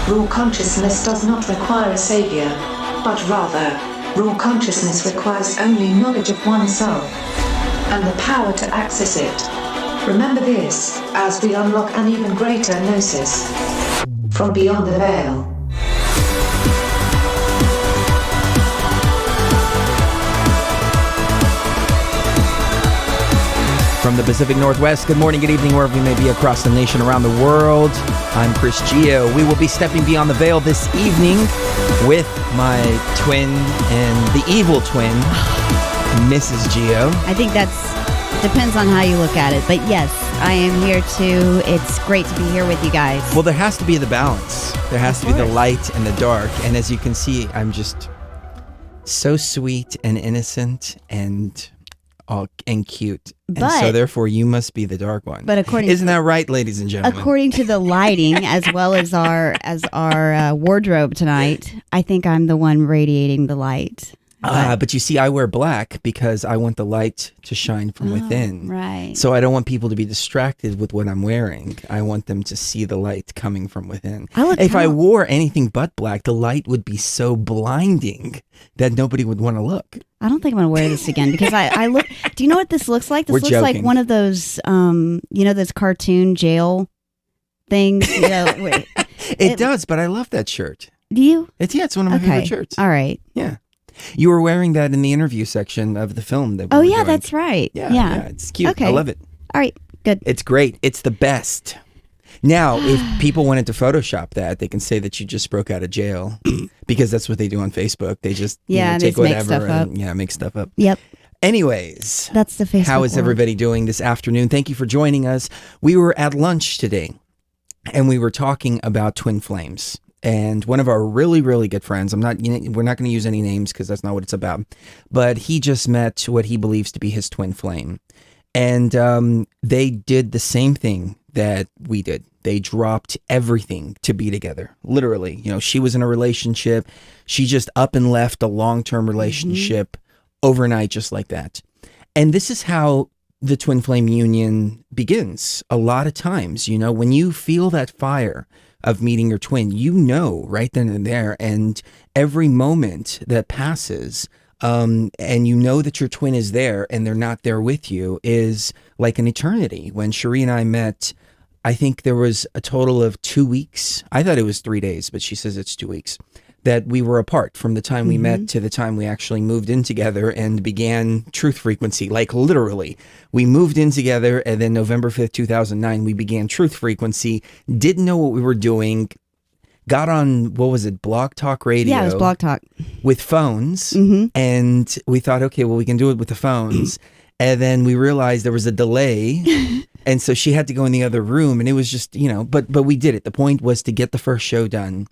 Raw consciousness does not require a savior, but rather, raw consciousness requires only knowledge of oneself and the power to access it. Remember this, as we unlock an even greater gnosis from beyond the veil. From the Pacific Northwest, good morning, good evening, wherever you may be across the nation, around the world. I'm Chris Gio. We will be stepping beyond the veil this evening with my twin and the evil twin, Mrs. Gio. I think depends on how you look at it. But yes, I am here too. It's great to be here with you guys. Well, there has to be the balance. There has to be the light and the dark. And as you can see, I'm just so sweet and innocent and cute. And so therefore you must be the dark one. But isn't that right, ladies and gentlemen? According to the lighting as well as our wardrobe tonight, I think I'm the one radiating the light. But you see, I wear black because I want the light to shine from within. Right. So I don't want people to be distracted with what I'm wearing. I want them to see the light coming from within. If I wore anything but black, the light would be so blinding that nobody would want to look. I don't think I'm going to wear this again because I look. Do you know what this looks like? This looks like one of those, those cartoon jail things. It does, but I love that shirt. Do you? It's one of my favorite shirts. All right. Yeah. You were wearing that in the interview section of the film that we were doing. That's right. Yeah, it's cute. Okay. I love it. All right, good. It's great. It's the best. Now, if people wanted to Photoshop that, they can say that you just broke out of jail because that's what they do on Facebook. They just take whatever and make stuff up. Yep. Anyways, that's the Facebook How is everybody doing this afternoon? Thank you for joining us. We were at lunch today and we were talking about twin flames. And one of our really, really good friends, we're not going to use any names because that's not what it's about, but he just met what he believes to be his twin flame. And they did the same thing that we did. They dropped everything to be together. Literally, she was in a relationship. She just up and left a long-term relationship overnight, just like that. And this is how the twin flame union begins. A lot of times, when you feel that fire of meeting your twin, right then and there, and every moment that passes, and that your twin is there and they're not there with you is like an eternity. When Cherie and I met, I think there was a total of 2 weeks. I thought it was 3 days, but she says it's 2 weeks that we were apart from the time we met to the time we actually moved in together and began Truth Frequency. Like literally, we moved in together and then November 5th, 2009, we began Truth Frequency, didn't know what we were doing, got on, Blog Talk Radio? Yeah, it was Blog Talk. With phones, and we thought, okay, well, we can do it with the phones. And then we realized there was a delay, and so she had to go in the other room, and it was just, but we did it. The point was to get the first show done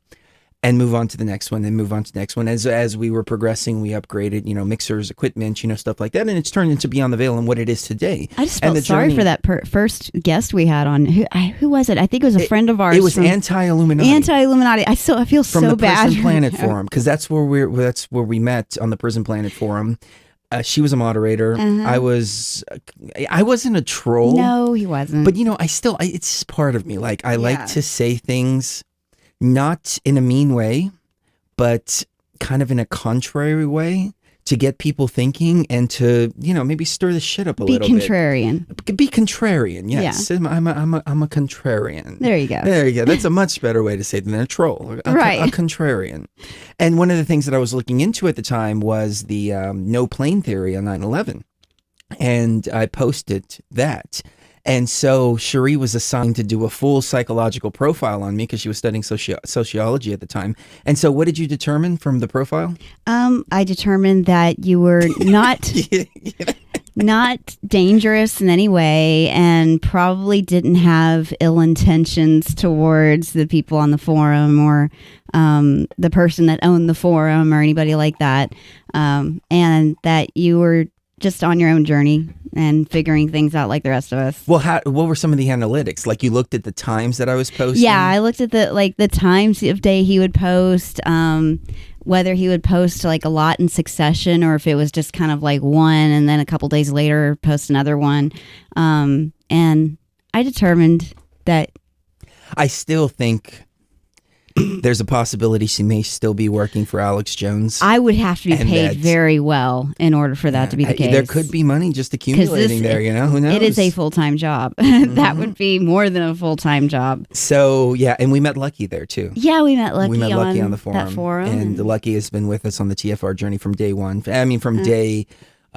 and move on to the next one, and move on to the next one. As we were progressing, we upgraded, mixers, equipment, stuff like that, and it's turned into Beyond the Veil and what it is today. I just felt sorry for that first guest we had on. Who was it? I think it was a friend of ours. It was Anti-Illuminati. Anti-Illuminati. I feel so bad. From the Prison Planet Forum, because that's where we met on the Prison Planet Forum. She was a moderator. I wasn't a troll. No, he wasn't. But it's part of me. Like I like to say things not in a mean way, but kind of in a contrary way to get people thinking and to, maybe stir the shit up a little bit. Be contrarian, yes. Yeah. I'm a contrarian. There you go. That's a much better way to say it than a troll. A contrarian. And one of the things that I was looking into at the time was the no plane theory on 9/11. And I posted that. And so Cherie was assigned to do a full psychological profile on me because she was studying sociology at the time. And so what did you determine from the profile? I determined that you were not not dangerous in any way and probably didn't have ill intentions towards the people on the forum or the person that owned the forum or anybody like that. And that you were just on your own journey and figuring things out like the rest of us. Well, what were some of the analytics? Like you looked at the times that I was posting? Yeah, I looked at the times of day he would post, whether he would post like a lot in succession or if it was just kind of like one and then a couple days later post another one. And I determined that. I still think there's a possibility she may still be working for Alex Jones. I would have to be And paid that- very well in order for that to be the case. There could be money just accumulating there, you know? Who knows? It is a full-time job. That would be more than a full-time job. So, yeah, and we met Lucky there, too. Yeah, we met Lucky, on the forum. That forum. And Lucky has been with us on the TFR journey from day one. I mean, from day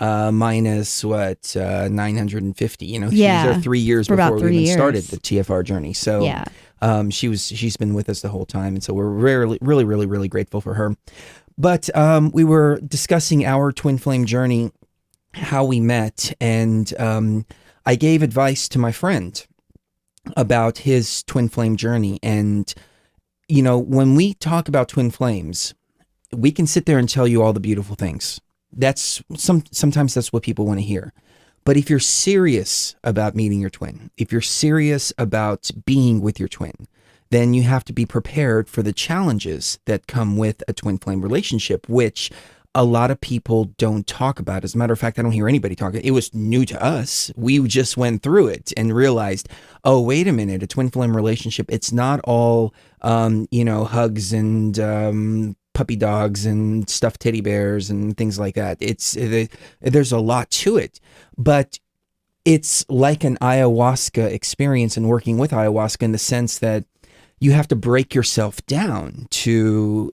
minus, 950. You know, she was there 3 years before we even started the TFR journey. So, yeah. She's been with us the whole time. And so we're really grateful for her. But we were discussing our twin flame journey, how we met, and I gave advice to my friend about his twin flame journey. And, you know, when we talk about twin flames, we can sit there and tell you all the beautiful things. Sometimes that's what people want to hear. But if you're serious about meeting your twin, if you're serious about being with your twin, then you have to be prepared for the challenges that come with a twin flame relationship, which a lot of people don't talk about. As a matter of fact, I don't hear anybody talk. It was new to us. We just went through it and realized, oh, wait a minute, a twin flame relationship, it's not all, hugs and puppy dogs and stuffed teddy bears and things like that. There's a lot to it, but it's like an ayahuasca experience and working with ayahuasca in the sense that you have to break yourself down to,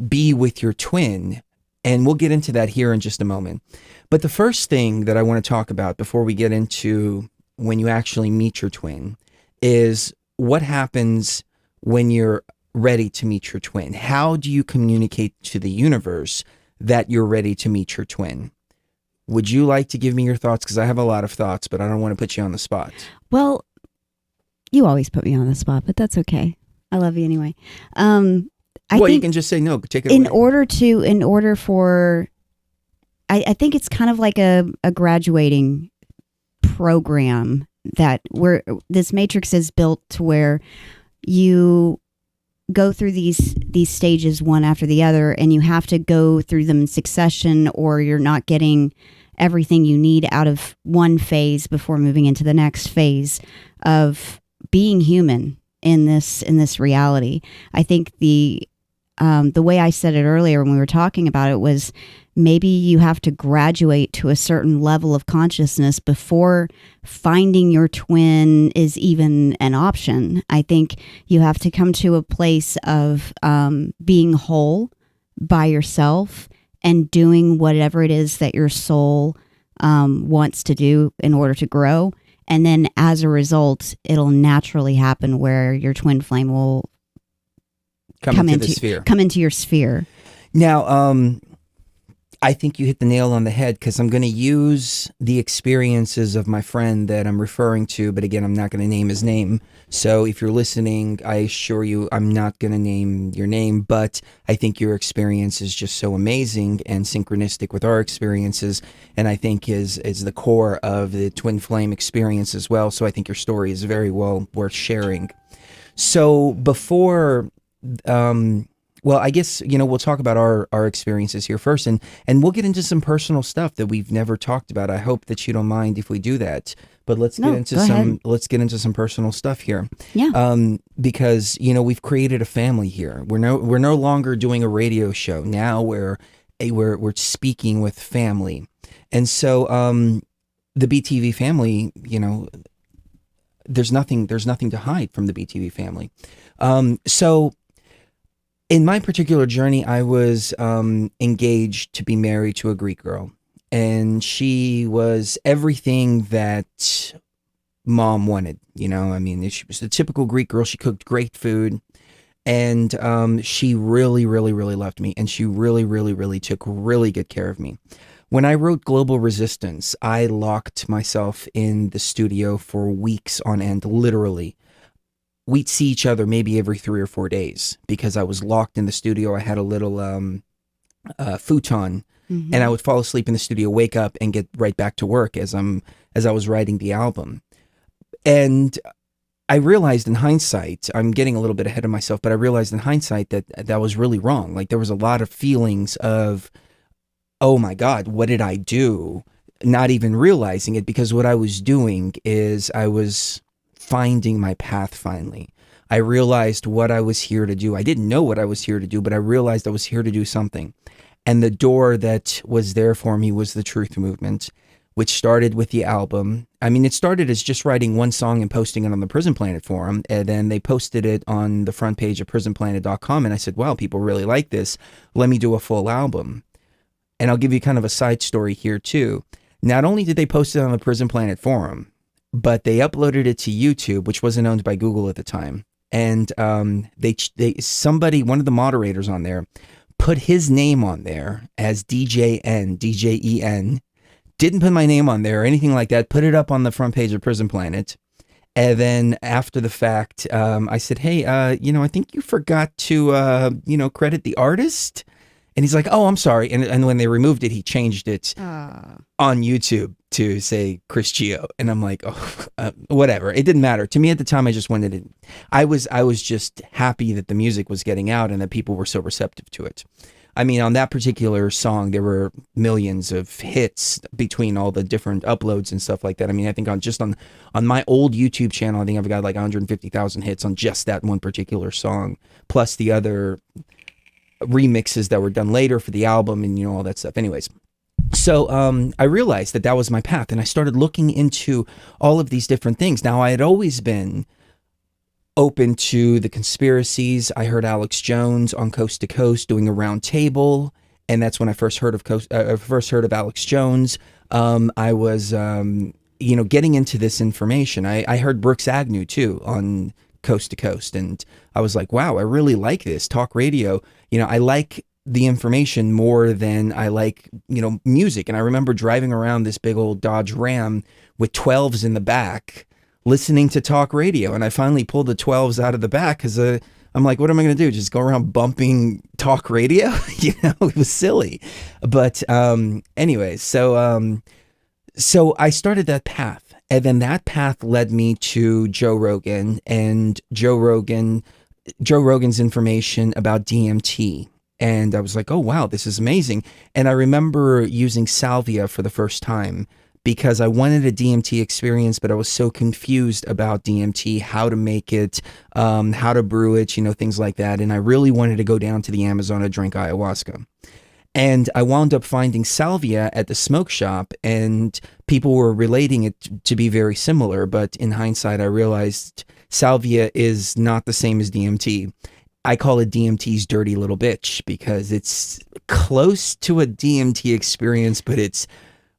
be with your twin. And we'll get into that here in just a moment. But the first thing that I want to talk about before we get into when you actually meet your twin is what happens when you're ready to meet your twin. How do you communicate to the universe that you're ready to meet your twin? Would you like to give me your thoughts? Because I have a lot of thoughts, but I don't want to put you on the spot. Well, you always put me on the spot, but that's okay. I love you anyway. I think you can just say no. Take it I think it's kind of like a graduating program that this matrix is built to where you go through these stages one after the other, and you have to go through them in succession, or you're not getting everything you need out of one phase before moving into the next phase of being human in this reality. I think the way I said it earlier when we were talking about it was maybe you have to graduate to a certain level of consciousness before finding your twin is even an option. I think you have to come to a place of being whole by yourself and doing whatever it is that your soul wants to do in order to grow. And then as a result, it'll naturally happen where your twin flame will come into your sphere. Now, I think you hit the nail on the head, because I'm going to use the experiences of my friend that I'm referring to, but again, I'm not going to name his name. So if you're listening, I assure you I'm not going to name your name, but I think your experience is just so amazing and synchronistic with our experiences, and I think is the core of the twin flame experience as well. So I think your story is very well worth sharing. So before well, I guess, we'll talk about our experiences here first, and we'll get into some personal stuff that we've never talked about. I hope that you don't mind if we do that. But let's get into some personal stuff here. Yeah. Because, we've created a family here. We're no longer doing a radio show. Now we're speaking with family. And so the BTV family, there's nothing to hide from the BTV family. So in my particular journey, I was engaged to be married to a Greek girl, and she was everything that mom wanted. She was the typical Greek girl. She cooked great food, and she really, really, really loved me, and she really, really, really took really good care of me. When I wrote Global Resistance, I locked myself in the studio for weeks on end, literally. We'd see each other maybe every 3 or 4 days because I was locked in the studio. I had a little futon, and I would fall asleep in the studio, wake up, and get right back to work as I was writing the album. And I realized in hindsight, I'm getting a little bit ahead of myself, but I realized in hindsight that was really wrong. Like, there was a lot of feelings of, oh my God, what did I do? Not even realizing it, because what I was doing is I was finding my path finally. I realized what I was here to do. I didn't know what I was here to do, but I realized I was here to do something. And the door that was there for me was the Truth Movement, which started with the album. I mean, it started as just writing one song and posting it on the Prison Planet forum. And then they posted it on the front page of prisonplanet.com. And I said, wow, people really like this. Let me do a full album. And I'll give you kind of a side story here too. Not only did they post it on the Prison Planet forum, but they uploaded it to YouTube, which wasn't owned by Google at the time. And somebody, one of the moderators on there, put his name on there as DJN, DJEN. Didn't put my name on there or anything like that. Put it up on the front page of Prison Planet. And then after the fact, I said, hey, I think you forgot to, credit the artist. And he's like, oh, I'm sorry. And when they removed it, he changed it on YouTube to say Chris Gio. And I'm like, oh, whatever. It didn't matter. To me at the time, I just wanted it. I was just happy that the music was getting out and that people were so receptive to it. I mean, on that particular song, there were millions of hits between all the different uploads and stuff like that. I mean, I think on my old YouTube channel, I think I've got like 150,000 hits on just that one particular song, plus the other remixes that were done later for the album and all that stuff. Anyways, so I realized that was my path, and I started looking into all of these different things. Now, I had always been open to the conspiracies. I heard Alex Jones on Coast to Coast doing a round table, and that's when I first heard of Alex Jones. I was getting into this information. I heard Brooks Agnew too on Coast to Coast, and I was like, wow, I really like this talk radio. I like the information more than I like music. And I remember driving around this big old Dodge Ram with 12s in the back listening to talk radio, and I finally pulled the 12s out of the back because I'm like, what am I going to do? Just go around bumping talk radio? It was silly. But anyways, so I started that path, and then that path led me to Joe Rogan and Joe Rogan's information about DMT. And I was like, oh, wow, this is amazing. And I remember using salvia for the first time because I wanted a DMT experience, but I was so confused about DMT, how to make it, how to brew it, things like that. And I really wanted to go down to the Amazon to drink ayahuasca. And I wound up finding salvia at the smoke shop, and people were relating it to be very similar. But in hindsight, I realized salvia is not the same as DMT. I call it DMT's dirty little bitch because it's close to a DMT experience, but it's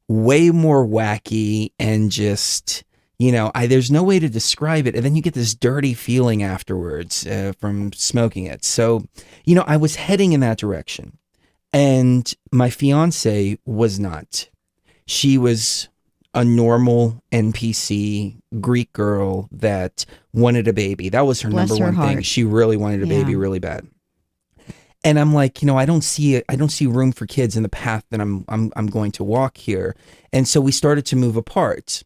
way more wacky and just, there's no way to describe it. And then you get this dirty feeling afterwards from smoking it. So, I was heading in that direction, and my fiance was not. She was a normal NPC Greek girl that wanted a baby. That was her number one thing. She really wanted a baby really bad. And I'm like, I don't see room for kids in the path that I'm going to walk here. And so we started to move apart,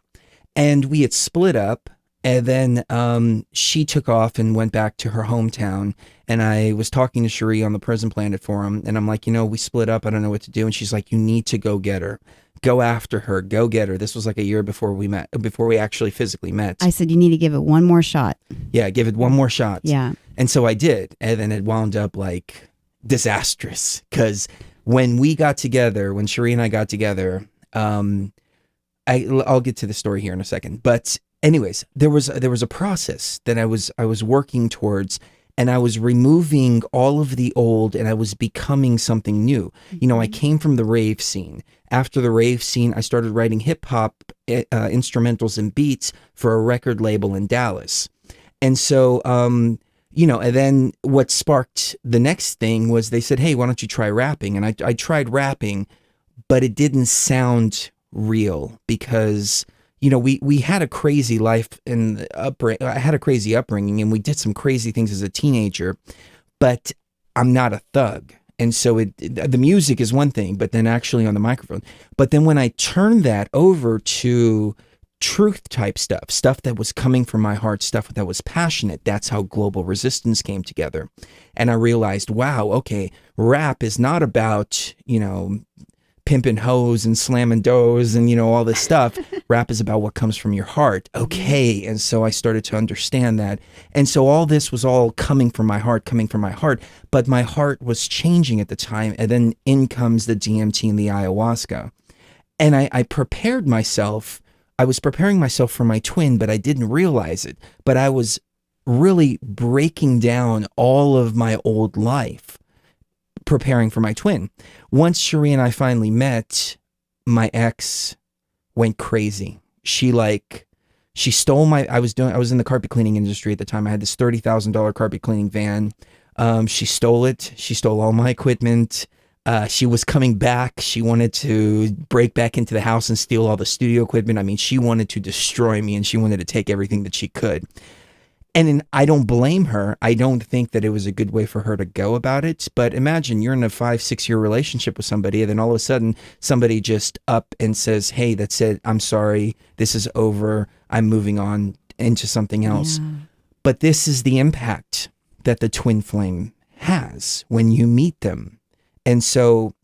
and we had split up. And then she took off and went back to her hometown. And I was talking to Cherie on the Prison Planet forum, and I'm like, we split up. I don't know what to do. And she's like, you need to go get her. Go after her. Go get her. This was like a year before we actually physically met. I said, you need to give it one more shot. Yeah, give it one more shot. Yeah. And so I did. And then it wound up like disastrous, because when we got together, when Cherie and I got together, I'll get to the story here in a second. But anyways, there was a process that I was working towards, and I was removing all of the old, and I was becoming something new. I came from the rave scene. After the rave scene, I started writing hip hop instrumentals and beats for a record label in Dallas. And so, and then what sparked the next thing was they said, hey, why don't you try rapping? And I tried rapping, but it didn't sound real because, we had a crazy life I had a crazy upbringing, and we did some crazy things as a teenager, but I'm not a thug. And so the music is one thing, but then actually on the microphone. But then when I turned that over to truth type stuff that was coming from my heart, stuff that was passionate, that's how Global Resistance came together. And I realized, wow, okay, rap is not about, pimping hoes and slamming doors and, all this stuff. Rap is about what comes from your heart. Okay. And so I started to understand that. And so all this was all coming from my heart. But my heart was changing at the time. And then in comes the DMT and the ayahuasca. And I prepared myself. I was preparing myself for my twin, but I didn't realize it. But I was really breaking down all of my old life, preparing for my twin. Once Cherie and I finally met, my ex went crazy. She stole I was in the carpet cleaning industry at the time. I had this $30,000 carpet cleaning van. She stole it. She stole all my equipment. She was coming back. She wanted to break back into the house and steal all the studio equipment. I mean, she wanted to destroy me, and she wanted to take everything that she could. And I don't blame her. I don't think that it was a good way for her to go about it. But imagine you're in a 5-6 year relationship with somebody, and then all of a sudden somebody just up and says, hey, that's it. I'm sorry. This is over. I'm moving on into something else. Yeah. But this is the impact that the twin flame has when you meet them. And so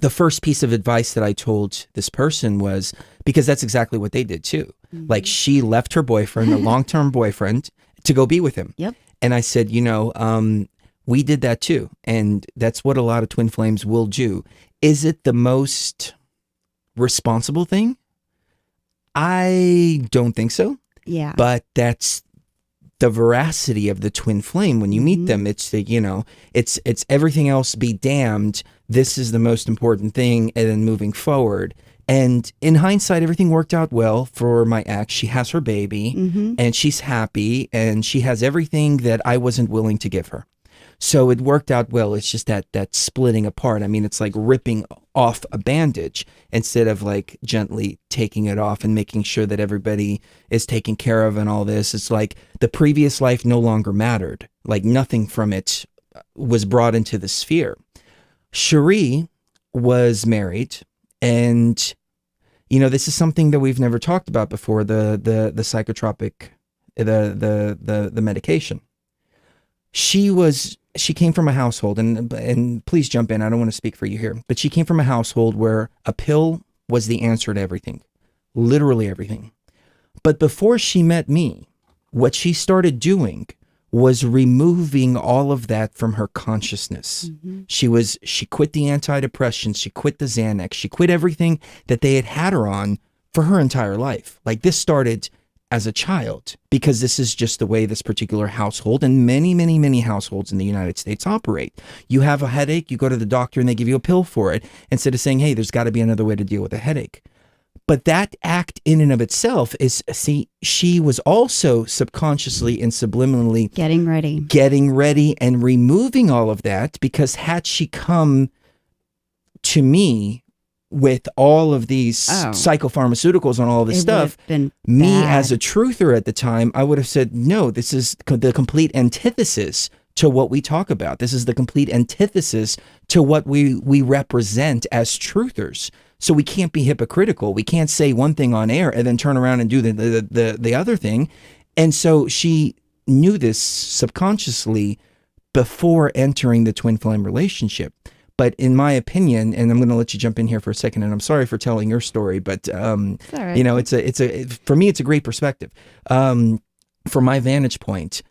the first piece of advice that I told this person was, because that's exactly what they did too. Mm-hmm. Like, she left her boyfriend, a long-term boyfriend, to go be with him. Yep. And I said, we did that too. And that's what a lot of twin flames will do. Is it the most responsible thing? I don't think so. Yeah. But that's the veracity of the twin flame. When you meet them, it's it's everything else be damned. This is the most important thing. And then moving forward. And in hindsight, everything worked out well for my ex. She has her baby, and she's happy, and she has everything that I wasn't willing to give her. So it worked out well. It's just that splitting apart. I mean, it's like ripping off a bandage instead of like gently taking it off and making sure that everybody is taken care of and all this. It's like the previous life no longer mattered. Like nothing from it was brought into the sphere. Cherie was married. And, this is something that we've never talked about before, the psychotropic, the medication. She came from a household, and please jump in, I don't want to speak for you here, but she came from a household where a pill was the answer to everything, literally everything. But before she met me, what she started doing was removing all of that from her consciousness. She quit the antidepressants, she quit the Xanax, she quit everything that they had her on for her entire life. Like, this started as a child, because this is just the way this particular household and many, many, many households in the United States operate. You have a headache, you go to the doctor and they give you a pill for it, instead of saying, hey, there's got to be another way to deal with a headache. But that act in and of itself is, she was also subconsciously and subliminally getting ready and removing all of that, because had she come to me with all of these psychopharmaceuticals and all of this stuff, me as a truther at the time, I would have said, no, this is the complete antithesis to what we talk about. This is the complete antithesis to what we represent as truthers. So we can't be hypocritical. We can't say one thing on air and then turn around and do the other thing. And so she knew this subconsciously before entering the twin flame relationship. But in my opinion, and I'm going to let you jump in here for a second, and I'm sorry for telling your story, but right. For me, it's a great perspective. From my vantage point,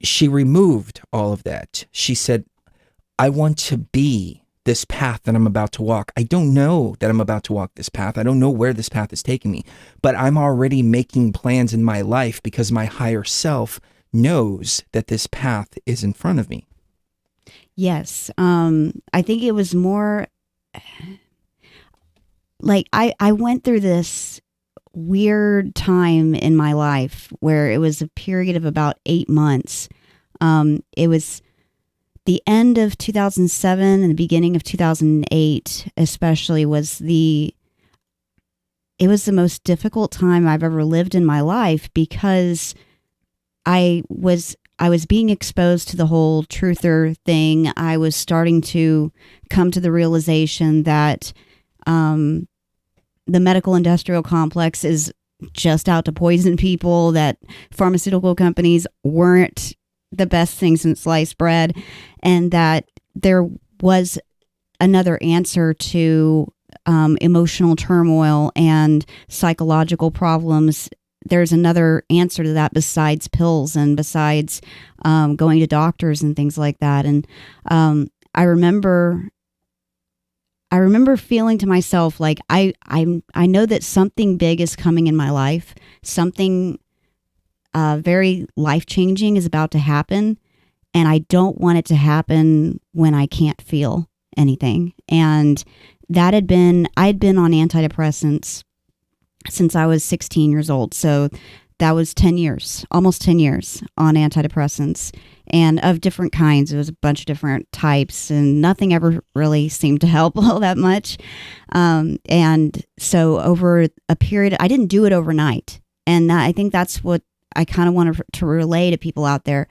she removed all of that. She said, I want to be this path that I'm about to walk. I don't know that I'm about to walk this path. I don't know where this path is taking me, but I'm already making plans in my life because my higher self knows that this path is in front of me. Yes. I think it was more like I went through this weird time in my life where it was a period of about 8 months. It was the end of 2007 and the beginning of 2008, especially, it was the most difficult time I've ever lived in my life, because I was being exposed to the whole truther thing. I was starting to come to the realization that the medical industrial complex is just out to poison people, that pharmaceutical companies weren't the best thing since sliced bread, and that there was another answer to emotional turmoil and psychological problems, there's another answer to that besides pills and besides going to doctors and things like that. And I remember feeling to myself like I know that something big is coming in my life. Something very life-changing is about to happen, and I don't want it to happen when I can't feel anything. And I'd been on antidepressants since I was 16 years old. So that was 10 years, almost 10 years on antidepressants, and of different kinds. It was a bunch of different types, and nothing ever really seemed to help all that much. And so over a period, I didn't do it overnight. And I think that's what I kind of want to relay to people out there,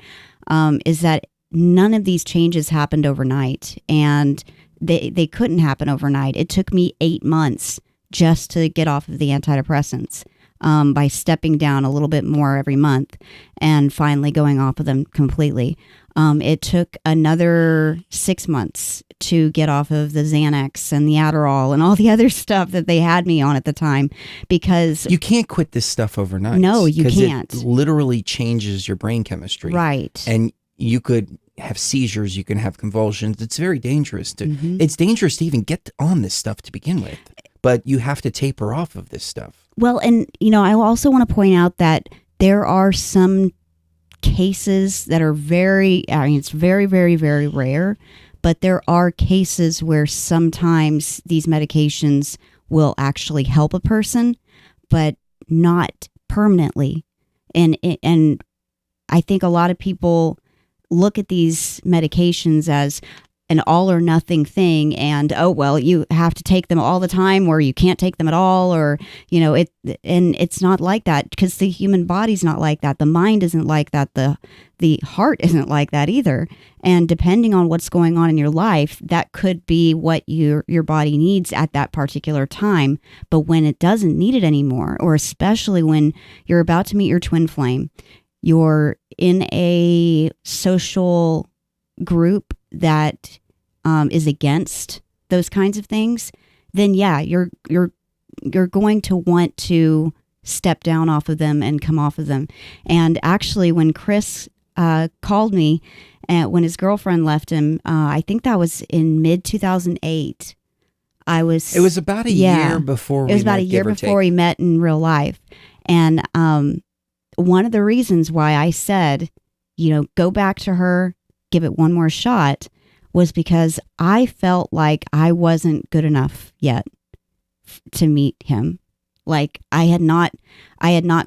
is that none of these changes happened overnight, and they couldn't happen overnight. It took me 8 months just to get off of the antidepressants, by stepping down a little bit more every month and finally going off of them completely. It took another 6 months to get off of the Xanax and the Adderall and all the other stuff that they had me on at the time, because you can't quit this stuff overnight. No, you can't. It literally changes your brain chemistry. Right. And you could have seizures, you can have convulsions. It's very dangerous it's dangerous to even get on this stuff to begin with. But you have to taper off of this stuff. Well, and I also want to point out that there are some cases that are it's very, very, very rare, but there are cases where sometimes these medications will actually help a person, but not permanently. And I think a lot of people look at these medications as an all or nothing thing, and you have to take them all the time, or you can't take them at all, or and it's not like that, because the human body's not like that, the mind isn't like that, the heart isn't like that either. And depending on what's going on in your life, that could be what your body needs at that particular time. But when it doesn't need it anymore, or especially when you're about to meet your twin flame, you're in a social group that is against those kinds of things, then you're going to want to step down off of them and come off of them. And actually, when Chris called me, when his girlfriend left him, I think that was in mid-2008. It was about a year before we met. It was about a year before we met in real life. And one of the reasons why I said, go back to her, give it one more shot, was because I felt like I wasn't good enough yet to meet him. Like I had not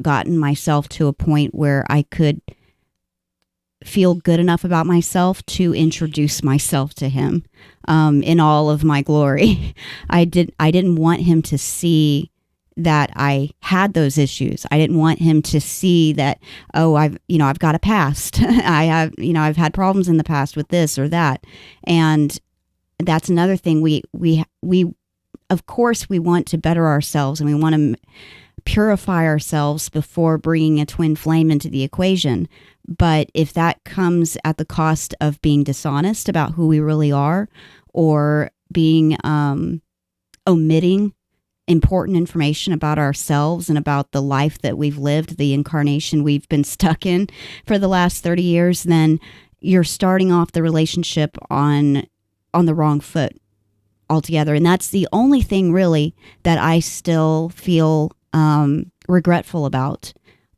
gotten myself to a point where I could feel good enough about myself to introduce myself to him in all of my glory. I didn't want him to see that I had those issues. I didn't want him to see that, I've got a past. I've had problems in the past with this or that. And that's another thing. We of course we want to better ourselves, and we want to purify ourselves before bringing a twin flame into the equation. But if that comes at the cost of being dishonest about who we really are, or being omitting important information about ourselves and about the life that we've lived, the incarnation we've been stuck in for the last 30 years, then you're starting off the relationship on the wrong foot altogether. And that's the only thing really that I still feel regretful about.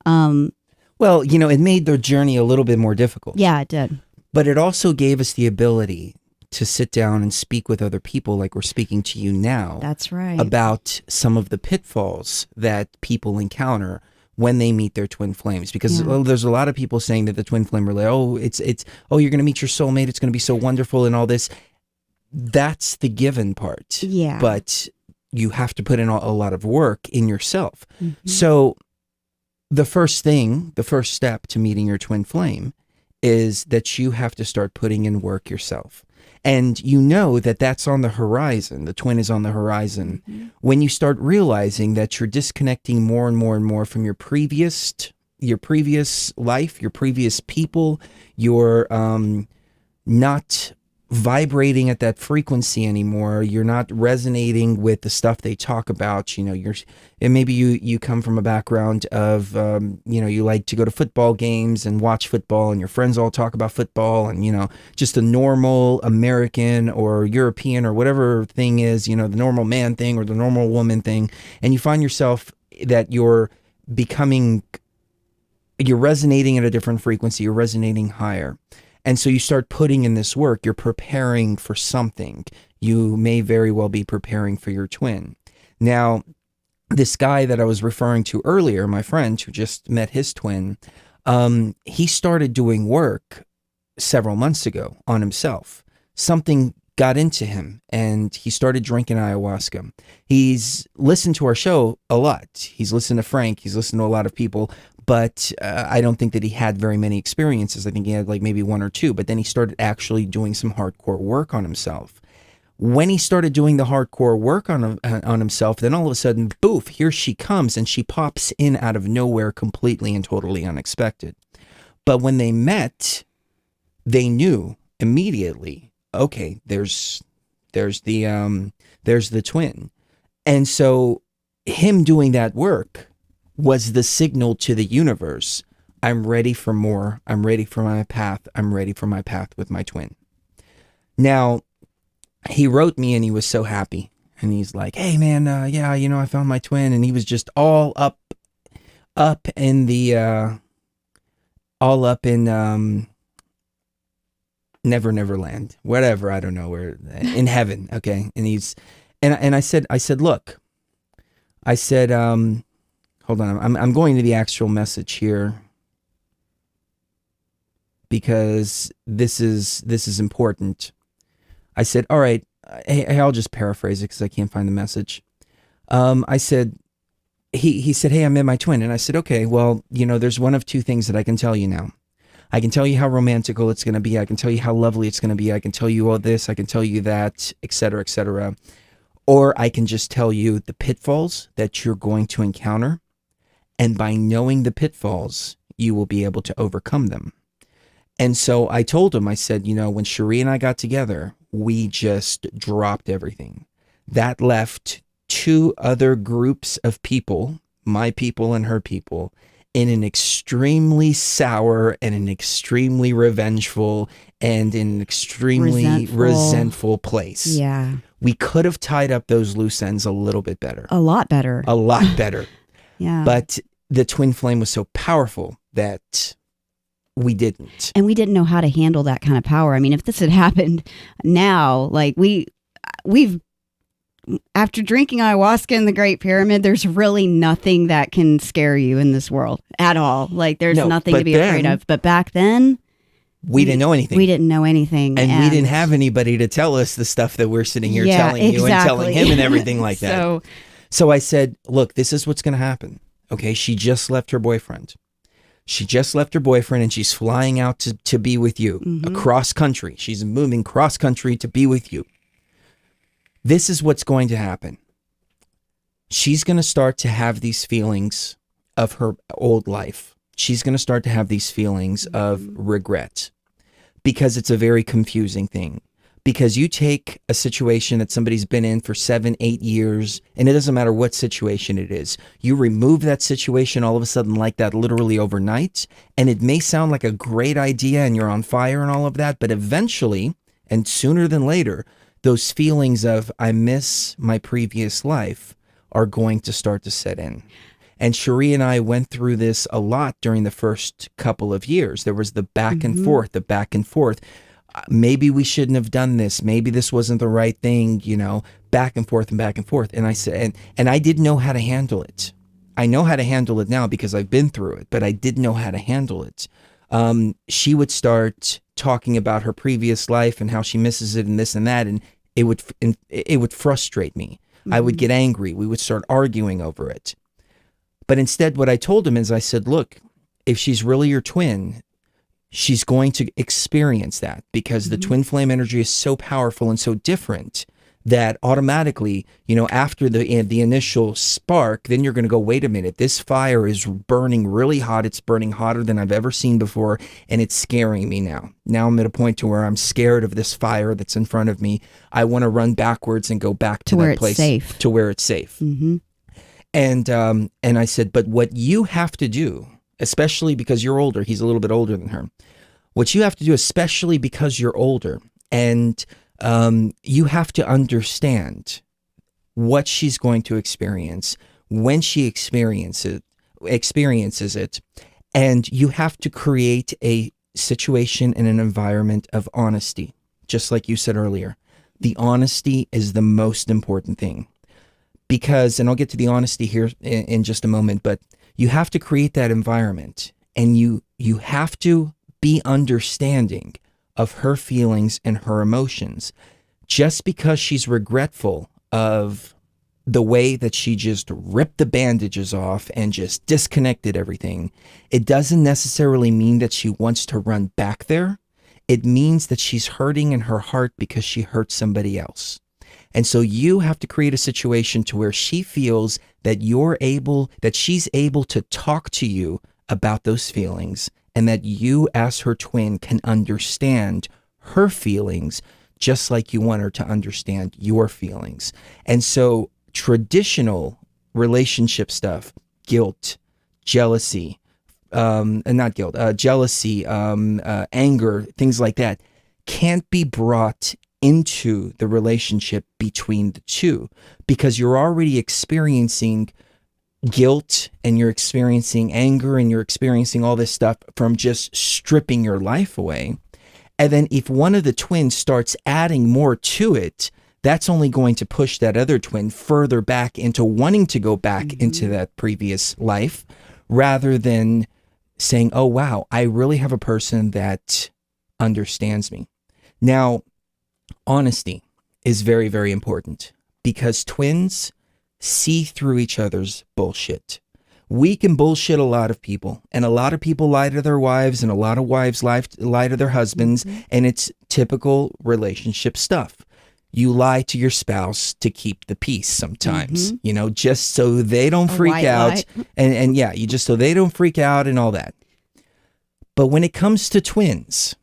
Well, it made the journey a little bit more difficult. Yeah, it did. But it also gave us the ability to sit down and speak with other people like we're speaking to you now. That's right. About some of the pitfalls that people encounter when they meet their twin flames. Because there's a lot of people saying that the twin flame relay, you're going to meet your soulmate, it's going to be so wonderful and all this. That's the given part. Yeah. But you have to put in a lot of work in yourself. Mm-hmm. So the first step to meeting your twin flame is that you have to start putting in work yourself. And that's on the horizon. The twin is on the horizon. Mm-hmm. When you start realizing that you're disconnecting more and more and more from your previous life, your previous people, you're not vibrating at that frequency anymore. You're not resonating with the stuff they talk about. You know, and maybe you come from a background of, you know, you like to go to football games and watch football, and your friends all talk about football, and, you know, just a normal American or European or whatever thing is, you know, the normal man thing or the normal woman thing. And you find yourself that you're resonating at a different frequency, you're resonating higher. And so you start putting in this work, you're preparing for something. You may very well be preparing for your twin. Now, this guy that I was referring to earlier, my friend who just met his twin, he started doing work several months ago on himself. Something got into him and he started drinking ayahuasca. He's listened to our show a lot. He's listened to Frank. He's listened to a lot of people. But I don't think that he had very many experiences. I think he had like maybe one or two. But then he started actually doing some hardcore work on himself. When he started doing the hardcore work on himself, then all of a sudden, boof, here she comes. And she pops in out of nowhere completely and totally unexpected. But when they met, they knew immediately, okay, there's the twin. And so him doing that work was the signal to the universe. I'm ready for more. I'm ready for my path. I'm ready for my path with my twin. Now, he wrote me and he was so happy. And he's like, hey man, yeah, you know, I found my twin. And he was just all up in Neverland, whatever. I don't know where, in heaven. Okay. And I said, look, I said, hold on, I'm going to the actual message here because this is important. I said, all right, hey, I'll just paraphrase it because I can't find the message. I said, he said, hey, I met my twin. And I said, okay, well, you know, there's one of two things that I can tell you now. I can tell you how romantical it's going to be. I can tell you how lovely it's going to be. I can tell you all this. I can tell you that, etc., etc. Or I can just tell you the pitfalls that you're going to encounter. And by knowing the pitfalls, you will be able to overcome them. And so I told him, I said, you know, when Cherie and I got together, we just dropped everything. That left two other groups of people, my people and her people, in an extremely sour and an extremely revengeful and an extremely resentful place. Yeah. We could have tied up those loose ends a little bit better. A lot better. A lot better. Yeah. But the twin flame was so powerful that we didn't. And we didn't know how to handle that kind of power. I mean, if this had happened now, like we've after drinking ayahuasca in the Great Pyramid, there's really nothing that can scare you in this world at all. Like there's nothing to be afraid of. But back then, we didn't know anything. We didn't know anything. And we didn't have anybody to tell us the stuff that we're sitting here telling you and telling him and everything like that. So I said, look, this is what's going to happen. Okay, she just left her boyfriend. She just left her boyfriend and she's flying out to be with you across country. She's moving cross country to be with you. This is what's going to happen. She's going to start to have these feelings of her old life. She's going to start to have these feelings of regret because it's a very confusing thing. Because you take a situation that somebody's been in for 7, 8 years, and it doesn't matter what situation it is. You remove that situation all of a sudden like that literally overnight, and it may sound like a great idea and you're on fire and all of that, but eventually, and sooner than later, those feelings of I miss my previous life are going to start to set in. And Cherie and I went through this a lot during the first couple of years. There was the back and forth, Maybe we shouldn't have done this. Maybe this wasn't the right thing, you know, back and forth and back and forth. And I said, and I didn't know how to handle it. I know how to handle it now because I've been through it, but I didn't know how to handle it. She would start talking about her previous life and how she misses it and this and that. And it would frustrate me. I would get angry. We would start arguing over it. But instead, what I told him is I said, look, if she's really your twin, she's going to experience that because the twin flame energy is so powerful and so different that automatically, after the initial spark, then you're going to go, wait a minute, this fire is burning really hot. It's burning hotter than I've ever seen before, and it's scaring me now. Now I'm at a point to where I'm scared of this fire that's in front of me. I want to run backwards and go back to that place to where it's safe. Mm-hmm. And I said, but what you have to do, especially because you're older, he's a little bit older than her. What you have to do, especially because you're older, and you have to understand what she's going to experience when she experiences it, and you have to create a situation and an environment of honesty. Just like you said earlier, the honesty is the most important thing. Because, and I'll get to the honesty here in just a moment, but you have to create that environment, and you have to be understanding of her feelings and her emotions. Just because she's regretful of the way that she just ripped the bandages off and just disconnected everything, it doesn't necessarily mean that she wants to run back there. It means that she's hurting in her heart because she hurt somebody else. And so you have to create a situation to where she feels that she's able to talk to you about those feelings, and that you as her twin can understand her feelings just like you want her to understand your feelings. And so traditional relationship stuff, guilt, jealousy, jealousy, anger, things like that, can't be brought into the relationship between the two, because you're already experiencing guilt, and you're experiencing anger, and you're experiencing all this stuff from just stripping your life away. And then if one of the twins starts adding more to it, that's only going to push that other twin further back into wanting to go back into that previous life, rather than saying, oh, wow, I really have a person that understands me. Now, honesty is very, very important, because twins see through each other's bullshit. We can bullshit a lot of people, and a lot of people lie to their wives, and a lot of wives lie to their husbands, and it's typical relationship stuff. You lie to your spouse to keep the peace sometimes, just so they don't freak out. And yeah, so they don't freak out and all that. But when it comes to twins,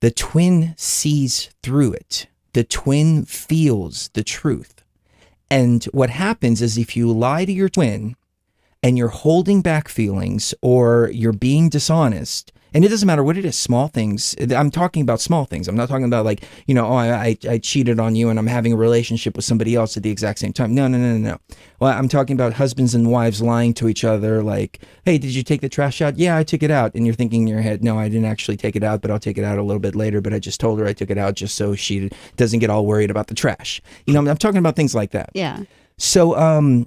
the twin sees through it. The twin feels the truth. And what happens is, if you lie to your twin and you're holding back feelings, or you're being dishonest, and it doesn't matter what it is, small things. I'm talking about small things. I'm not talking about like, I cheated on you and I'm having a relationship with somebody else at the exact same time. No. Well, I'm talking about husbands and wives lying to each other like, hey, did you take the trash out? Yeah, I took it out. And you're thinking in your head, no, I didn't actually take it out, but I'll take it out a little bit later. But I just told her I took it out just so she doesn't get all worried about the trash. I'm talking about things like that. Yeah. So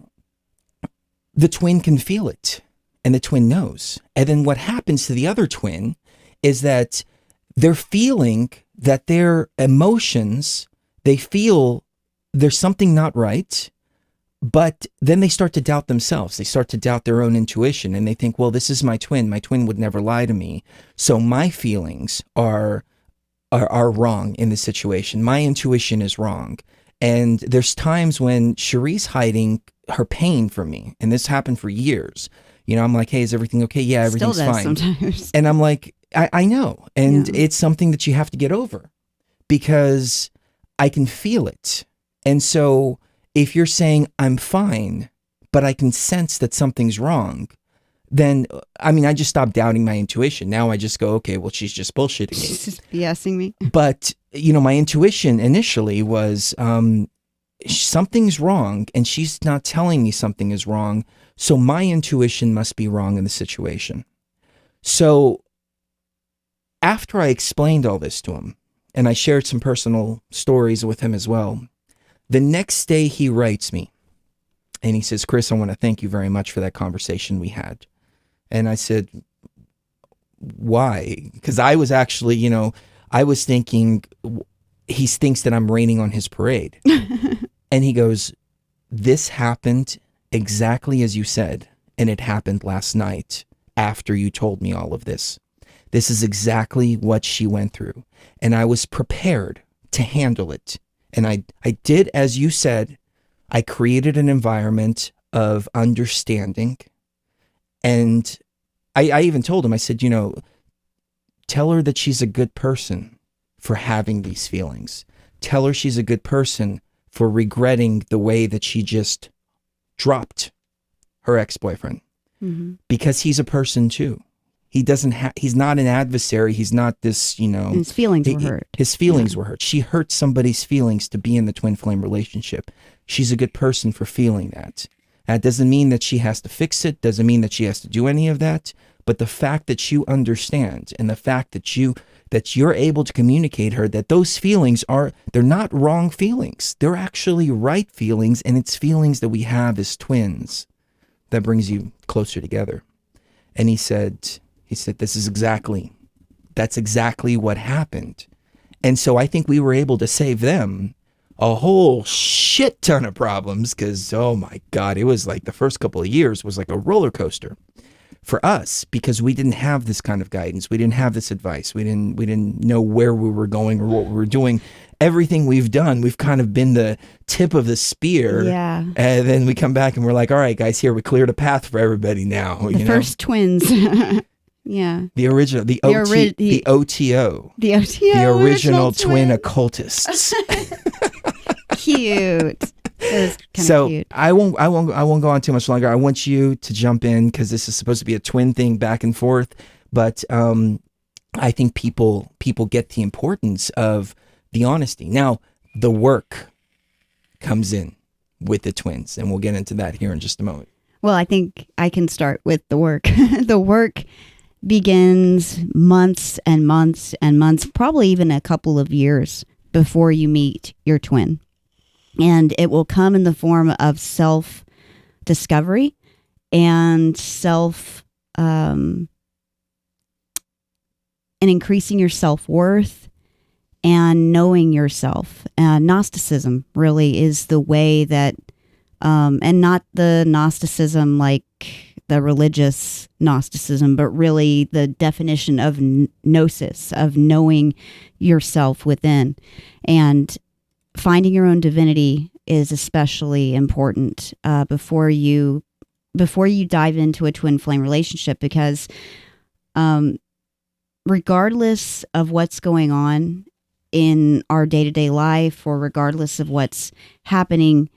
the twin can feel it. And the twin knows. And then what happens to the other twin is that they're feeling that their emotions, they feel there's something not right, but then they start to doubt themselves. They start to doubt their own intuition, and they think, well, this is my twin. My twin would never lie to me. So my feelings are wrong in this situation. My intuition is wrong. And there's times when Cherie's hiding her pain from me. And this happened for years. I'm like, hey, is everything okay? Yeah, everything's fine. Sometimes. And I'm like, I know. And it's something that you have to get over, because I can feel it. And so if you're saying I'm fine, but I can sense that something's wrong, then, I just stopped doubting my intuition. Now I just go, okay, well, she's just bullshitting me. She's just BSing me. But, my intuition initially was something's wrong, and she's not telling me something is wrong. So my intuition must be wrong in the situation. So after I explained all this to him, and I shared some personal stories with him as well, the next day he writes me and he says, Chris, I want to thank you very much for that conversation we had. And I said, why? Because I was actually, I was thinking he thinks that I'm raining on his parade. And he goes, this happened exactly as you said, and it happened last night after you told me all of this. This is exactly what she went through, and I was prepared to handle it And I did, as you said, I created an environment of understanding. And I even told him, I said, you know, tell her that she's a good person for having these feelings. Tell her she's a good person for regretting the way that she just dropped her ex-boyfriend. Mm-hmm. Because he's a person too. He doesn't have, he's not an adversary. He's not this, you know. His feelings were hurt. His feelings were hurt. She hurt somebody's feelings to be in the twin flame relationship. She's a good person for feeling that. That doesn't mean that she has to fix it. Doesn't mean that she has to do any of that. But the fact that you understand and the fact that you're able to communicate her that those feelings they're not wrong feelings. They're actually right feelings, and it's feelings that we have as twins that brings you closer together. And he said, that's exactly what happened. And so I think we were able to save them a whole shit ton of problems, because, oh my God, it was like the first couple of years was like a roller coaster for us, because we didn't have this kind of guidance. We didn't have this advice. We didn't know where we were going or what we were doing. Everything we've done, we've kind of been the tip of the spear. Yeah. And then we come back and we're like, all right, guys, here, we cleared a path for everybody now. The first twins. Yeah. The original, the OTO. The OTO. The original twin occultists. Cute. So cute. I won't go on too much longer. I want you to jump in, because this is supposed to be a twin thing back and forth. But I think people get the importance of the honesty. Now, the work comes in with the twins, and we'll get into that here in just a moment. Well, I think I can start with the work. The work begins months and months and months, probably even a couple of years before you meet your twin. And it will come in the form of self-discovery and and increasing your self-worth and knowing yourself. Gnosticism really is the way that, and not the Gnosticism like the religious Gnosticism, but really the definition of gnosis, of knowing yourself within. And finding your own divinity is especially important before you dive into a twin flame relationship, because regardless of what's going on in our day-to-day life, or regardless of what's happening,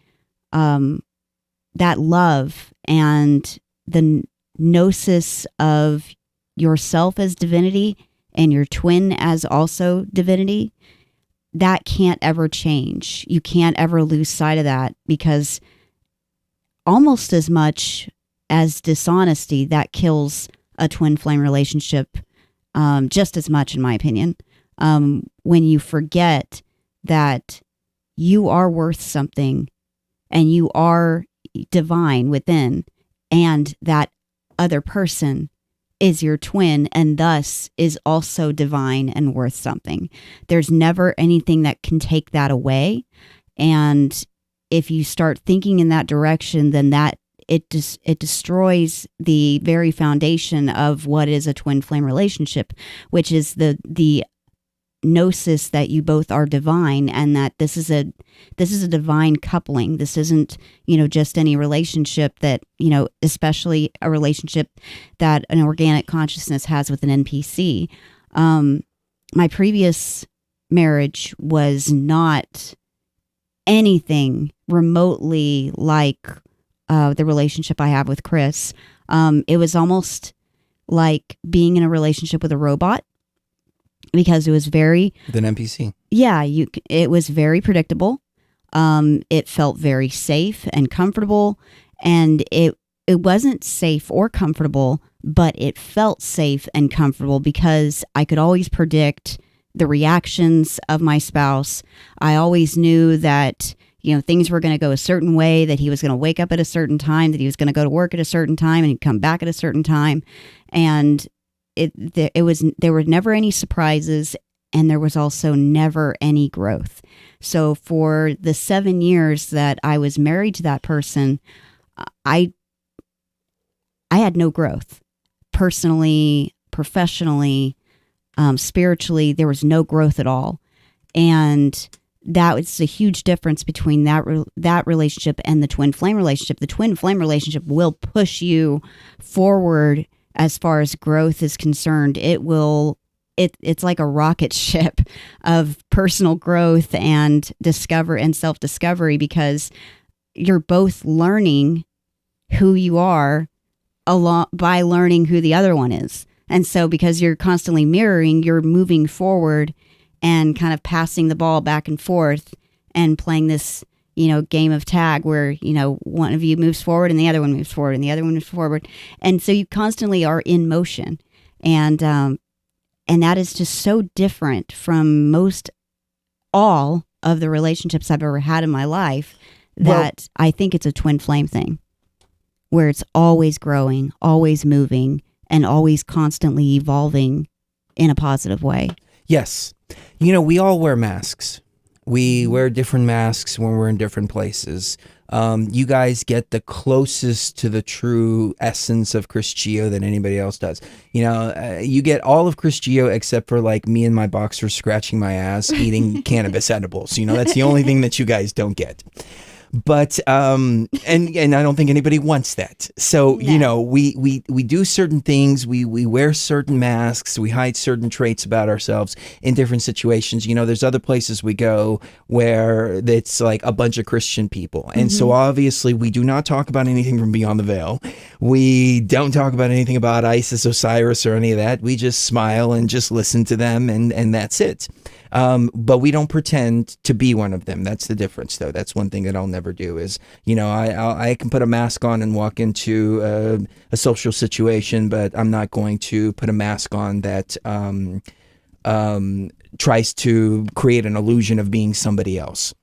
that love and the gnosis of yourself as divinity and your twin as also divinity, that can't ever change. You can't ever lose sight of that, because almost as much as dishonesty, that kills a twin flame relationship just as much, in my opinion. When you forget that you are worth something and you are divine within, and that other person is your twin and thus is also divine and worth something. There's never anything that can take that away. And if you start thinking in that direction, then it destroys the very foundation of what is a twin flame relationship, which is the gnosis that you both are divine, and that this is a divine coupling. This isn't, just any relationship that, especially a relationship that an organic consciousness has with an NPC. My previous marriage was not anything remotely like the relationship I have with Chris. It was almost like being in a relationship with a robot, because it was very... With an NPC. Yeah, it was very predictable. It felt very safe and comfortable, and it wasn't safe or comfortable, but it felt safe and comfortable because I could always predict the reactions of my spouse. I always knew that, things were going to go a certain way, that he was going to wake up at a certain time, that he was going to go to work at a certain time, and he'd come back at a certain time. And there were never any surprises, and there was also never any growth. So for the 7 years that I was married to that person, I had no growth. Personally, professionally, spiritually, there was no growth at all. And that was a huge difference between that relationship and the twin flame relationship. The twin flame relationship will push you forward as far as growth is concerned. It's like a rocket ship of personal growth and self-discovery, because you're both learning who you are by learning who the other one is. And so because you're constantly mirroring, you're moving forward and kind of passing the ball back and forth and playing this, game of tag where, one of you moves forward and the other one moves forward and the other one moves forward. And so you constantly are in motion. And that is just so different from all of the relationships I've ever had in my life, that I think it's a twin flame thing, where it's always growing, always moving, and always constantly evolving in a positive way. Yes. We all wear masks. We wear different masks when we're in different places. You guys get the closest to the true essence of Chris Geo than anybody else does. You get all of Chris Geo except for like me and my boxers scratching my ass, eating cannabis edibles. That's the only thing that you guys don't get. But and I don't think anybody wants that. So we do certain things. We wear certain masks. We hide certain traits about ourselves in different situations. There's other places we go where it's like a bunch of Christian people, and so obviously we do not talk about anything from beyond the veil. We don't talk about anything about Isis, Osiris, or any of that. We just smile and just listen to them, and that's it. But we don't pretend to be one of them. That's the difference, though. That's one thing that I'll never do is, I can put a mask on and walk into a social situation, but I'm not going to put a mask on that tries to create an illusion of being somebody else.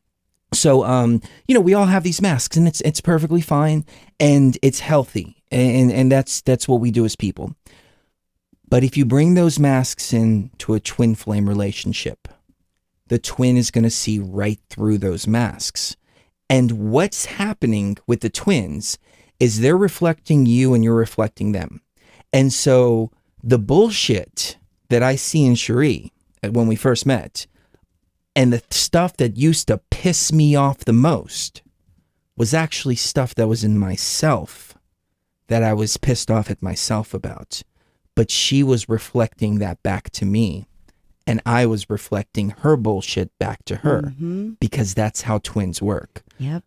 So, we all have these masks, and it's perfectly fine, and it's healthy, and that's what we do as people. But if you bring those masks into a twin flame relationship, the twin is going to see right through those masks. And what's happening with the twins is they're reflecting you and you're reflecting them. And so the bullshit that I see in Cherie when we first met, and the stuff that used to piss me off the most, was actually stuff that was in myself that I was pissed off at myself about. But she was reflecting that back to me. And I was reflecting her bullshit back to her, because that's how twins work. Yep.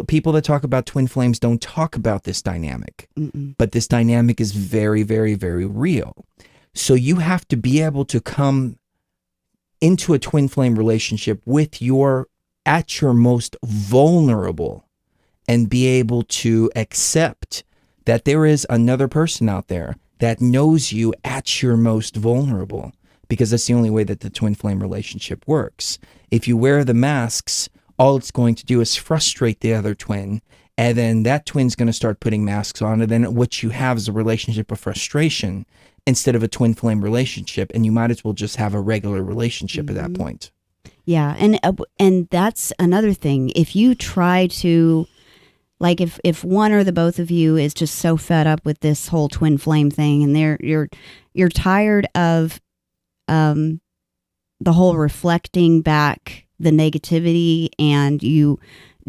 People that talk about twin flames don't talk about this dynamic, but this dynamic is very, very, very real. So you have to be able to come into a twin flame relationship at your most vulnerable, and be able to accept that there is another person out there that knows you at your most vulnerable. Because that's the only way that the twin flame relationship works. If you wear the masks, all it's going to do is frustrate the other twin, and then that twin's going to start putting masks on, and then what you have is a relationship of frustration instead of a twin flame relationship, and you might as well just have a regular relationship at that point. Yeah, and that's another thing. If you try to, like, if one or the both of you is just so fed up with this whole twin flame thing, and you're tired of the whole reflecting back the negativity, and you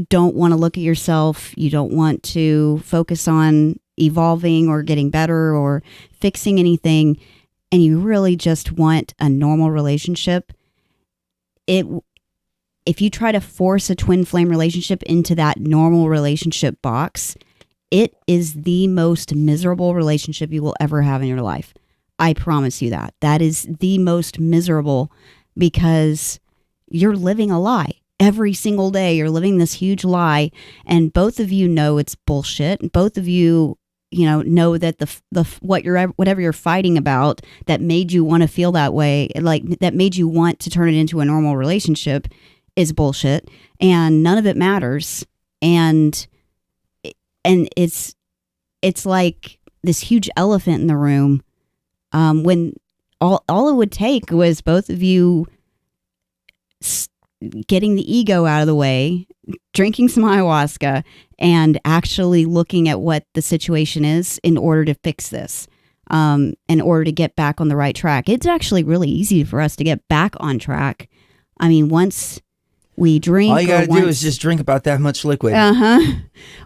don't want to look at yourself, you don't want to focus on evolving or getting better or fixing anything, and you really just want a normal relationship, if you try to force a twin flame relationship into that normal relationship box, it is the most miserable relationship you will ever have in your life. I promise you that. That is the most miserable, because you're living a lie. Every single day you're living this huge lie, and both of you know it's bullshit. Both of you, know that whatever you're fighting about that made you want to feel that way, like that made you want to turn it into a normal relationship, is bullshit, and none of it matters. And it's like this huge elephant in the room. When all it would take was both of you getting the ego out of the way, drinking some ayahuasca, and actually looking at what the situation is in order to fix this, in order to get back on the right track. It's actually really easy for us to get back on track. I mean, once we drink. All you got to do is just drink about that much liquid.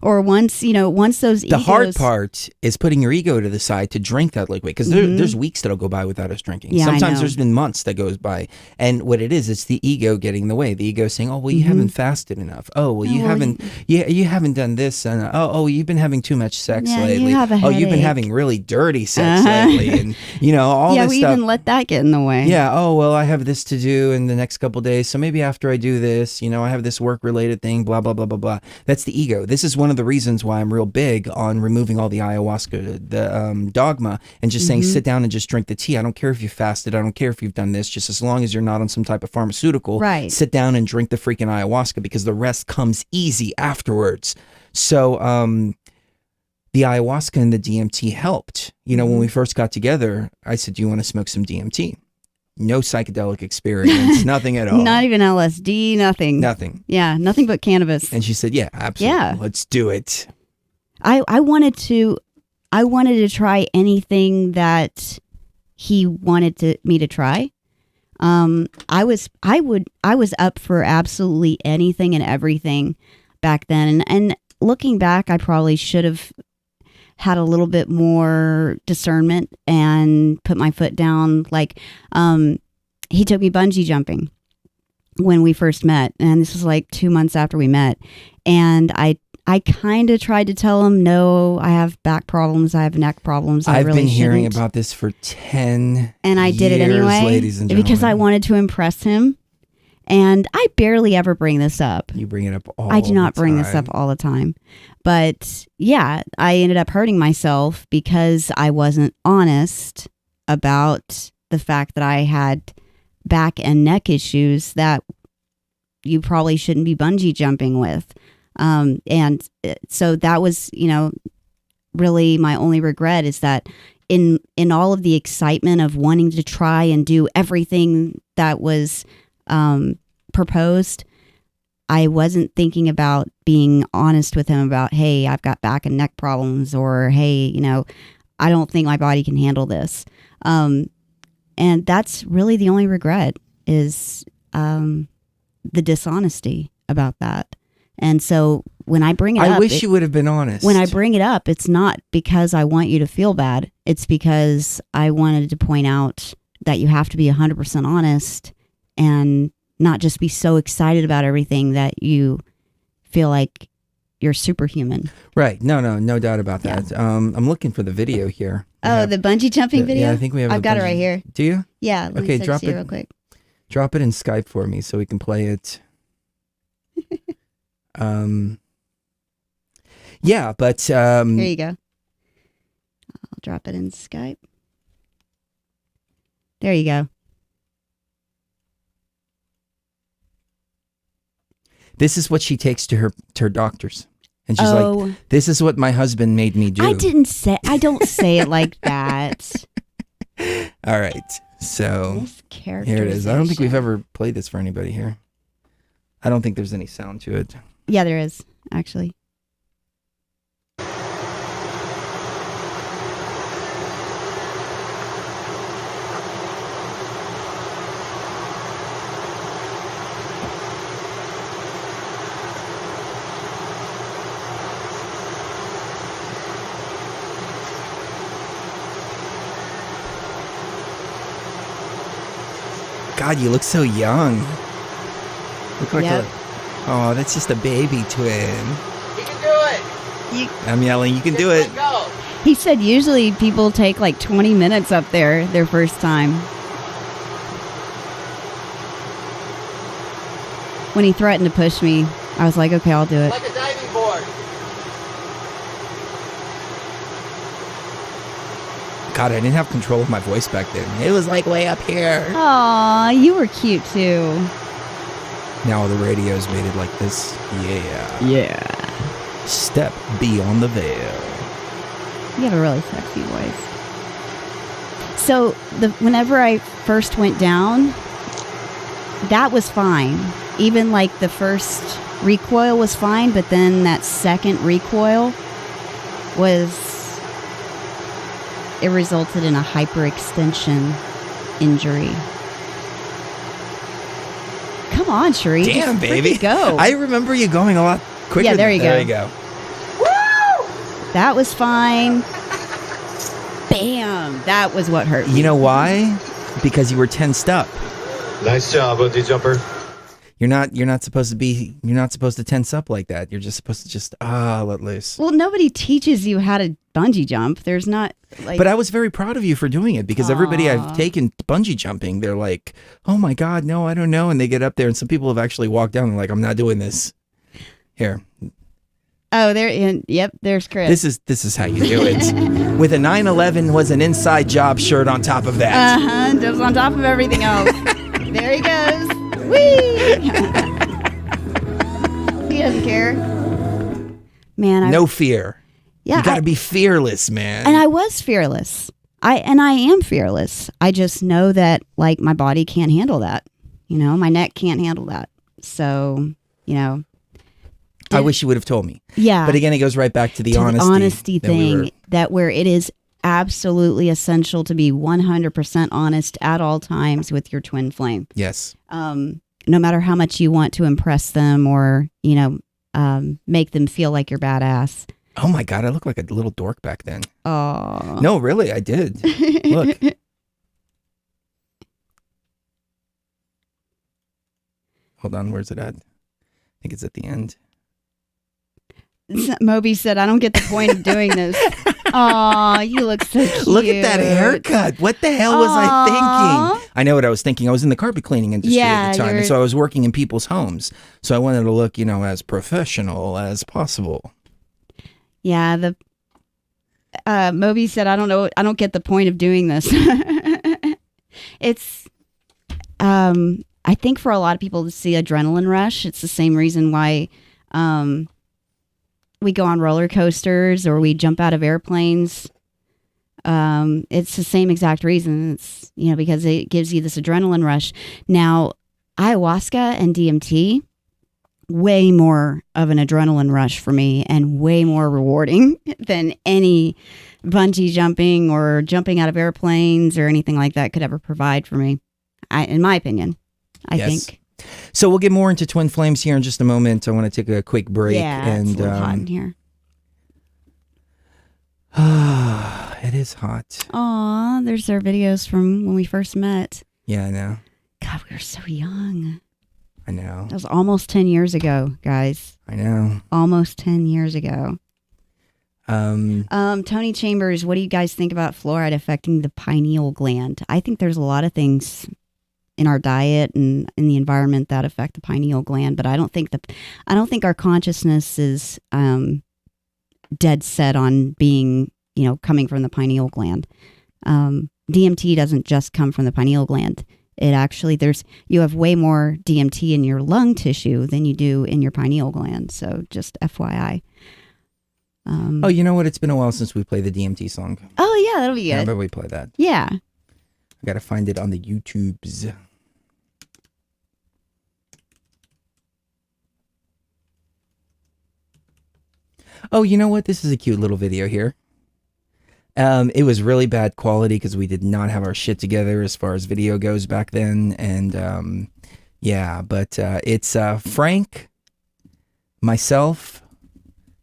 Or once those the hard part is putting your ego to the side to drink that liquid, because there's weeks that'll go by without us drinking. Yeah, sometimes there's been months that goes by, and what it is, it's the ego getting in the way. The ego saying, "Oh, well, you haven't fasted enough. Oh, well, you haven't done this, and oh, you've been having too much sex lately. You have a you've been having really dirty sex lately, and all this stuff." Yeah, we even let that get in the way. Yeah. Oh, well, I have this to do in the next couple days, so maybe after I do this, I have this work-related thing. Blah blah blah blah blah. That's the ego. This is one of the reasons why I'm real big on removing all the ayahuasca, the dogma, and just saying sit down and just drink the tea. I don't care if you fasted. I don't care if you've done this. Just as long as you're not on some type of pharmaceutical, right. Sit down and drink the freaking ayahuasca, because the rest comes easy afterwards. So the ayahuasca and the DMT helped. When we first got together, I said, "Do you want to smoke some DMT?" No psychedelic experience, nothing at all. Not even LSD, nothing. Nothing. Yeah, nothing but cannabis. And she said, "Yeah, absolutely. Yeah. Let's do it." I wanted to try anything that he wanted me to try. I was up for absolutely anything and everything back then. And looking back, I probably should have had a little bit more discernment and put my foot down. Like, he took me bungee jumping when we first met, and this was like 2 months after we met. And I kind of tried to tell him, no, I have back problems, I have neck problems. I've really been hearing shouldn't. About this for 10 and I did it years, anyway, ladies and gentlemen, because I wanted to impress him. And I barely ever bring this up. You bring it up all the time. I do not bring this up all the time. But yeah, I ended up hurting myself because I wasn't honest about the fact that I had back and neck issues that you probably shouldn't be bungee jumping with. And so that was, really my only regret, is that in all of the excitement of wanting to try and do everything that was proposed, I wasn't thinking about being honest with him about, hey, I've got back and neck problems, or hey, I don't think my body can handle this. And that's really the only regret, is the dishonesty about that. And so when I bring it up, I wish you would have been honest. When I bring it up, it's not because I want you to feel bad. It's because I wanted to point out that you have to be 100% honest and not just be so excited about everything that you feel like you're superhuman. Right. No doubt about that. I'm looking for the video here. The bungee jumping video? Yeah, I think we have. I've got it right here. Do you? Yeah. Let me drop it real quick. Drop it in Skype for me so we can play it. Yeah, but here you go. I'll drop it in Skype. There you go. This is what she takes to her doctors. And she's like, "This is what my husband made me do." I don't say it like that. All right. So here it is. I don't think we've ever played this for anybody here. I don't think there's any sound to it. Yeah, there is, actually. God, you look so young. Look like Yep. Oh, that's just a baby twin. You can do it. I'm yelling, you can do it. Go. He said usually people take like 20 minutes up there their first time. When he threatened to push me, I was like, okay, I'll do it. Like a diving board. God, I didn't have control of my voice back then. It was like way up here. Aw, you were cute too. Now the radio's made it like this. Yeah. Yeah. Step beyond the veil. You have a really sexy voice. So whenever I first went down, that was fine. Even like the first recoil was fine, but then that second recoil it resulted in a hyperextension injury. Come on, Sheree. Damn, just baby. Go. I remember you going a lot quicker. Yeah, there you go. There you go. Woo! That was fine. Bam. That was what hurt me. You know why? Because you were tensed up. Nice job, OG Jumper. You're not supposed to tense up like that. You're just supposed to just let loose. Well, nobody teaches you how to bungee jump. There's not like. But I was very proud of you for doing it because everybody I've taken bungee jumping, they're like, "Oh my God, no, I don't know." And they get up there, and some people have actually walked down and like, "I'm not doing this." Here. Oh, yep, there's Chris. This is how you do it. With a 9/11 was an inside job shirt on top of that. Just on top of everything else. There he goes. Whee! He doesn't care. Man, no fear. Yeah, you got to be fearless, man. And I was fearless. I am fearless. I just know that like my body can't handle that. You know, my neck can't handle that. So, you know. I wish you would have told me. Yeah. But again, it goes right back to the honesty thing that where it is absolutely essential to be 100% honest at all times with your twin flame. Yes. No matter how much you want to impress them or, you know, make them feel like you're badass. Oh my God, I look like a little dork back then. Oh. No, really, I did. Look. Hold on, where's it at? I think it's at the end. Moby said, I don't get the point of doing this. Aw, you look so cute. Look at that haircut. What the hell was I thinking? I know what I was thinking. I was in the carpet cleaning industry at the time, and so I was working in people's homes. So I wanted to look, you know, as professional as possible. Yeah, the Moby said, I don't know, I don't get the point of doing this. It's, I think for a lot of people to see adrenaline rush, it's the same reason why we go on roller coasters or we jump out of airplanes. It's the same exact reason. It's, you know, because it gives you this adrenaline rush. Now, ayahuasca and DMT, way more of an adrenaline rush for me and way more rewarding than any bungee jumping or jumping out of airplanes or anything like that could ever provide for me. In my opinion, I think. So we'll get more into twin flames here in just a moment. I want to take a quick break. Yeah, and, it's a little hot in here. It is hot. Aw, there's our videos from when we first met. Yeah, I know. God, we were so young. I know. That was almost 10 years ago, guys. I know. Almost 10 years ago. Tony Chambers, what do you guys think about fluoride affecting the pineal gland? I think there's a lot of things in our diet and in the environment that affect the pineal gland, but I don't think our consciousness is dead set on being, you know, coming from the pineal gland. DMT doesn't just come from the pineal gland. It actually, you have way more DMT in your lung tissue than you do in your pineal gland. So just FYI. Oh, you know what? It's been a while since we played the DMT song. Oh yeah, that'll be good. How about we play that? Yeah. I gotta find it on the YouTubes. Oh, you know what? This is a cute little video here. It was really bad quality because we did not have our shit together as far as video goes back then. And yeah, but it's Frank, myself,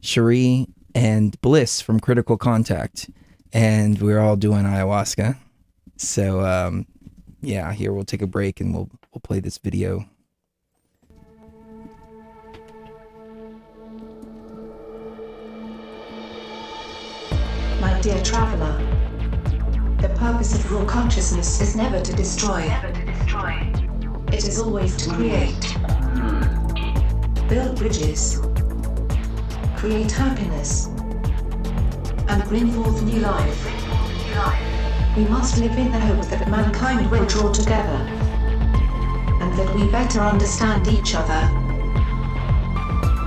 Cherie, and Bliss from Critical Contact. And we're all doing ayahuasca. So yeah, here we'll take a break and we'll play this video. My dear traveler, the purpose of raw consciousness is never to destroy. It is always to create. Build bridges. Create happiness. And bring forth new life. We must live in the hope that mankind will draw together. And that we better understand each other.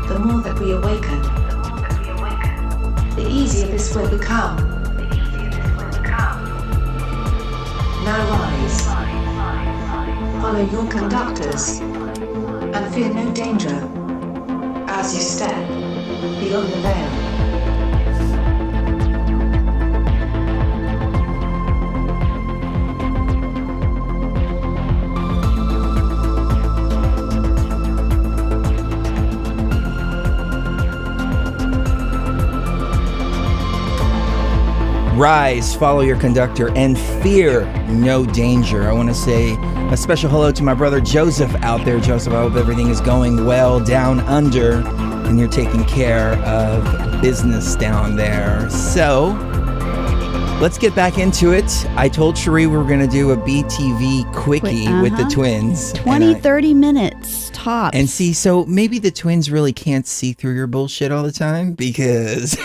The more that we awaken, the easier this will become. Now rise. Follow your conductors. And fear no danger. As you step beyond the veil. Rise, follow your conductor, and fear no danger. I want to say a special hello to my brother Joseph out there. Joseph, I hope everything is going well down under and you're taking care of business down there. So, let's get back into it. I told Cherie we were going to do a BTV quickie with the twins. 30 minutes tops. And see, so maybe the twins really can't see through your bullshit all the time because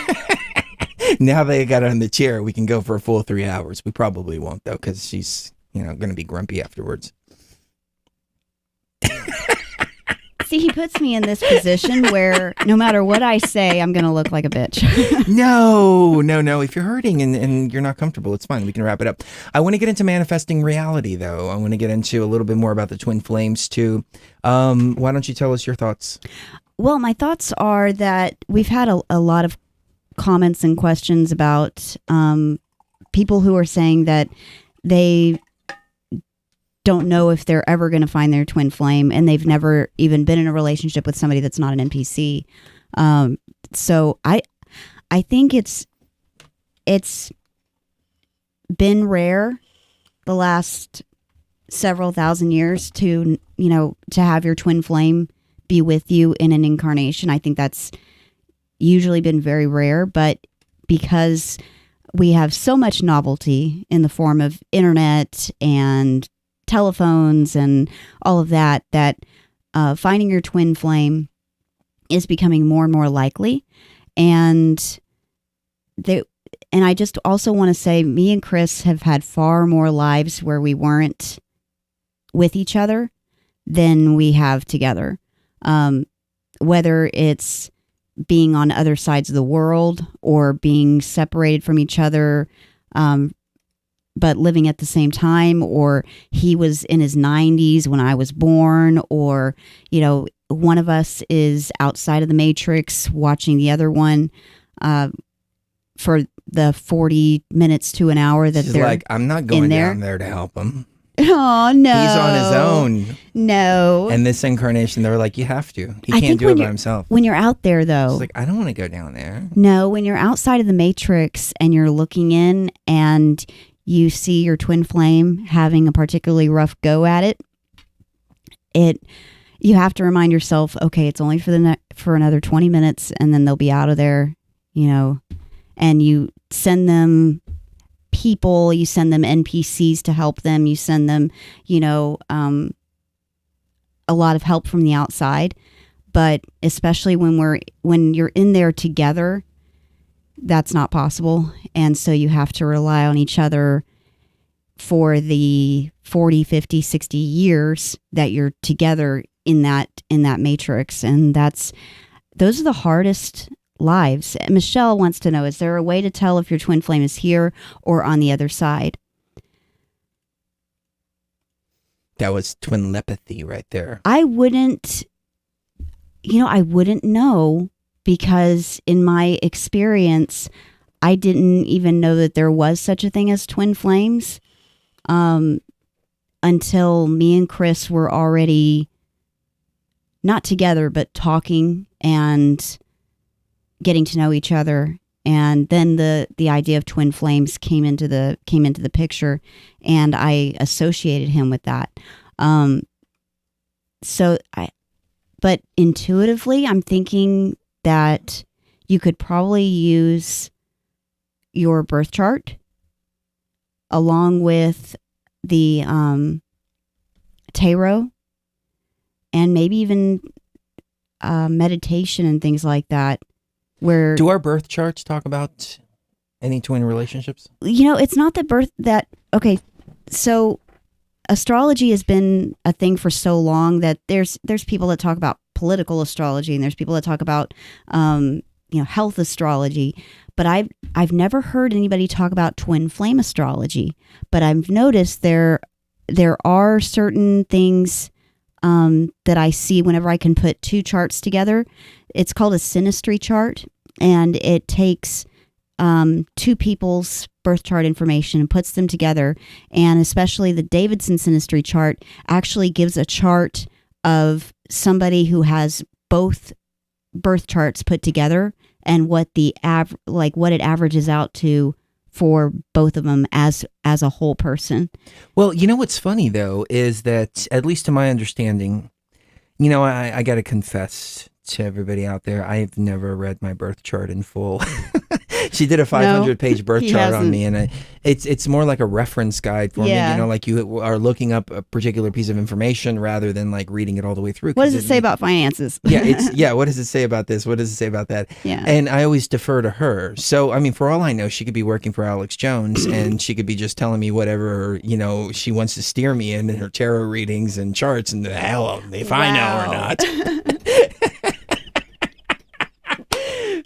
now they got on the chair. We can go for a full 3 hours. We probably won't, though, because she's, going to be grumpy afterwards. See, he puts me in this position where no matter what I say, I'm going to look like a bitch. No. If you're hurting and you're not comfortable, it's fine. We can wrap it up. I want to get into manifesting reality, though. I want to get into a little bit more about the twin flames, too. Why don't you tell us your thoughts? Well, my thoughts are that we've had a lot of comments and questions about people who are saying that they don't know if they're ever going to find their twin flame, and they've never even been in a relationship with somebody that's not an NPC. So I think it's been rare the last several thousand years to have your twin flame be with you in an incarnation. I think that's usually been very rare, but because we have so much novelty in the form of internet and telephones and all of that finding your twin flame is becoming more and more likely. And I just also want to say, me and Chris have had far more lives where we weren't with each other than we have together. Whether it's being on other sides of the world or being separated from each other, but living at the same time, or he was in his 90s when I was born, or, one of us is outside of the matrix watching the other one for the 40 minutes to an hour that She's they're like, I'm not going down there to help him. Oh, no. He's on his own. No. And this incarnation, they were like, you have to. He can't do it by himself. When you're out there, though. She's like, I don't want to go down there. No, when you're outside of the matrix and you're looking in and you see your twin flame having a particularly rough go at it, you have to remind yourself, okay, it's only for another 20 minutes and then they'll be out of there, and you send them people, you send them NPCs to help them, you send them, a lot of help from the outside. But especially when you're in there together, that's not possible. And so you have to rely on each other for the 40, 50, 60 years that you're together in that matrix. And those are the hardest lives. Michelle wants to know, is there a way to tell if your twin flame is here or on the other side? That was twin telepathy right there. I wouldn't know, because in my experience, I didn't even know that there was such a thing as twin flames until me and Chris were already not together, but talking and getting to know each other. And then the idea of twin flames came into the picture, and I associated him with that. But intuitively, I'm thinking that you could probably use your birth chart along with the tarot, and maybe even meditation and things like that. Where do our birth charts talk about any twin relationships? It's not okay. So astrology has been a thing for so long that there's people that talk about political astrology, and there's people that talk about health astrology, but I've never heard anybody talk about twin flame astrology. But I've noticed there are certain things that I see whenever I can put two charts together. It's called a synastry chart, and it takes two people's birth chart information and puts them together. And especially the Davidson synastry chart actually gives a chart of somebody who has both birth charts put together and what what it averages out to for both of them as a whole person. Well, you know what's funny though is that, at least to my understanding, you know, I got to confess to everybody out there, I've never read my birth chart in full. She did a 500-page birth chart on me, and it's more like a reference guide for me. You know, like you are looking up a particular piece of information rather than like reading it all the way through. What does it say about finances? What does it say about this? What does it say about that? Yeah. And I always defer to her. So, I mean, for all I know, she could be working for Alex Jones, and she could be just telling me whatever, you know, she wants to steer me in her tarot readings and charts, and the hell if I know or not.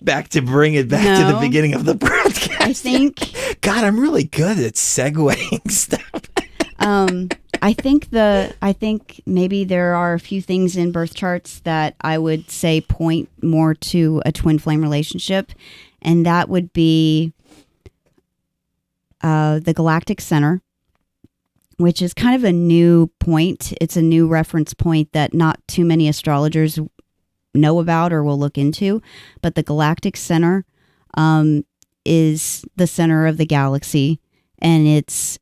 Back to bring it back to the beginning of the broadcast. I think. God, I'm really good at segueing stuff. I think maybe there are a few things in birth charts that I would say point more to a twin flame relationship, and that would be the galactic center, which is kind of a new point. It's a new reference point that not too many astrologers know about or will look into, but the galactic center is the center of the galaxy, and it's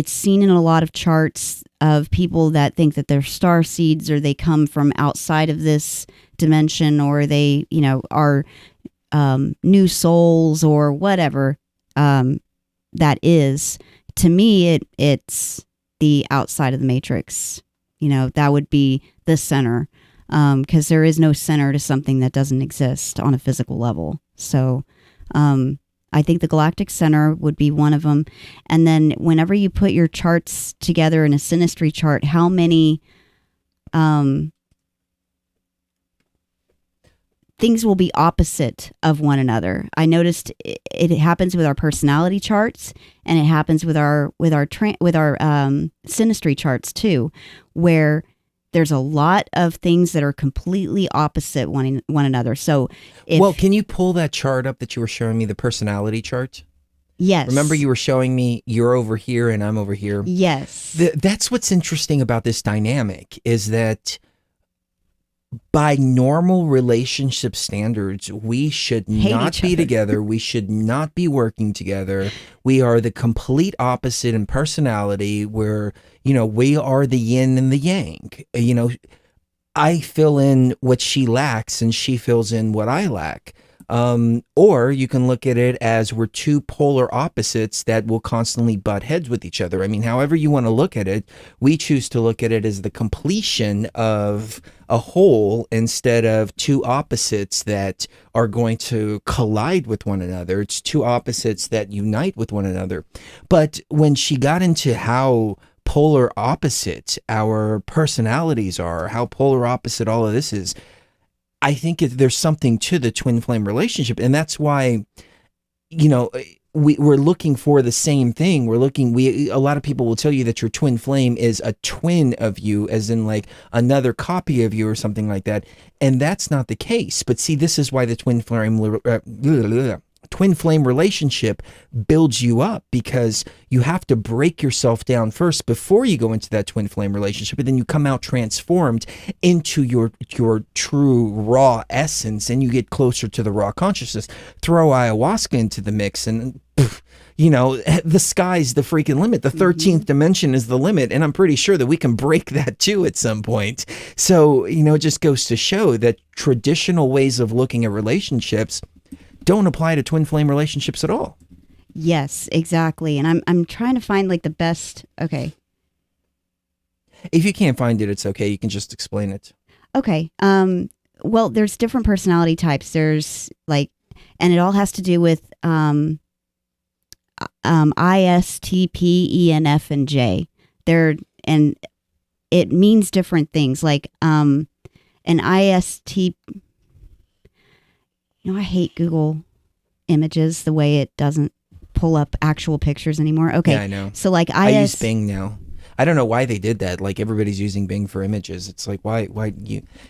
seen in a lot of charts of people that think that they're star seeds, or they come from outside of this dimension, or they, you know, are new souls or whatever that is. To me, it's the outside of the matrix. You know, that would be the center. Because there is no center to something that doesn't exist on a physical level. So I think the galactic center would be one of them. And then whenever you put your charts together in a synastry chart, how many things will be opposite of one another? I noticed it happens with our personality charts, and it happens with our synastry charts too, where there's a lot of things that are completely opposite one another. So, can you pull that chart up that you were showing me, the personality chart? Yes. Remember you were showing me you're over here and I'm over here? Yes. That's what's interesting about this dynamic, is that by normal relationship standards, we should not be together. We should not be working together. We are the complete opposite in personality, where, you know, we are the yin and the yang. You know, I fill in what she lacks and she fills in what I lack. Or you can look at it as we're two polar opposites that will constantly butt heads with each other. I mean, however you want to look at it, we choose to look at it as the completion of a whole instead of two opposites that are going to collide with one another. It's two opposites that unite with one another. But when she got into how polar opposite our personalities are, how polar opposite all of this is, I think there's something to the twin flame relationship. And that's why, you know, we're looking for the same thing. A lot of people will tell you that your twin flame is a twin of you, as in like another copy of you or something like that. And that's not the case. But see, this is why the twin flame relationship builds you up, because you have to break yourself down first before you go into that twin flame relationship, and then you come out transformed into your true raw essence, and you get closer to the raw consciousness. Throw ayahuasca into the mix, and you know, the sky's the freaking limit. The 13th dimension is the limit, and I'm pretty sure that we can break that too at some point. So, you know, it just goes to show that traditional ways of looking at relationships don't apply to twin flame relationships at all. Yes, exactly. And I'm trying to find like the best. Okay. If you can't find it, it's okay. You can just explain it. Okay. Well, there's different personality types. There's like, and it all has to do with ISTP, ENF, and J. And it means different things. Like an ISTP. You know, I hate Google Images, the way it doesn't pull up actual pictures anymore. Okay. Yeah, I know. So like I use Bing now. I don't know why they did that. Like, everybody's using Bing for images. It's like, why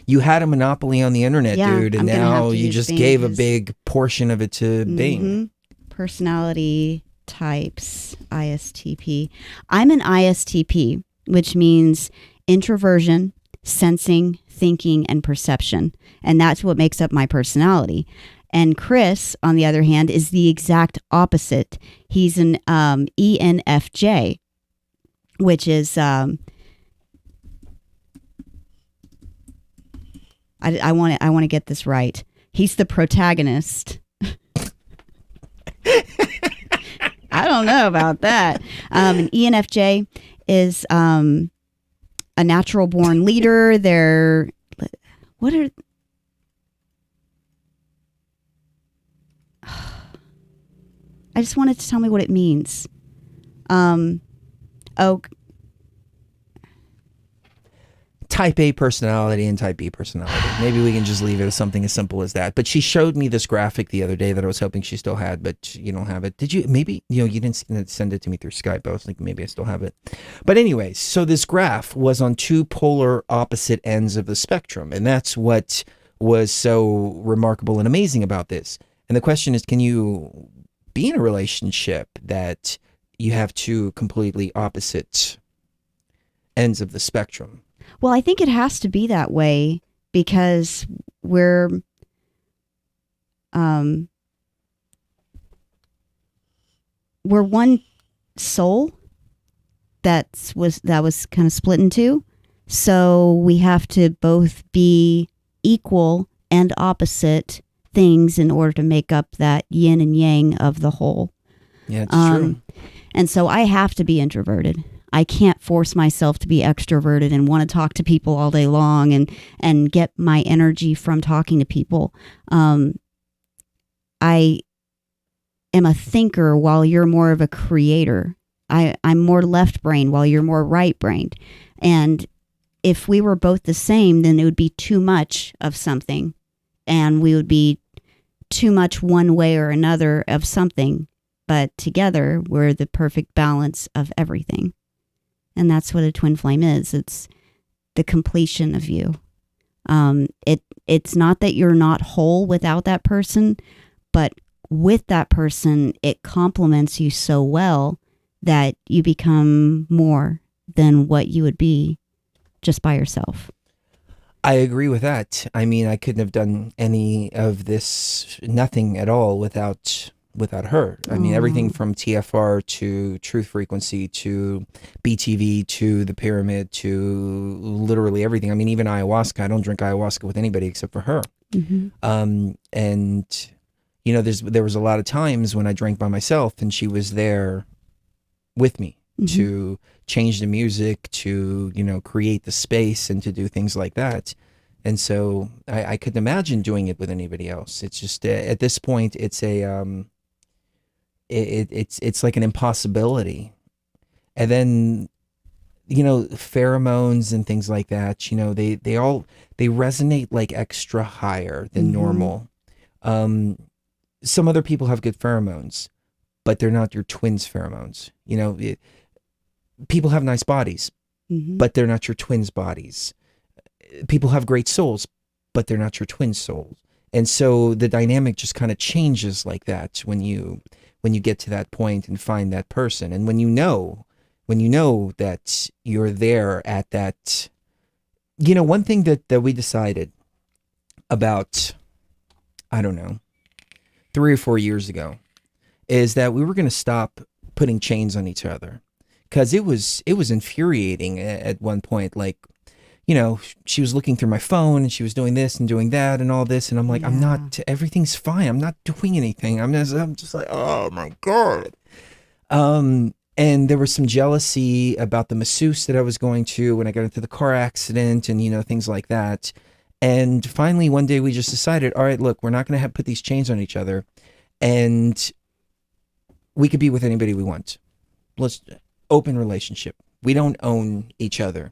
you had a monopoly on the internet, dude, and now you just gave a big portion of it to Bing. Personality types, ISTP. I'm an ISTP, which means introversion, sensing, thinking, and perception. And that's what makes up my personality. And Chris, on the other hand, is the exact opposite. He's an ENFJ, which is I want to get this right. He's the protagonist. I don't know about that. An ENFJ is a natural born leader. They're what are I just wanted to tell me what it means. Type A personality and type B personality. Maybe we can just leave it as something as simple as that. But she showed me this graphic the other day that I was hoping she still had, but you don't have it. Did you? Maybe, you didn't send it to me through Skype. I was thinking maybe I still have it. But anyways, so this graph was on two polar opposite ends of the spectrum. And that's what was so remarkable and amazing about this. And the question is, can you be in a relationship that you have two completely opposite ends of the spectrum? Well, I think it has to be that way because we're one soul that was kind of split in two. So we have to both be equal and opposite things in order to make up that yin and yang of the whole. Yeah, it's true. And so I have to be introverted. I can't force myself to be extroverted and want to talk to people all day long and get my energy from talking to people. I am a thinker while you're more of a creator. I'm more left brain while you're more right brained. And if we were both the same, then it would be too much of something. And we would be too much one way or another of something. But together, we're the perfect balance of everything. And that's what a twin flame is. It's the completion of you. It's not that you're not whole without that person, but with that person, it complements you so well that you become more than what you would be just by yourself. I agree with that. I mean, I couldn't have done any of this, nothing at all without her. I mean, everything from TFR to Truth Frequency to BTV to the Pyramid to literally everything. I mean, even ayahuasca. I don't drink ayahuasca with anybody except for her. Mm-hmm. And there was a lot of times when I drank by myself and she was there with me to change the music, to create the space and to do things like that. And so I couldn't imagine doing it with anybody else. It's just at this point, it's it's like an impossibility. And then pheromones and things like that, they resonate like extra higher than normal. Some other people have good pheromones, but they're not your twins' pheromones. People have nice bodies, but they're not your twins' bodies. People have great souls, but they're not your twin souls. And so the dynamic just kind of changes like that when you get to that point and find that person. And when you know that you're there at that, one thing that we decided about, I don't know, 3 or 4 years ago is that we were going to stop putting chains on each other. Because it was infuriating at one point. Like, she was looking through my phone and she was doing this and doing that and all this. And I'm like, everything's fine. I'm not doing anything. I'm just like, oh my God. And there was some jealousy about the masseuse that I was going to when I got into the car accident and, things like that. And finally, one day we just decided, all right, look, we're not going to put these chains on each other. And we could be with anybody we want. Let's open relationship. We don't own each other.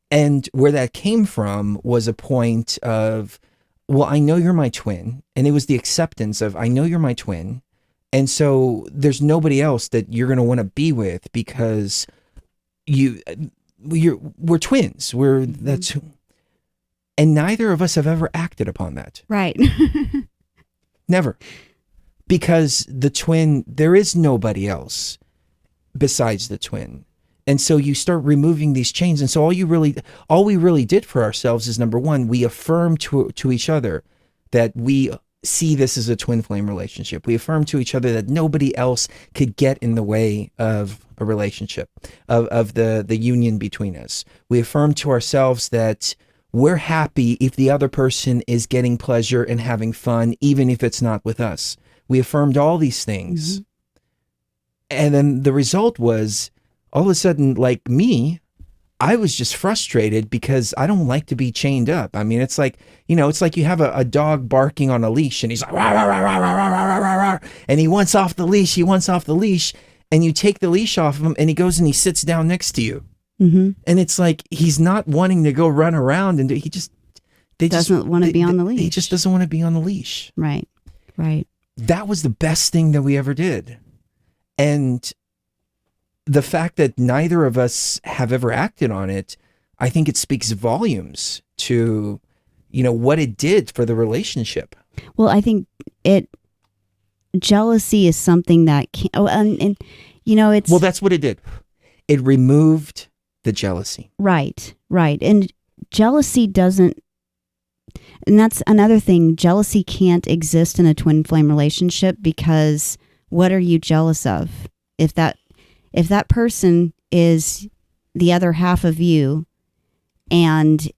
And where that came from was a point of, well, I know you're my twin. And it was the acceptance of, I know you're my twin. And so there's nobody else that you're going to want to be with because we're twins. And neither of us have ever acted upon that. Right. Never. Because the twin, there is nobody else besides the twin. And so you start removing these chains. And so all we really did for ourselves is, number one, we affirmed to each other that we see this as a twin flame relationship. We affirmed to each other that nobody else could get in the way of a relationship, of the union between us. We affirmed to ourselves that we're happy if the other person is getting pleasure and having fun, even if it's not with us. We affirmed all these things. And then the result was, all of a sudden, like me, I was just frustrated because I don't like to be chained up. I mean, it's like, it's like you have a dog barking on a leash and he's like, rah, rah, rah, rah, rah, rah, rah, rah, and he wants off the leash, and you take the leash off of him and he goes and he sits down next to you. And it's like, he's not wanting to go run around and he doesn't want to be on the leash. He just doesn't want to be on the leash. Right. That was the best thing that we ever did. And the fact that neither of us have ever acted on it, I think it speaks volumes to, what it did for the relationship. Well, I think jealousy is something that it's... Well, that's what it did. It removed the jealousy. Right. And jealousy doesn't, and that's another thing, jealousy can't exist in a twin flame relationship because what are you jealous of? If that person is the other half of you, and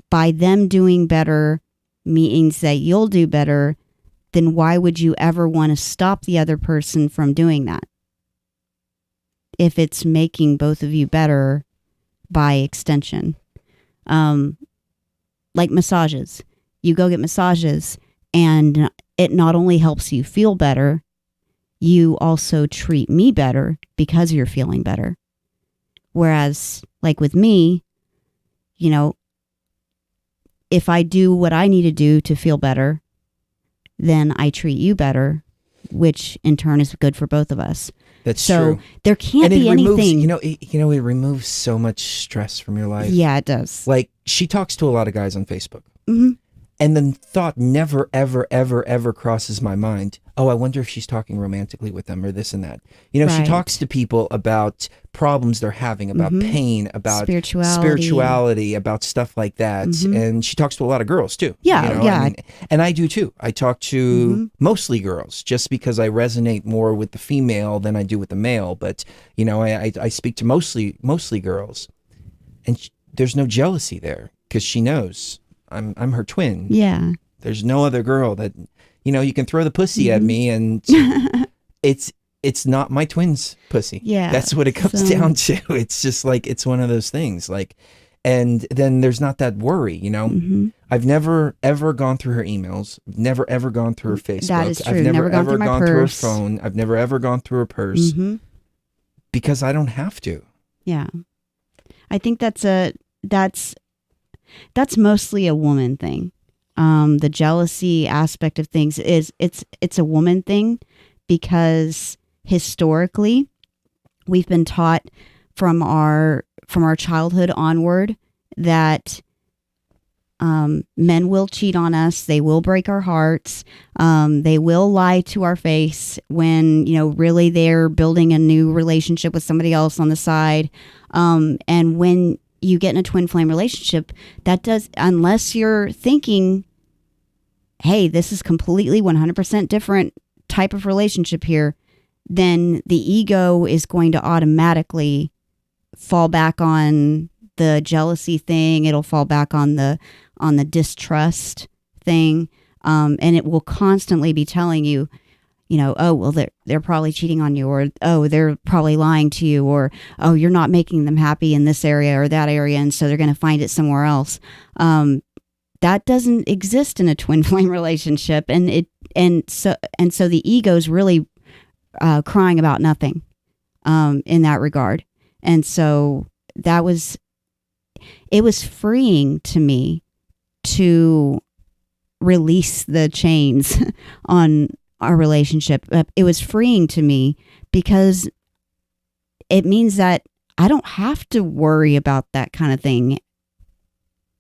by them doing better means that you'll do better, then why would you ever want to stop the other person from doing that? If it's making both of you better by extension. Like massages. You go get massages and it not only helps you feel better, you also treat me better because you're feeling better. Whereas, like with me, if I do what I need to do to feel better, then I treat you better, which in turn is good for both of us. That's true. So there can't be anything. It removes so much stress from your life. Yeah, it does. Like, she talks to a lot of guys on Facebook. Mm-hmm. And the thought never, ever, ever, ever crosses my mind. Oh, I wonder if she's talking romantically with them or this and that. She talks to people about problems they're having, about pain, about spirituality, about stuff like that. And she talks to a lot of girls too. Yeah. And I do too. I talk to mostly girls just because I resonate more with the female than I do with the male. But, I speak to mostly girls. And there's no jealousy there because she knows I'm her twin. Yeah. There's no other girl that, you can throw the pussy at me and it's not my twin's pussy. Yeah. That's what it comes down to. It's just like, it's one of those things. Like, and then there's not that worry, I've never ever gone through her emails. Never ever gone through her Facebook. That is true. I've never ever gone through her purse. phone. I've never ever gone through her purse because I don't have to. Yeah. I think that's mostly a woman thing. The jealousy aspect of things it's a woman thing because historically we've been taught from our childhood onward that men will cheat on us, they will break our hearts, they will lie to our face when really they're building a new relationship with somebody else on the side, and when you get in a twin flame relationship, that does, unless you're thinking, hey, this is completely 100% different type of relationship here, then the ego is going to automatically fall back on the jealousy thing. It'll fall back on the distrust thing. And it will constantly be telling you, oh, well, they're probably cheating on you, or, oh, they're probably lying to you, or, oh, you're not making them happy in this area or that area, and so they're going to find it somewhere else. That doesn't exist in a twin flame relationship, and so the ego's really crying about nothing in that regard. And so it was freeing to me to release the chains on our relationship. It was freeing to me because it means that I don't have to worry about that kind of thing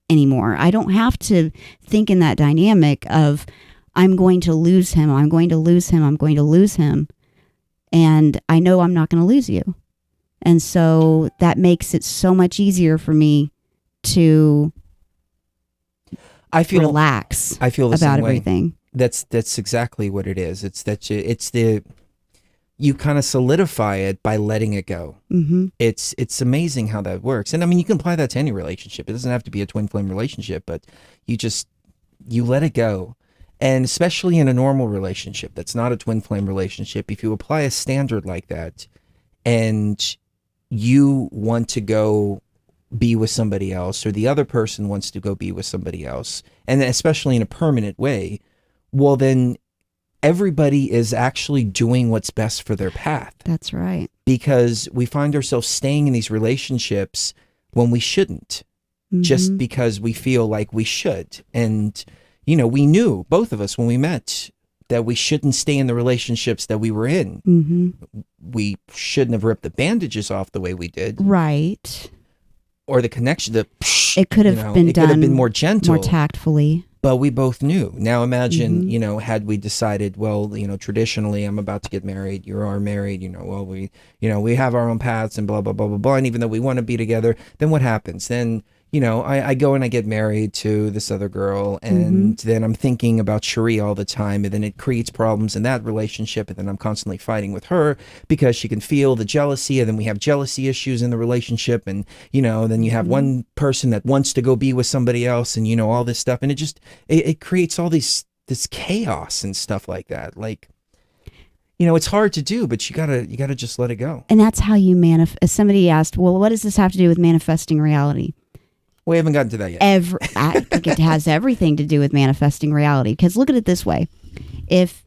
anymore. I don't have to think in that dynamic of I'm going to lose him, I'm going to lose him, I'm going to lose him. And I know I'm not going to lose you. And so that makes it so much easier for me to I feel relax. I feel the about same way. everything. That's exactly what it is. You kind of solidify it by letting it go. Mm-hmm. It's amazing how that works. And I mean, you can apply that to any relationship. It doesn't have to be a twin flame relationship, but you let it go. And especially in a normal relationship that's not a twin flame relationship, if you apply a standard like that and you want to go be with somebody else, or the other person wants to go be with somebody else, and especially in a permanent way, well, then everybody is actually doing what's best for their path. That's right. Because we find ourselves staying in these relationships when we shouldn't, just because we feel like we should. And, you know, we knew, both of us, when we met, that we shouldn't stay in the relationships that we were in. Mm-hmm. We shouldn't have ripped the bandages off the way we did. Right. Or the connection, it could have been done, could have been more gentle, more tactfully. But we both knew. Now imagine, you know, had we decided, well, you know, traditionally I'm about to get married, you are married, you know, well, we have our own paths and blah, blah, blah, blah, blah. And even though we want to be together, then what happens? Then, you know, I go and I get married to this other girl, and then I'm thinking about Cherie all the time, and then it creates problems in that relationship, and then I'm constantly fighting with her because she can feel the jealousy, and then we have jealousy issues in the relationship, and, you know, then you have one person that wants to go be with somebody else, and, you know, all this stuff, and it creates all this chaos and stuff like that. Like, you know, it's hard to do, but you gotta just let it go. And that's how you manifest. Somebody asked, well, what does this have to do with manifesting reality? We haven't gotten to that yet. I think it has everything to do with manifesting reality. Because look at it this way. If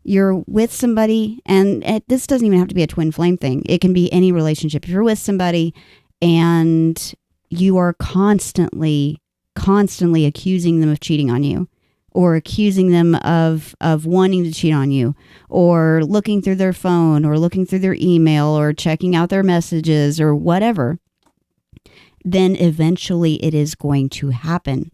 you're with somebody, and this doesn't even have to be a twin flame thing. It can be any relationship. If you're with somebody and you are constantly accusing them of cheating on you, or accusing them of wanting to cheat on you, or looking through their phone, or looking through their email, or checking out their messages, or whatever, then eventually it is going to happen.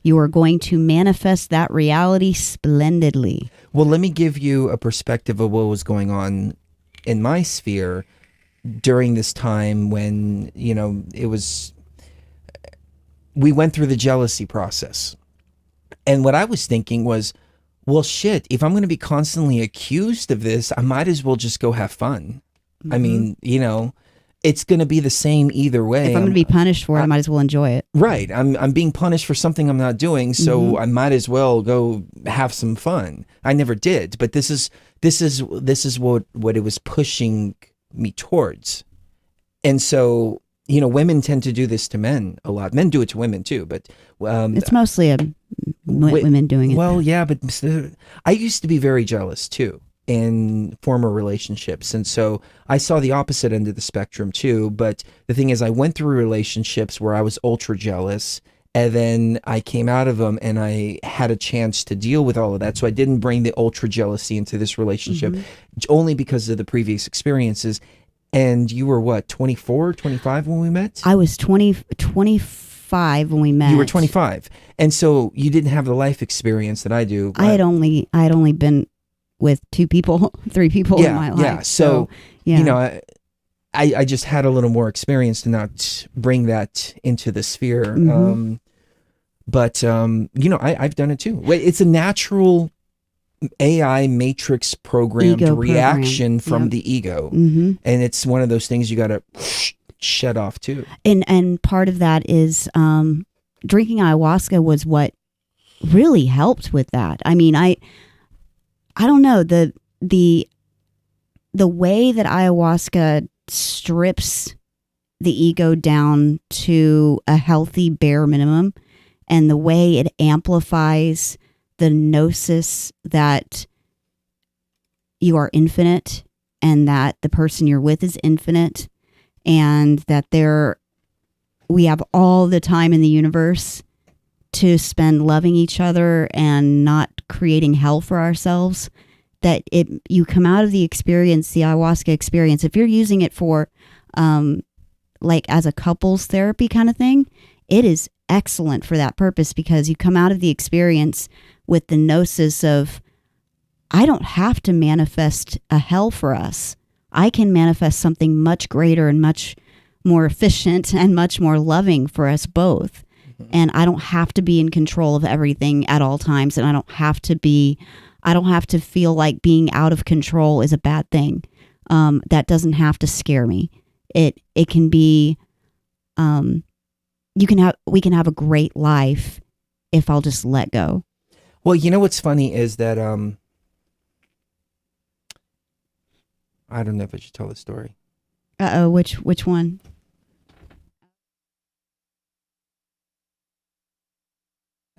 You are going to manifest that reality splendidly. Well, let me give you a perspective of what was going on in my sphere during this time when, you know, we went through the jealousy process. And what I was thinking was, well, shit, if I'm going to be constantly accused of this, I might as well just go have fun. I mean, you know, it's going to be the same either way. If I'm going to be punished for it, I might as well enjoy it. Right. I'm being punished for something I'm not doing, so I might as well go have some fun. I never did, but this is what it was pushing me towards. And so, you know, women tend to do this to men a lot. Men do it to women too, but it's mostly women doing it. Well, yeah, but I used to be very jealous too in former relationships, and so I saw the opposite end of the spectrum too. But the thing is, I went through relationships where I was ultra jealous, and then I came out of them and I had a chance to deal with all of that. So I didn't bring the ultra jealousy into this relationship only because of the previous experiences. And you were what, 24, 25 when we met? I was 25 when we met. You were 25, and so you didn't have the life experience that I do. I had only been with 3 people in my life. Yeah. So, you know, I just had a little more experience to not bring that into the sphere. But, you know, I've done it too. It's a natural AI matrix programmed reaction from the ego. And it's one of those things you got to shut off too. And part of that is drinking ayahuasca was what really helped with that. I mean, I don't know, the way that ayahuasca strips the ego down to a healthy bare minimum, and the way it amplifies the gnosis that you are infinite, and that the person you're with is infinite, and that we have all the time in the universe to spend loving each other and not creating hell for ourselves, that you come out of the experience, the ayahuasca experience, if you're using it for like as a couples therapy kind of thing, it is excellent for that purpose, because you come out of the experience with the gnosis of, I don't have to manifest a hell for us. I can manifest something much greater and much more efficient and much more loving for us both. and I don't have to be in control of everything at all times, and I don't have to feel like being out of control is a bad thing. That doesn't have to scare me. It can be, we can have a great life if I'll just let go. Well, you know what's funny is that I don't know if I should tell the story. Which one?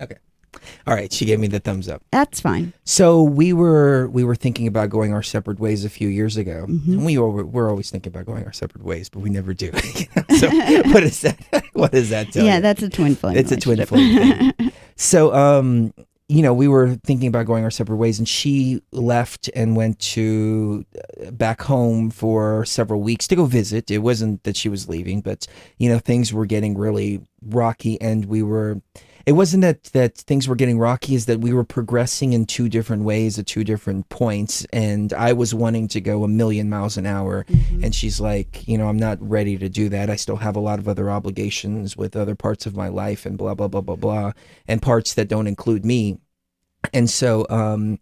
Okay. All right, she gave me the thumbs up. That's fine. So we were thinking about going our separate ways a few years ago. Mm-hmm. And we're always thinking about going our separate ways, but we never do. So what is that? What does that tell you? That's a twin flame. It's a twin flame thing. So we were thinking about going our separate ways, and she left and went to back home for several weeks to go visit. It wasn't that she was leaving, but things were getting really rocky, and it wasn't that things were getting rocky, is that we were progressing in two different ways at two different points, and I was wanting to go 1,000,000 miles an hour, and she's like, I'm not ready to do that. I still have a lot of other obligations with other parts of my life and blah, blah, blah, blah, blah, and parts that don't include me. And so, I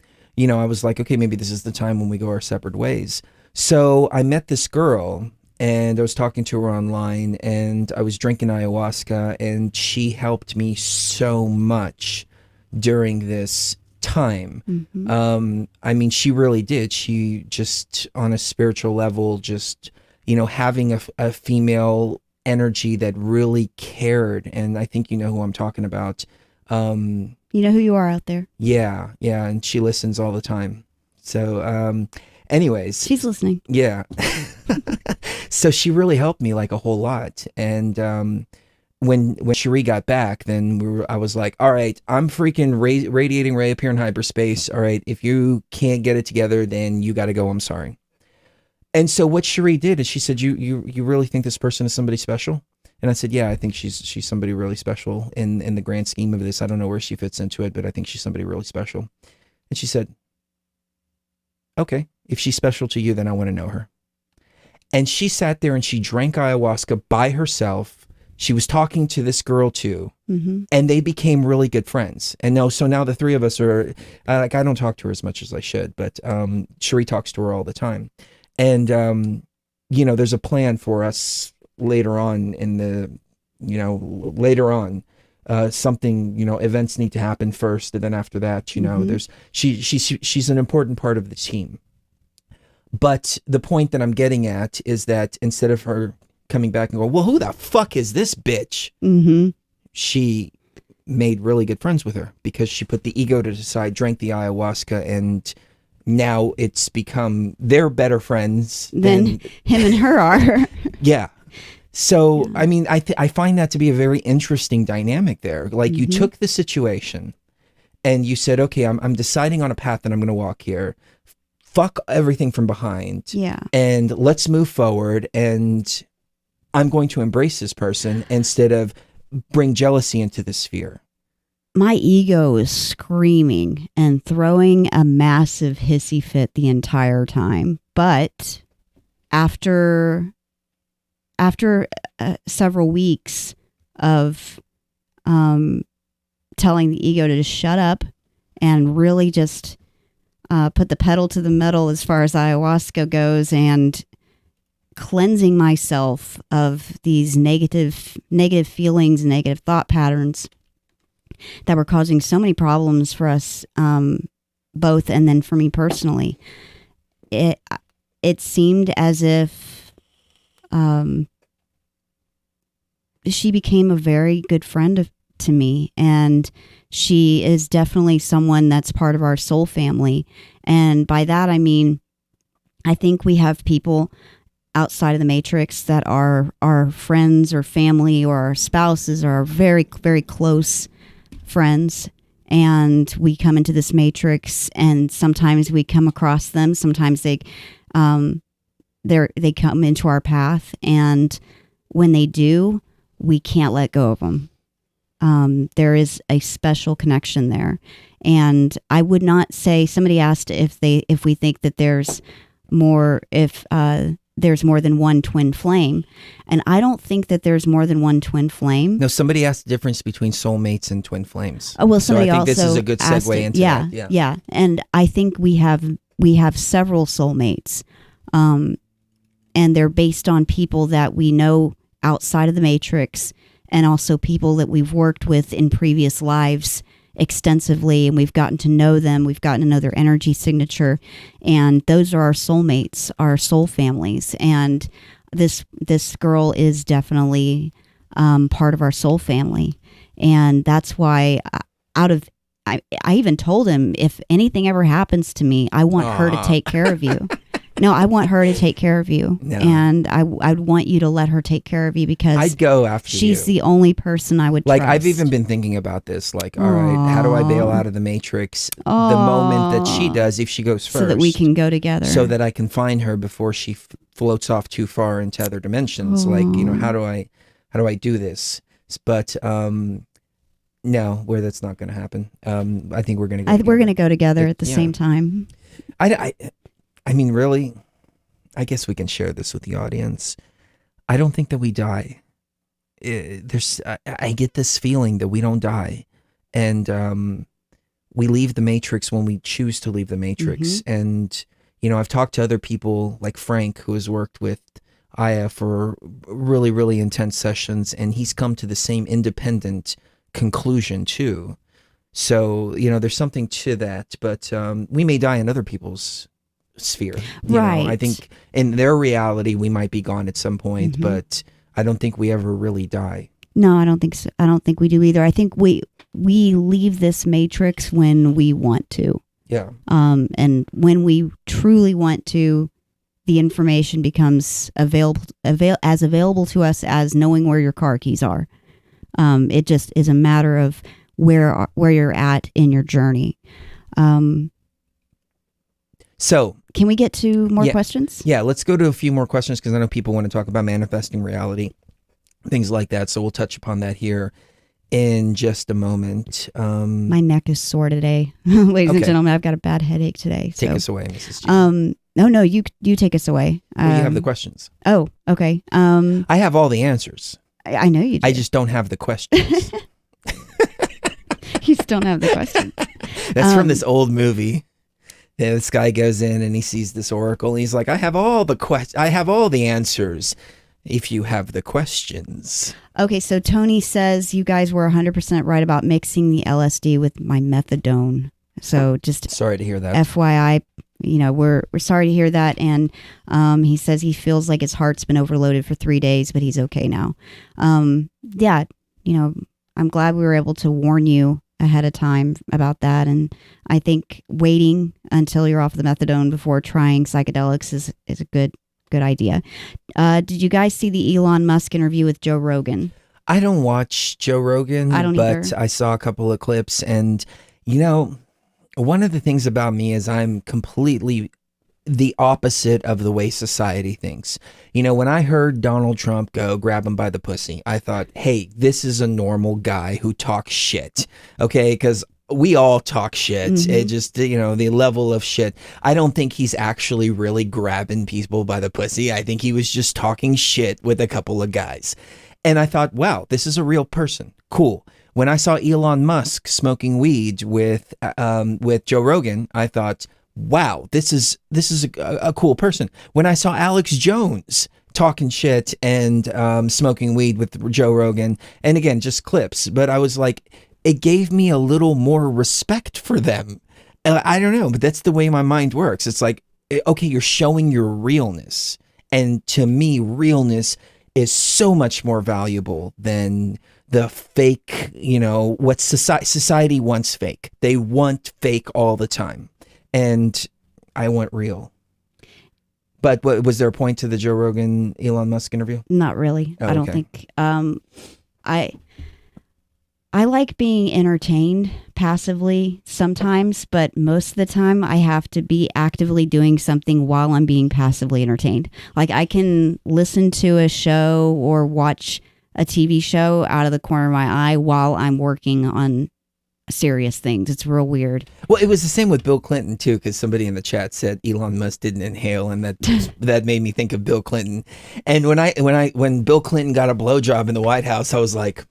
was like, okay, maybe this is the time when we go our separate ways. So I met this girl, and I was talking to her online, and I was drinking ayahuasca, and she helped me so much during this time. Mm-hmm. She really did. She just, on a spiritual level, just, having a female energy that really cared. And I think you know who I'm talking about. You know who you are out there. Yeah. And she listens all the time. So, anyways. She's listening. Yeah. So she really helped me like a whole lot. And when Cherie got back, then I was like, all right, I'm freaking radiating ray up here in hyperspace. All right, if you can't get it together, then you got to go. I'm sorry. And so what Cherie did is she said, you really think this person is somebody special? And I said, yeah, I think she's somebody really special in the grand scheme of this. I don't know where she fits into it, but I think she's somebody really special. And she said, okay, if she's special to you, then I want to know her. And she sat there and she drank ayahuasca by herself. She was talking to this girl too, mm-hmm. and they became really good friends. And so now the three of us are I don't talk to her as much as I should, but Cherie talks to her all the time. And there's a plan for us later on in the, something, events need to happen first, and then after that, mm-hmm. She's an important part of the team. But the point that I'm getting at is that instead of her coming back and going, well, who the fuck is this bitch? Mm-hmm. She made really good friends with her because she put the ego to the side, drank the ayahuasca, and now it's become they're better friends than him and her are. Yeah. So, I find that to be a very interesting dynamic there. Like, mm-hmm. you took the situation and you said, okay, I'm deciding on a path that I'm going to walk here. Fuck everything from behind. Yeah. And let's move forward, and I'm going to embrace this person instead of bring jealousy into the sphere. My ego is screaming and throwing a massive hissy fit the entire time. But after several weeks of telling the ego to just shut up and really just put the pedal to the metal as far as ayahuasca goes, and cleansing myself of these negative feelings, negative thought patterns that were causing so many problems for us both, and then for me personally, it seemed as if she became a very good friend to me, and she is definitely someone that's part of our soul family. And by that I mean, I think we have people outside of the matrix that are our friends or family or our spouses or our very, very close friends, and we come into this matrix, and sometimes we come across them, sometimes they come into our path, and when they do, we can't let go of them. There is a special connection there, and I would not say, somebody asked if we think that there's more, if there's more than one twin flame. And I don't think that there's more than one twin flame. No, somebody asked the difference between soulmates and twin flames. Oh, well, so somebody I think also this is a good segue into that. Yeah. And I think we have several soulmates. And they're based on people that we know outside of the matrix, and also people that we've worked with in previous lives extensively, and we've gotten to know them. We've gotten to know their energy signature, and those are our soulmates, our soul families. And this girl is definitely part of our soul family, and that's why I even told him, if anything ever happens to me, I want her to take care of you. No, I want her to take care of you. No. And I'd want you to let her take care of you, because I'd go after she's you. the only person I would like trust. I've even been thinking about this, like, all right, how do I bail out of the matrix the moment that she does, if she goes first, so that we can go together, so that I can find her before she floats off too far into other dimensions. Like, how do I do this? But no, where that's not going to happen. I think we're going to we're going to go together at the same time. I mean, really, I guess we can share this with the audience. I don't think that we die. I get this feeling that we don't die, and we leave the matrix when we choose to leave the matrix. And I've talked to other people like Frank, who has worked with Aya for really, really intense sessions, and he's come to the same independent conclusion too. So there's something to that, but we may die in other people's sphere, right? I think in their reality we might be gone at some point, but I don't think we ever really die. No, I don't think so. I don't think we do either. I think we leave this matrix when we want to. Yeah. And when we truly want to, the information becomes available to us as knowing where your car keys are. It just is a matter of where you're at in your journey. So can we get to more questions? Yeah, let's go to a few more questions, because I know people want to talk about manifesting reality, things like that. So we'll touch upon that here in just a moment. My neck is sore today. Ladies and gentlemen, I've got a bad headache today. Take us away, Mrs. G. No, you take us away. Well, you have the questions. Oh, okay. I have all the answers. I know you do. I just don't have the questions. You just don't have the questions. That's from this old movie. Yeah, this guy goes in and he sees this oracle, and he's like, I have all the answers if you have the questions. Okay, so Tony says you guys were 100% right about mixing the LSD with my methadone. So just sorry to hear that. FYI, we're sorry to hear that. And he says he feels like his heart's been overloaded for 3 days, but he's okay now. Yeah, I'm glad we were able to warn you ahead of time about that. And I think waiting until you're off the methadone before trying psychedelics is a good idea. Did you guys see the Elon Musk interview with Joe Rogan? I don't watch Joe Rogan, I don't but either. I saw a couple of clips, and one of the things about me is I'm completely the opposite of the way society thinks. When I heard Donald Trump go grab him by the pussy, I thought, hey, this is a normal guy who talks shit. Okay, because we all talk shit. It just, the level of shit. I don't think he's actually really grabbing people by the pussy. I think he was just talking shit with a couple of guys. And I thought, wow, this is a real person. Cool. When I saw Elon Musk smoking weed with Joe Rogan, I thought, wow, this is a cool person. When I saw Alex Jones talking shit and smoking weed with Joe Rogan, and again, just clips, but I was like, it gave me a little more respect for them. I don't know, but that's the way my mind works. It's like, okay, you're showing your realness. And to me, realness is so much more valuable than the fake, what society wants fake. They want fake all the time. And I want real. But was there a point to the Joe Rogan Elon Musk interview? Not really. Oh, I don't think. I like being entertained passively sometimes, but most of the time I have to be actively doing something while I'm being passively entertained. Like I can listen to a show or watch a TV show out of the corner of my eye while I'm working on serious things. It's real weird. Well, it was the same with Bill Clinton too, because somebody in the chat said Elon Musk didn't inhale, and that made me think of Bill Clinton. And when Bill Clinton got a blowjob in the White House, I was like,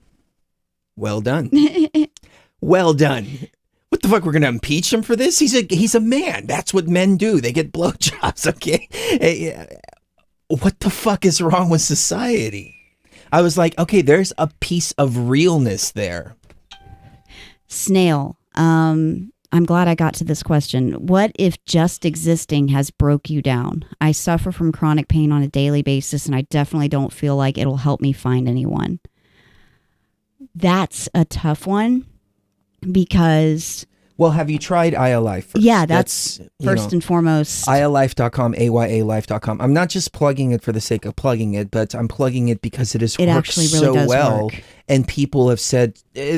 well done, well done. What the fuck? We're gonna impeach him for this? He's a man. That's what men do. They get blowjobs. Okay. What the fuck is wrong with society? I was like, okay, there's a piece of realness there. Snail, I'm glad I got to this question. What if just existing has broke you down? I suffer from chronic pain on a daily basis, and I definitely don't feel like it'll help me find anyone. That's a tough one because... Well, have you tried iAlife first? Yeah, that's first and foremost. ialife.com, ayalife.com. I'm not just plugging it for the sake of plugging it, but I'm plugging it because it works so well. Work. And people have said,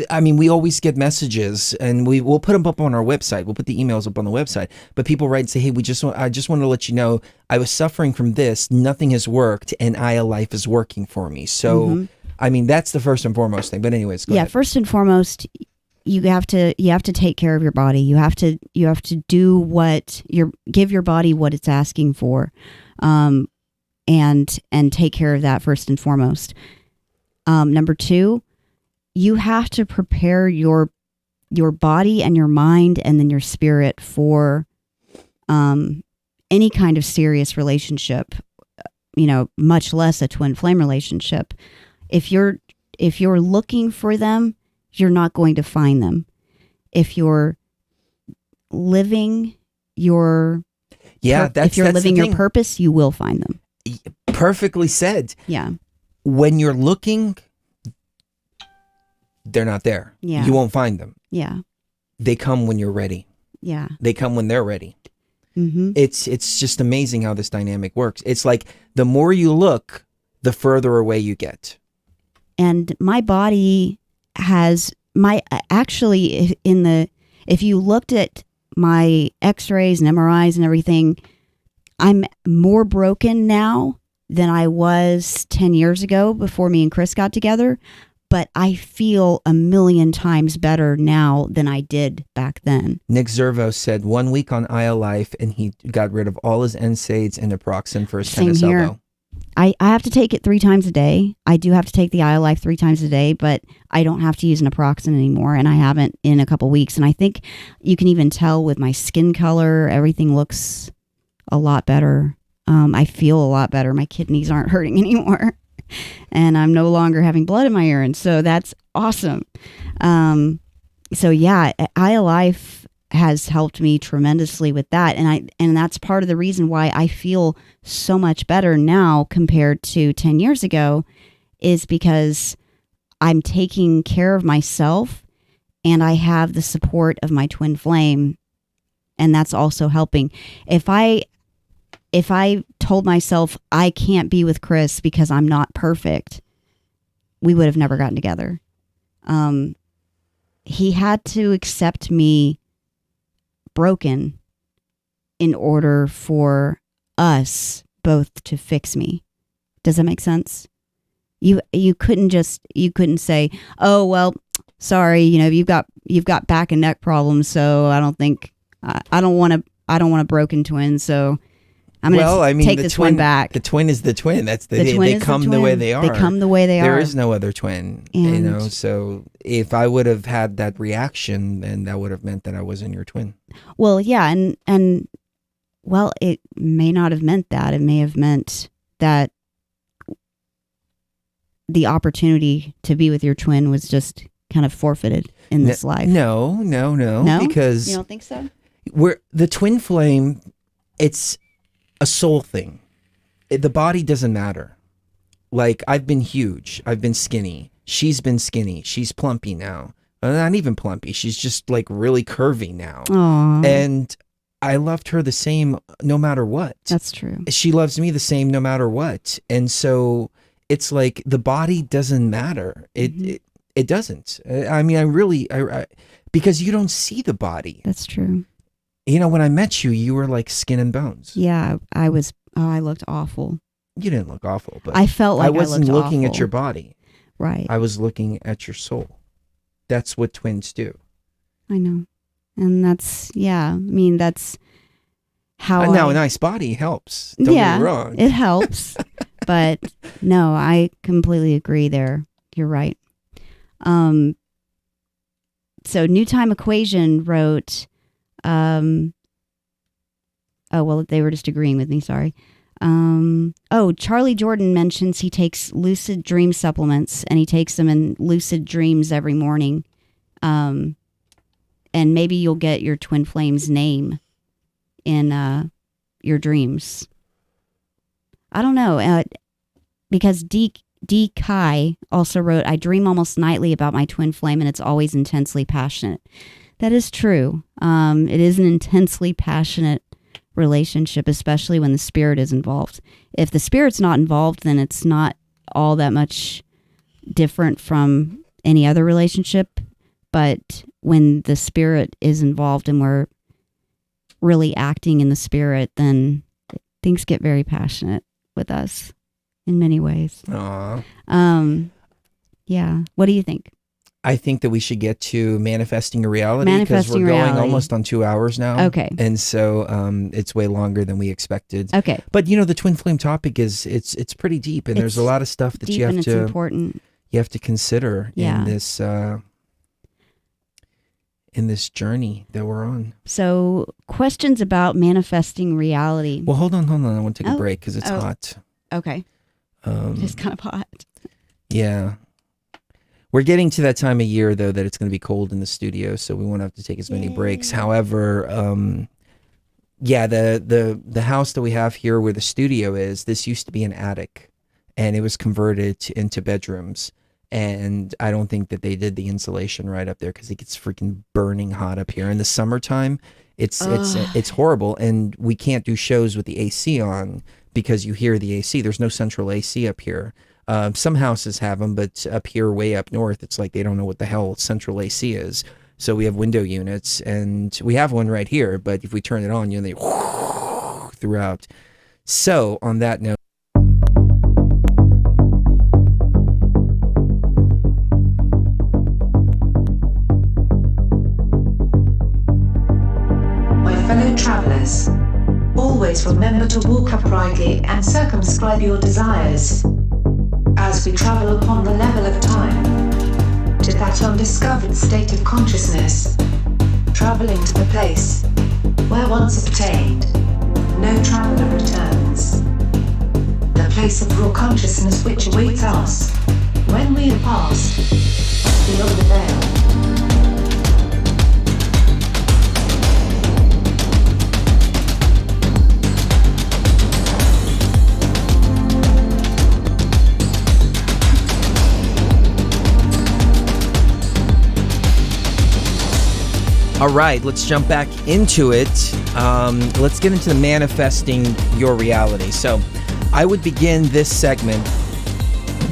I mean, we always get messages, and we'll put them up on our website. We'll put the emails up on the website. But people write and say, hey, I just want to let you know, I was suffering from this. Nothing has worked, and iAlife is working for me. So, I mean, that's the first and foremost thing. But anyways, go ahead. First and foremost, you have to take care of your body. You have to do give your body what it's asking for, and take care of that first and foremost. Number two, you have to prepare your body and your mind and then your spirit for any kind of serious relationship. Much less a twin flame relationship. If you're looking for them, you're not going to find them. If you're living your your purpose, you will find them. Perfectly said. Yeah. When you're looking, they're not there. Yeah. You won't find them. Yeah. They come when you're ready. Yeah. They come when they're ready. Mm-hmm. It's just amazing how this dynamic works. It's like the more you look, the further away you get. And my body has if you looked at my x-rays and MRIs and everything, I'm more broken now than I was 10 years ago before me and Chris got together, but I feel a million times better now than I did back then. Nick Zervo said 1 week on iAlife and he got rid of all his NSAIDs and naproxen for his tennis elbow. I have to take it 3 times a day. I do have to take the iAlife 3 times a day, but I don't have to use naproxen anymore, and I haven't in a couple weeks. And I think you can even tell with my skin color, everything looks a lot better. I feel a lot better. My kidneys aren't hurting anymore, and I'm no longer having blood in my urine. So that's awesome. So yeah, iAlife has helped me tremendously with that, and that's part of the reason why I feel so much better now compared to 10 years ago, is because I'm taking care of myself and I have the support of my twin flame, and that's also helping. If I told myself I can't be with Chris because I'm not perfect, we would have never gotten together. He had to accept me broken in order for us both to fix me. Does that make sense? You couldn't say, oh well, sorry, you've got back and neck problems, so I don't want a broken twin, so I'm going to take this one back. The twin is the twin. That's they come the way they are. They come the way they are. There is no other twin, so if I would have had that reaction, then that would have meant that I wasn't your twin. Well, yeah, and it may not have meant that. It may have meant that the opportunity to be with your twin was just kind of forfeited in this life. No, because you don't think so? The twin flame, it's a soul thing. The body doesn't matter. Like, I've been huge. I've been skinny. She's been skinny. She's plumpy now. Not even plumpy. She's just like really curvy now. Aww. And I loved her the same no matter what. That's true. She loves me the same no matter what. And so it's like the body doesn't matter. It doesn't. I mean, I because you don't see the body. That's true. When I met you, you were like skin and bones. Yeah, I looked awful. You didn't look awful, but I felt like I wasn't looked looking awful. at your body. Right. I was looking at your soul. That's what twins do. I know. And that's how Now, a nice body helps. Don't get me wrong. It helps. But no, I completely agree there. You're right. So New Time Equation wrote, they were just agreeing with me, sorry. Charlie Jordan mentions he takes lucid dream supplements, and he takes them in lucid dreams every morning. And maybe you'll get your twin flame's name in your dreams. I don't know, because D. Kai also wrote, I dream almost nightly about my twin flame, and it's always intensely passionate. That is true. It is an intensely passionate relationship, especially when the spirit is involved. If the spirit's not involved, then it's not all that much different from any other relationship. But when the spirit is involved and we're really acting in the spirit, then things get very passionate with us in many ways. Aww. Yeah. What do you think? I think that we should get to manifesting a reality, because we're going almost on 2 hours now. Okay. And so it's way longer than we expected. Okay. But the twin flame topic it's pretty deep, and there's a lot of stuff that you have it's important. You have to consider Yeah. in this journey that we're on. So, questions about manifesting reality. Well, hold on. I want to take a break because it's hot. Okay. It's kind of hot. Yeah. We're getting to that time of year, though, that it's going to be cold in the studio, so we won't have to take as many breaks. However, the house that we have here where the studio is, this used to be an attic, and it was converted into bedrooms. And I don't think that they did the insulation right up there, because it gets freaking burning hot up here in the summertime. It's horrible, and we can't do shows with the AC on because you hear the AC. There's no central AC up here. Some houses have them, but up here, way up north, it's like they don't know what the hell central AC is. So we have window units, and we have one right here, but if we turn it on, they throughout. So on that note, fellow travelers, always remember to walk uprightly and circumscribe your desires as we travel upon the level of time to that undiscovered state of consciousness, traveling to the place where once obtained no traveler returns, the place of raw consciousness which awaits us when we are past beyond the veil. all right, let's jump back into it. Let's get into the manifesting your reality. So I would begin this segment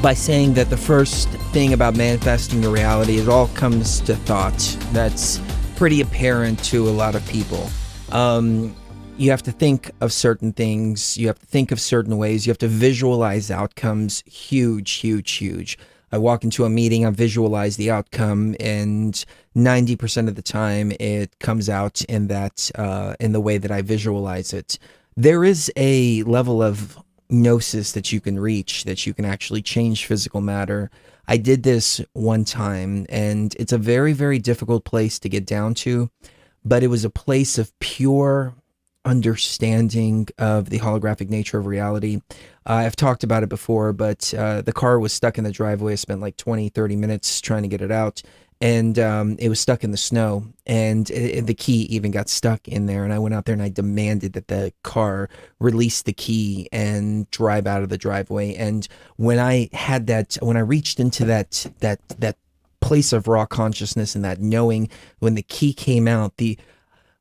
by saying that the first thing about manifesting your reality, it all comes to thought. That's pretty apparent to a lot of people. You have to think of certain things. You have to think of certain ways. You have to visualize outcomes. Huge. I walk into a meeting, I visualize the outcome, and 90% of the time it comes out in that, in the way that I visualize it. There is a level of gnosis that you can reach, that you can actually change physical matter. I did this one time, and it's a very, very difficult place to get down to, but it was a place of pure understanding of the holographic nature of reality. I've talked about it before, but the car was stuck in the driveway. I spent like 20-30 minutes trying to get it out, and it was stuck in the snow, and the key even got stuck in there. And I went out there and I demanded that the car release the key and drive out of the driveway. And when I had that, when I reached into that place of raw consciousness and that knowing, when the key came out,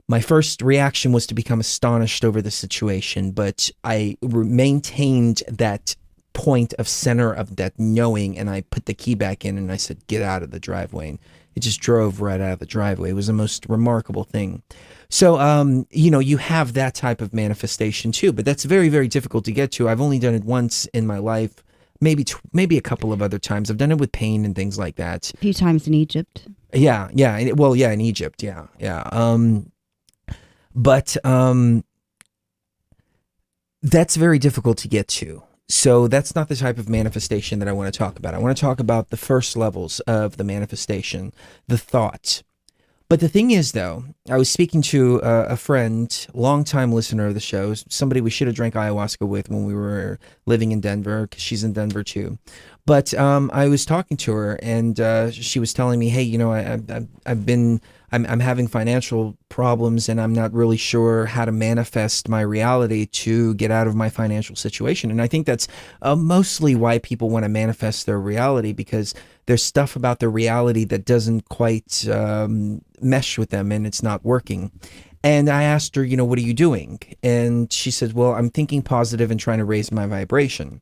my first reaction was to become astonished over the situation, but I maintained that point of center of that knowing, and I put the key back in and I said, get out of the driveway. And it just drove right out of the driveway. It was the most remarkable thing. So, you have that type of manifestation too, but that's very, very difficult to get to. I've only done it once in my life, maybe a couple of other times. I've done it with pain and things like that. A few times in Egypt. Yeah. Well, yeah, in Egypt. Yeah. But that's very difficult to get to. So that's not the type of manifestation that I want to talk about. I want to talk about the first levels of the manifestation, the thought. But the thing is, though, I was speaking to a friend, longtime listener of the show, somebody we should have drank ayahuasca with when we were living in Denver, because she's in Denver too. But I was talking to her, and she was telling me, "Hey, I'm having financial problems, and I'm not really sure how to manifest my reality to get out of my financial situation." And I think that's mostly why people want to manifest their reality, because there's stuff about their reality that doesn't quite mesh with them, and it's not working. And I asked her, what are you doing? And she said, well, I'm thinking positive and trying to raise my vibration.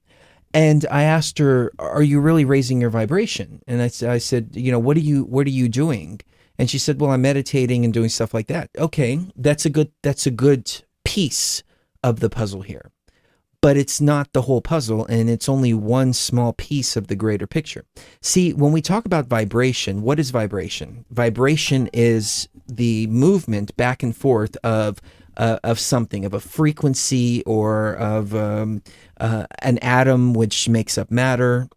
And I asked her, are you really raising your vibration? And I said, what are you doing? And she said, well, I'm meditating and doing stuff like that. Okay, that's a good piece of the puzzle here. But it's not the whole puzzle, and it's only one small piece of the greater picture. See, when we talk about vibration, what is vibration? Vibration is the movement back and forth of something, of a frequency, or of an atom which makes up matter.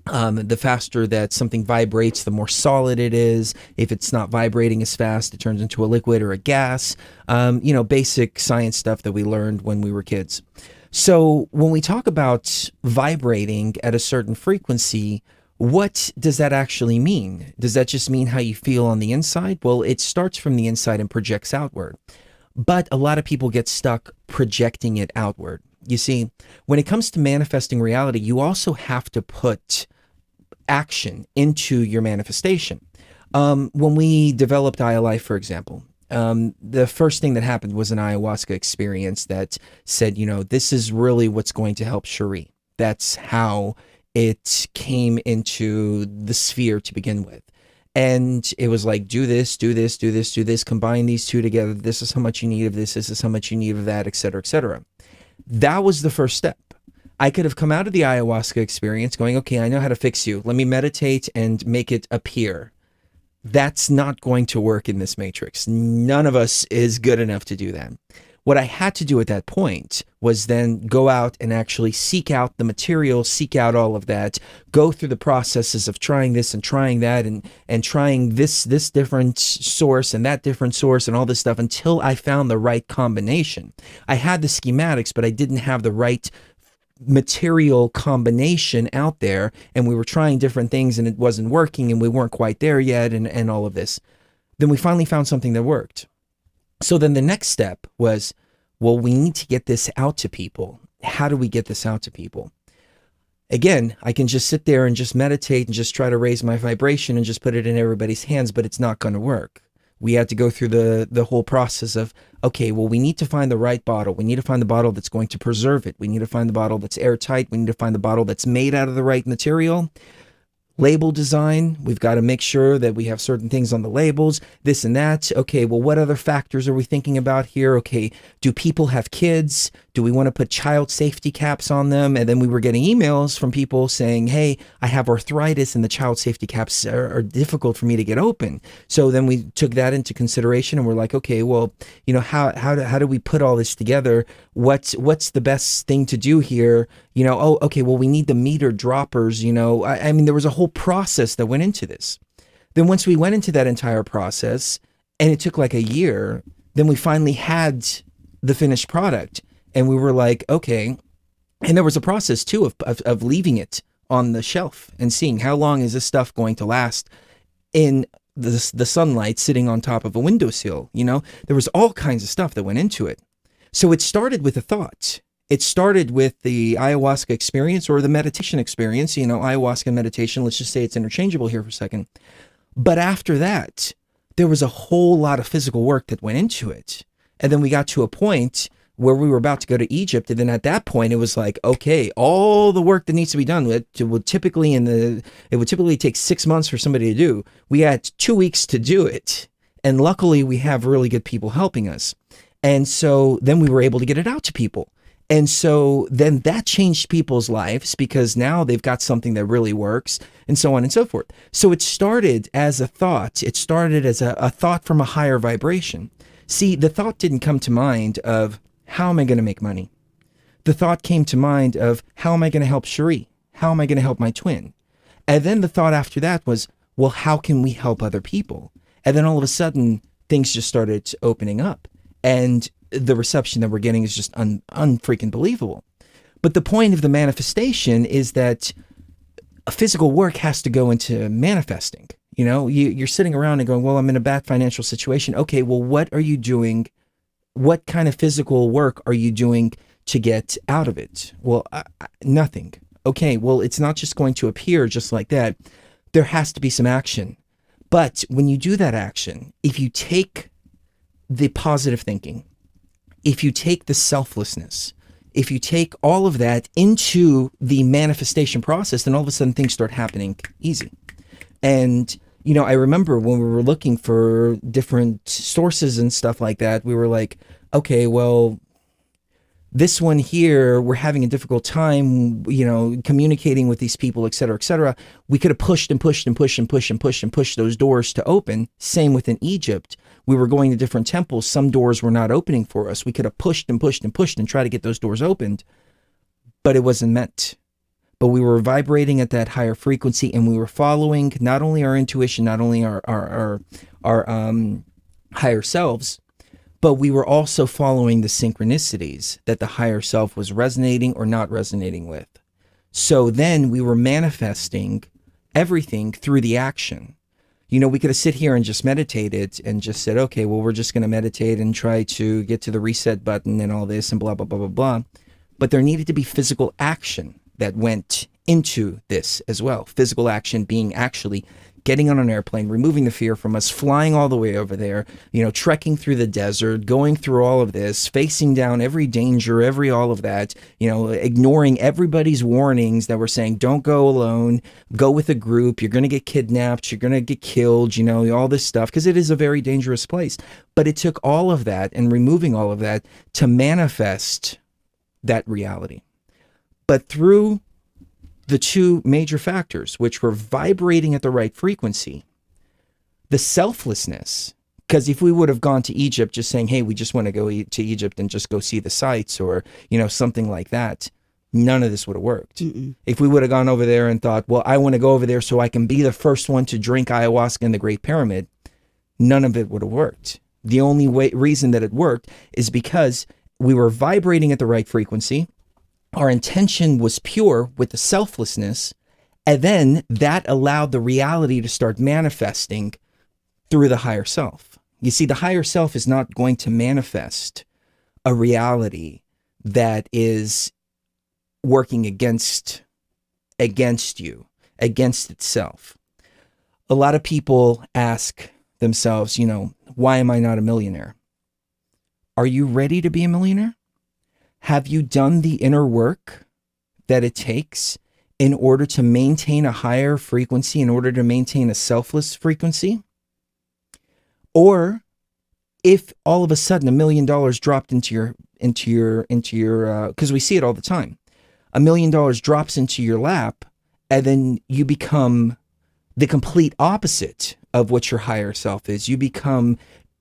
The faster that something vibrates, the more solid it is. If it's not vibrating as fast, it turns into a liquid or a gas. Basic science stuff that we learned when we were kids. So when we talk about vibrating at a certain frequency, what does that actually mean? Does that just mean how you feel on the inside? Well, it starts from the inside and projects outward. But a lot of people get stuck projecting it outward. You see, when it comes to manifesting reality, you also have to put action into your manifestation. When we developed iLife, for example, the first thing that happened was an ayahuasca experience that said, this is really what's going to help Cherie. That's how it came into the sphere to begin with. And it was like, do this, combine these two together. This is how much you need of this is how much you need of that, et cetera, et cetera. That was the first step. I could have come out of the ayahuasca experience going, okay, I know how to fix you. Let me meditate and make it appear. That's not going to work in this matrix. None of us is good enough to do that. What I had to do at that point was then go out and actually seek out the material, seek out all of that, go through the processes of trying this and trying that, and trying this different source and that different source and all this stuff until I found the right combination. I had the schematics, but I didn't have the right material combination out there, and we were trying different things and it wasn't working, and we weren't quite there yet, and all of this. Then we finally found something that worked. So then the next step was, well, we need to get this out to people. How do we get this out to people? Again, I can just sit there and just meditate and just try to raise my vibration and just put it in everybody's hands, but it's not going to work. We had to go through the whole process of, okay, well, we need to find the right bottle. We need to find the bottle that's going to preserve it. We need to find the bottle that's airtight. We need to find the bottle that's made out of the right material. Label design, we've got to make sure that we have certain things on the labels, this and that. Okay, well, what other factors are we thinking about here? Okay, do people have kids? Do we want to put child safety caps on them? And then we were getting emails from people saying, hey, I have arthritis and the child safety caps are difficult for me to get open. So then we took that into consideration and we're like, okay, well, how do we put all this together? What's the best thing to do here? Okay, well, we need the meter droppers, I mean, there was a whole process that went into this. Then once we went into that entire process, and it took like a year, then we finally had the finished product. And we were like, okay. And there was a process too of leaving it on the shelf and seeing how long is this stuff going to last in the sunlight sitting on top of a windowsill. There was all kinds of stuff that went into it. So it started with a thought. It started with the ayahuasca experience or the meditation experience, ayahuasca and meditation. Let's just say it's interchangeable here for a second. But after that, there was a whole lot of physical work that went into it. And then we got to a point where we were about to go to Egypt. And then at that point, it was like, okay, all the work that needs to be done, it would typically take 6 months for somebody to do. We had 2 weeks to do it. And luckily, we have really good people helping us. And so then we were able to get it out to people. And so then that changed people's lives because now they've got something that really works, and so on and so forth. So it started as a thought. It started as a thought from a higher vibration. See, the thought didn't come to mind of, how am I going to make money? The thought came to mind of, how am I going to help Cherie? How am I going to help my twin? And then the thought after that was, well, how can we help other people? And then all of a sudden, things just started opening up. And the reception that we're getting is just unfreaking believable. But the point of the manifestation is that physical work has to go into manifesting. You know, you're sitting around and going, well, I'm in a bad financial situation. Okay, well, what are you doing? What kind of physical work are you doing to get out of it? Well, nothing. Okay, well, it's not just going to appear just like that. There has to be some action. But when you do that action, if you take the positive thinking, if you take the selflessness, if you take all of that into the manifestation process, then all of a sudden things start happening easy. And, you know, I remember when we were looking for different sources and stuff like that, we were like, okay, well, this one here, we're having a difficult time, you know, communicating with these people, et cetera, et cetera. We could have pushed and pushed and pushed and pushed and pushed and pushed those doors to open. Same within Egypt. We were going to different temples. Some doors were not opening for us. We could have pushed and pushed and pushed and tried to get those doors opened, but it wasn't meant. But we were vibrating at that higher frequency, and we were following not only our intuition, not only our higher selves, but we were also following the synchronicities that the higher self was resonating or not resonating with. So then we were manifesting everything through the action. You know, we could have sit here and just meditated and just said, okay, well, we're just going to meditate and try to get to the reset button and all this and blah, blah, blah, blah, blah. But there needed to be physical action that went into this as well. Physical action being actually getting on an airplane, removing the fear from us, flying all the way over there, you know, trekking through the desert, going through all of this, facing down every danger, every all of that, you know, ignoring everybody's warnings that were saying, don't go alone, go with a group, you're going to get kidnapped, you're going to get killed, you know, all this stuff, because it is a very dangerous place. But it took all of that and removing all of that to manifest that reality. But through the two major factors, which were vibrating at the right frequency, the selflessness, because if we would have gone to Egypt just saying, hey, we just want to go to Egypt and just go see the sights or, you know, something like that, none of this would have worked. If we would have gone over there and thought, well, I want to go over there so I can be the first one to drink ayahuasca in the Great Pyramid, none of it would have worked. The only reason that it worked is because we were vibrating at the right frequency. Our intention was pure with the selflessness, and then that allowed the reality to start manifesting through the higher self. You see, the higher self is not going to manifest a reality that is working against you, against itself. A lot of people ask themselves, you know, why am I not a millionaire? Are you ready to be a millionaire? Have you done the inner work that it takes in order to maintain a higher frequency, in order to maintain a selfless frequency? Or if all of a sudden $1 million dropped into your, because we see it all the time, $1 million drops into your lap, and then you become the complete opposite of what your higher self is. You become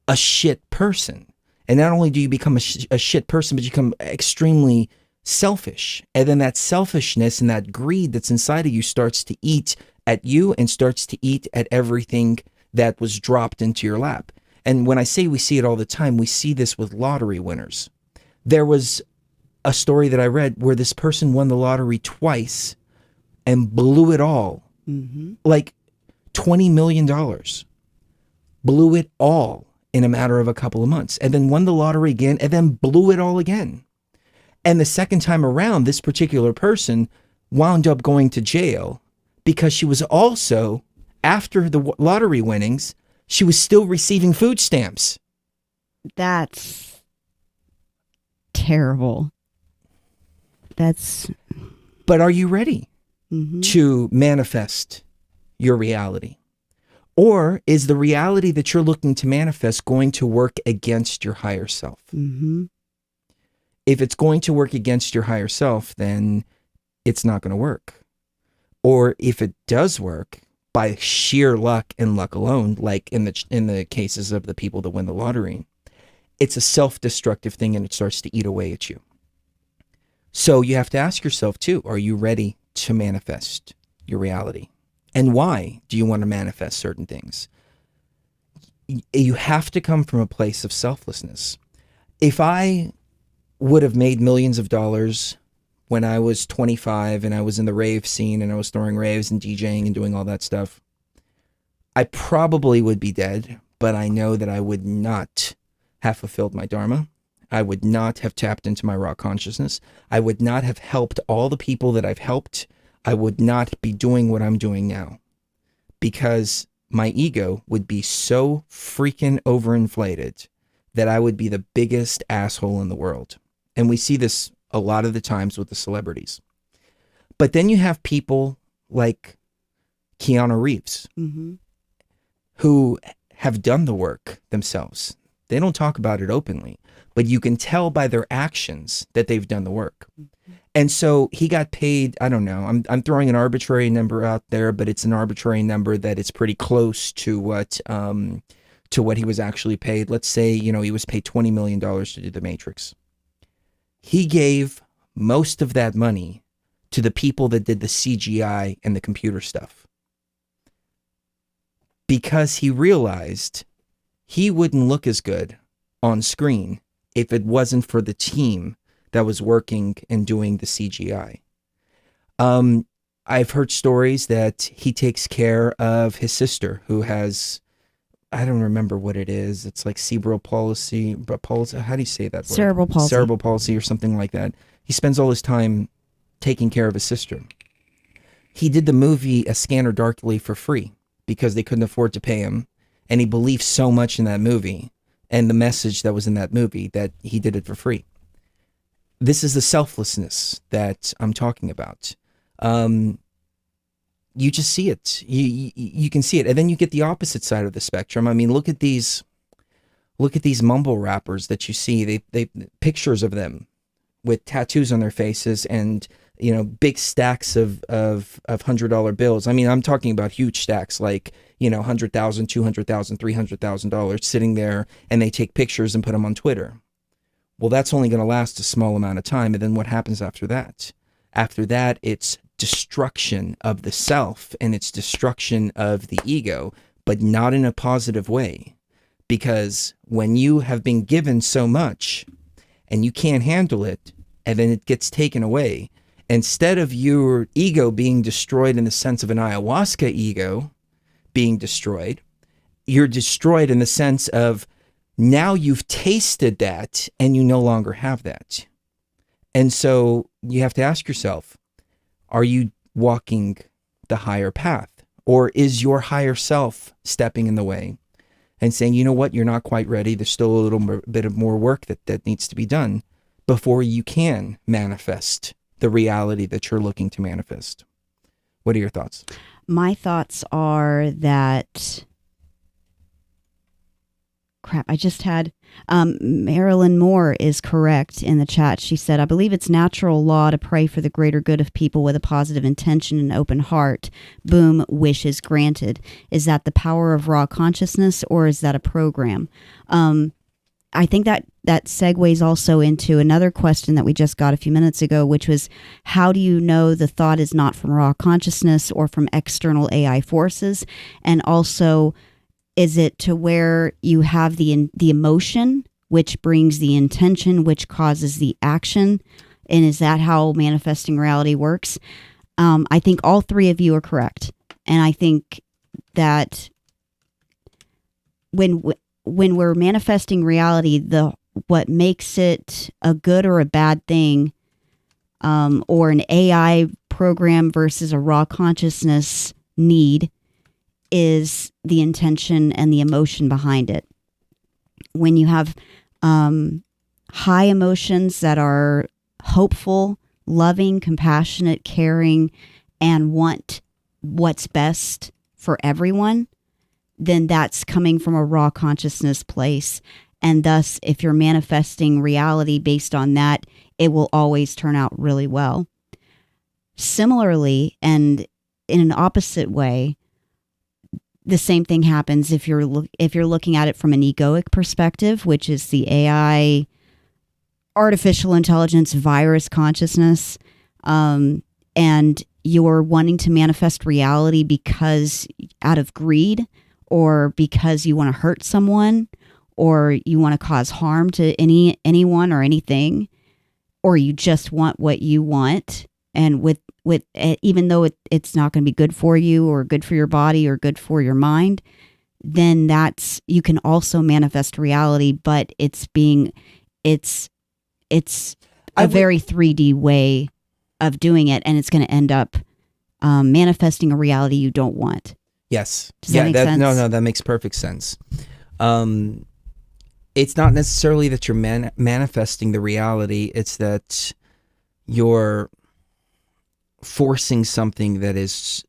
a shit person. And not only do you become a shit person, but you become extremely selfish. And then that selfishness and that greed that's inside of you starts to eat at you and starts to eat at everything that was dropped into your lap. And when I say we see it all the time, we see this with lottery winners. There was a story that I read where this person won the lottery twice and blew it all. Like $20 million. Blew it all in a matter of a couple of months, and then won the lottery again, and then blew it all again. And the second time around, this particular person wound up going to jail because she was also, after the lottery winnings, she was still receiving food stamps. That's terrible. But are you ready to manifest your reality? Or is the reality that you're looking to manifest going to work against your higher self? If it's going to work against your higher self, then it's not going to work. Or if it does work by sheer luck and luck alone, like in the cases of the people that win the lottery, it's a self-destructive thing and it starts to eat away at you. So you have to ask yourself too, are you ready to manifest your reality? And why do you want to manifest certain things? You have to come from a place of selflessness. If I would have made millions of dollars when I was 25 and I was in the rave scene and I was throwing raves and DJing and doing all that stuff, I probably would be dead, but I know that I would not have fulfilled my dharma. I would not have tapped into my raw consciousness. I would not have helped all the people that I've helped. I would not be doing what I'm doing now because my ego would be so freaking overinflated that I would be the biggest asshole in the world. And we see this a lot of the times with the celebrities. But then you have people like Keanu Reeves, who have done the work themselves. They don't talk about it openly, but you can tell by their actions that they've done the work. And so he got paid, I don't know, I'm throwing an arbitrary number out there, but it's an arbitrary number that is pretty close to what he was actually paid. Let's say, he was paid $20 million to do The Matrix. He gave most of that money to the people that did the CGI and the computer stuff, because he realized he wouldn't look as good on screen if it wasn't for the team that was working and doing the CGI. I've heard stories that he takes care of his sister who has, I don't remember what it is. It's like cerebral palsy. How do you say that word? Cerebral palsy. Cerebral palsy or something like that. He spends all his time taking care of his sister. He did the movie A Scanner Darkly for free because they couldn't afford to pay him. And he believed so much in that movie and the message that was in that movie that he did it for free. This is the selflessness that I'm talking about. You just see it. You can see it. And then you get the opposite side of the spectrum. I mean, look at these mumble rappers that you see. They pictures of them with tattoos on their faces and, big stacks of $100 bills. I mean, I'm talking about huge stacks, like, $100,000, $200,000, $300,000 sitting there, and they take pictures and put them on Twitter. Well, that's only going to last a small amount of time. And then what happens after that? After that, it's destruction of the self and it's destruction of the ego, but not in a positive way. Because when you have been given so much and you can't handle it, and then it gets taken away, instead of your ego being destroyed in the sense of an ayahuasca ego being destroyed, you're destroyed in the sense of now you've tasted that and you no longer have that. And so you have to ask yourself, are you walking the higher path? Or is your higher self stepping in the way and saying, you know what, you're not quite ready. There's still a little bit of more work that needs to be done before you can manifest the reality that you're looking to manifest. What are your thoughts? My thoughts are that, I just had Marilyn Moore is correct in the chat. She said, I believe it's natural law to pray for the greater good of people with a positive intention and open heart. Boom, wish is granted. Is that the power of raw consciousness or is that a program? I think that segues also into another question that we just got a few minutes ago, which was, how do you know the thought is not from raw consciousness or from external AI forces? And also, is it to where you have the emotion, which brings the intention, which causes the action? And is that how manifesting reality works? I think all three of you are correct. And I think that when we're manifesting reality, what makes it a good or a bad thing, or an AI program versus a raw consciousness need, is the intention and the emotion behind it. When you have high emotions that are hopeful, loving, compassionate, caring, and want what's best for everyone, then that's coming from a raw consciousness place. And thus, if you're manifesting reality based on that, it will always turn out really well. Similarly, and in an opposite way, the same thing happens if you're looking at it from an egoic perspective, which is the AI, artificial intelligence, virus consciousness, and you're wanting to manifest reality because out of greed, or because you want to hurt someone, or you want to cause harm to anyone or anything, or you just want what you want, and with even though it's not going to be good for you or good for your body or good for your mind, then you can also manifest reality, but it's a very 3D way of doing it, and it's going to end up manifesting a reality you don't want. Yes. Does that make sense? No, that makes perfect sense. It's not necessarily that you're manifesting the reality, it's that you're forcing something that is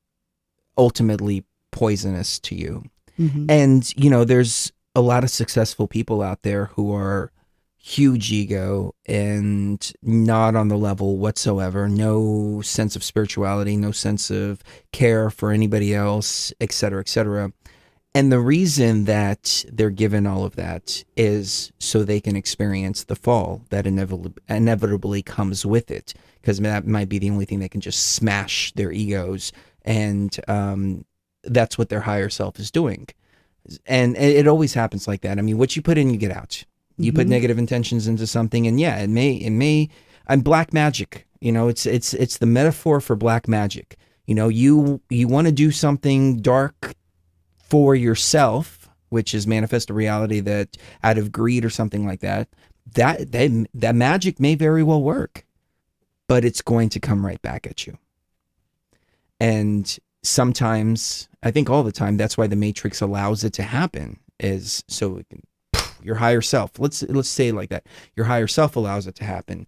ultimately poisonous to you. Mm-hmm. And, there's a lot of successful people out there who are huge ego and not on the level whatsoever, no sense of spirituality, no sense of care for anybody else, et cetera, et cetera. And the reason that they're given all of that is so they can experience the fall that inevitably comes with it, because that might be the only thing that can just smash their egos, and that's what their higher self is doing. And it always happens like that. I mean, what you put in, you get out. You put negative intentions into something, and yeah, it may. I'm black magic. It's the metaphor for black magic. You want to do something dark for yourself, which is manifest a reality that out of greed or something like that. That magic may very well work, but it's going to come right back at you. And sometimes, I think all the time, that's why the Matrix allows it to happen, is so it can, your higher self, let's say it like that, your higher self allows it to happen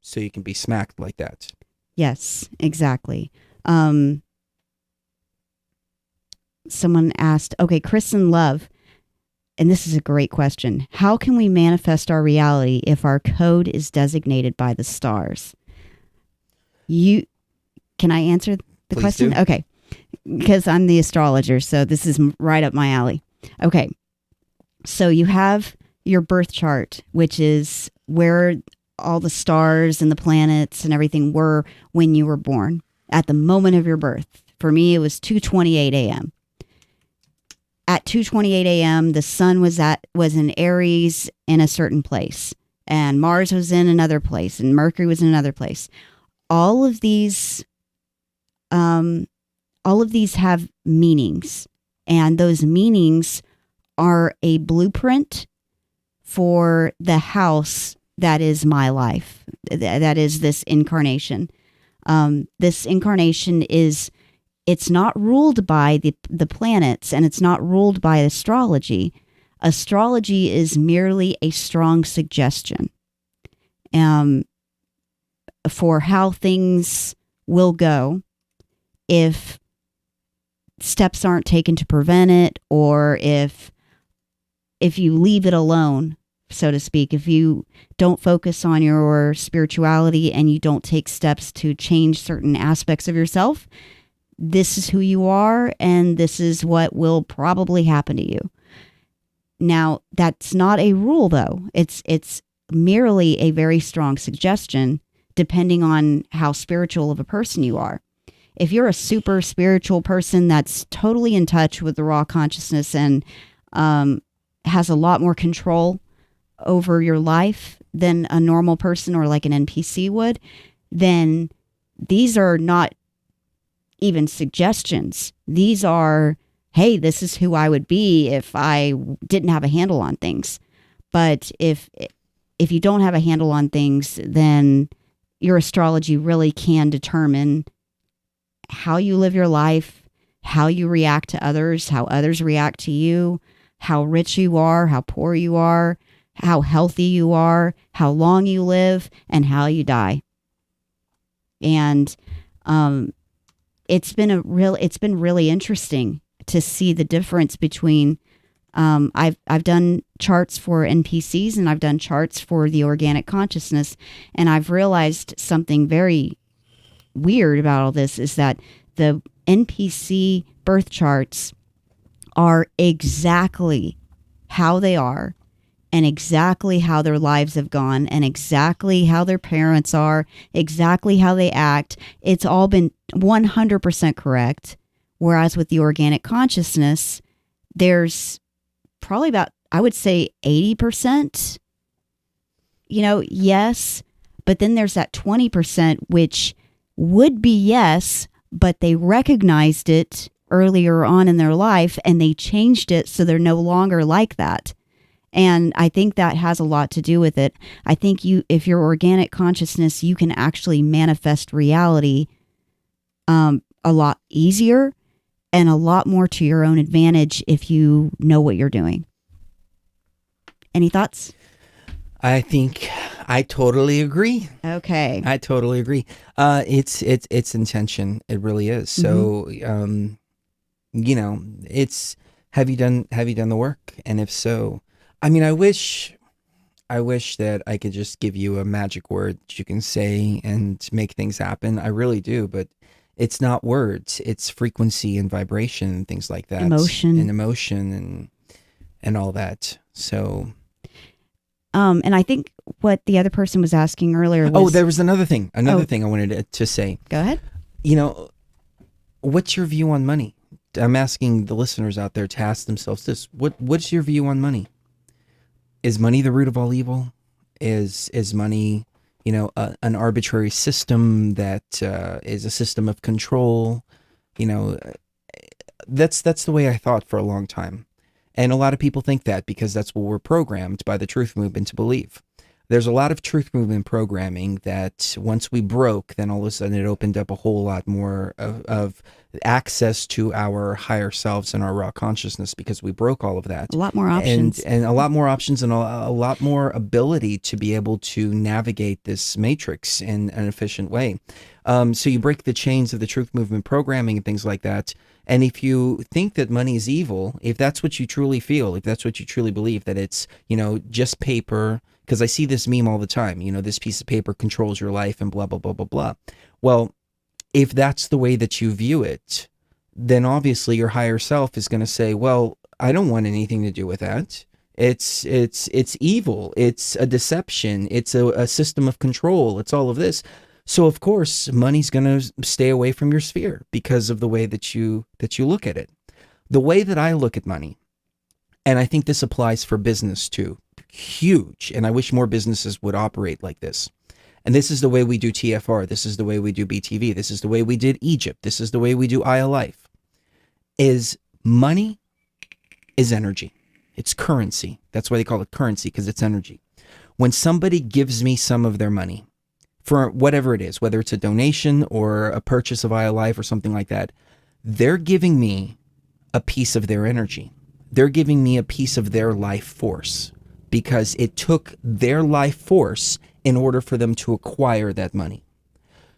so you can be smacked like that. Yes, exactly. Someone asked, okay, Kristen Love, and this is a great question. How can we manifest our reality if our code is designated by the stars? Can I answer the Please question? do. Okay, because I'm the astrologer, so this is right up my alley. Okay, so you have your birth chart, which is where all the stars and the planets and everything were when you were born, at the moment of your birth. For me, it was 2:28 a.m. At 2:28 a.m., the sun was in Aries in a certain place, and Mars was in another place, and Mercury was in another place. All of these have meanings, and those meanings are a blueprint for the house that is my life. That is this incarnation. This incarnation it's not ruled by the planets, and it's not ruled by astrology. Astrology is merely a strong suggestion for how things will go if steps aren't taken to prevent it, or if you leave it alone, so to speak. If you don't focus on your spirituality and you don't take steps to change certain aspects of yourself, this is who you are, and this is what will probably happen to you. Now, that's not a rule, though. It's merely a very strong suggestion, depending on how spiritual of a person you are. If you're a super spiritual person that's totally in touch with the raw consciousness and has a lot more control over your life than a normal person or like an NPC would, then these are not even suggestions. These are, hey, this is who I would be if I didn't have a handle on things. But if you don't have a handle on things, then your astrology really can determine how you live your life, how you react to others, how others react to you, how rich you are, how poor you are, how healthy you are, how long you live, and how you die. And it's been really interesting to see the difference between I've done charts for NPCs and I've done charts for the organic consciousness, and I've realized something very weird about all this is that the NPC birth charts are exactly how they are and exactly how their lives have gone and exactly how their parents are, exactly how they act. It's all been 100% correct. Whereas with the organic consciousness, there's probably about, I would say 80%, yes. But then there's that 20%, which would be yes, but they recognized it earlier on in their life and they changed it so they're no longer like that. And I think that has a lot to do with it. I think if you're organic consciousness, you can actually manifest reality a lot easier and a lot more to your own advantage if you know what you're doing. Any thoughts? I think I totally agree. Okay. I totally agree. It's intention. It really is. So, it's, have you done the work? And if so, I mean, I wish that I could just give you a magic word that you can say and make things happen. I really do, but it's not words. It's frequency and vibration and things like that. Emotion and all that. So, and I think what the other person was asking earlier was... there was another thing I wanted to say. Go ahead. What's your view on money? I'm asking the listeners out there to ask themselves this. What's your view on money? Is money the root of all evil? Is money, an arbitrary system that is a system of control? That's the way I thought for a long time. And a lot of people think that because that's what we're programmed by the truth movement to believe. There's a lot of truth movement programming that once we broke, then all of a sudden it opened up a whole lot more of access to our higher selves and our raw consciousness because we broke all of that. A lot more options. And a lot more options and a lot more ability to be able to navigate this matrix in an efficient way. So you break the chains of the truth movement programming and things like that. And if you think that money is evil, if that's what you truly feel, if that's what you truly believe, that it's, just paper, because I see this meme all the time, this piece of paper controls your life and blah, blah, blah, blah, blah. Well, if that's the way that you view it, then obviously your higher self is going to say, well, I don't want anything to do with that. It's evil. It's a deception. It's a system of control. It's all of this. So of course, money's going to stay away from your sphere because of the way that you look at it. The way that I look at money, and I think this applies for business too, huge, and I wish more businesses would operate like this. And this is the way we do TFR. This is the way we do BTV. This is the way we did Egypt. This is the way we do iLife. Is money is energy. It's currency. That's why they call it currency, because it's energy. When somebody gives me some of their money, for whatever it is, whether it's a donation or a purchase of iLife or something like that, they're giving me a piece of their energy. They're giving me a piece of their life force because it took their life force in order for them to acquire that money.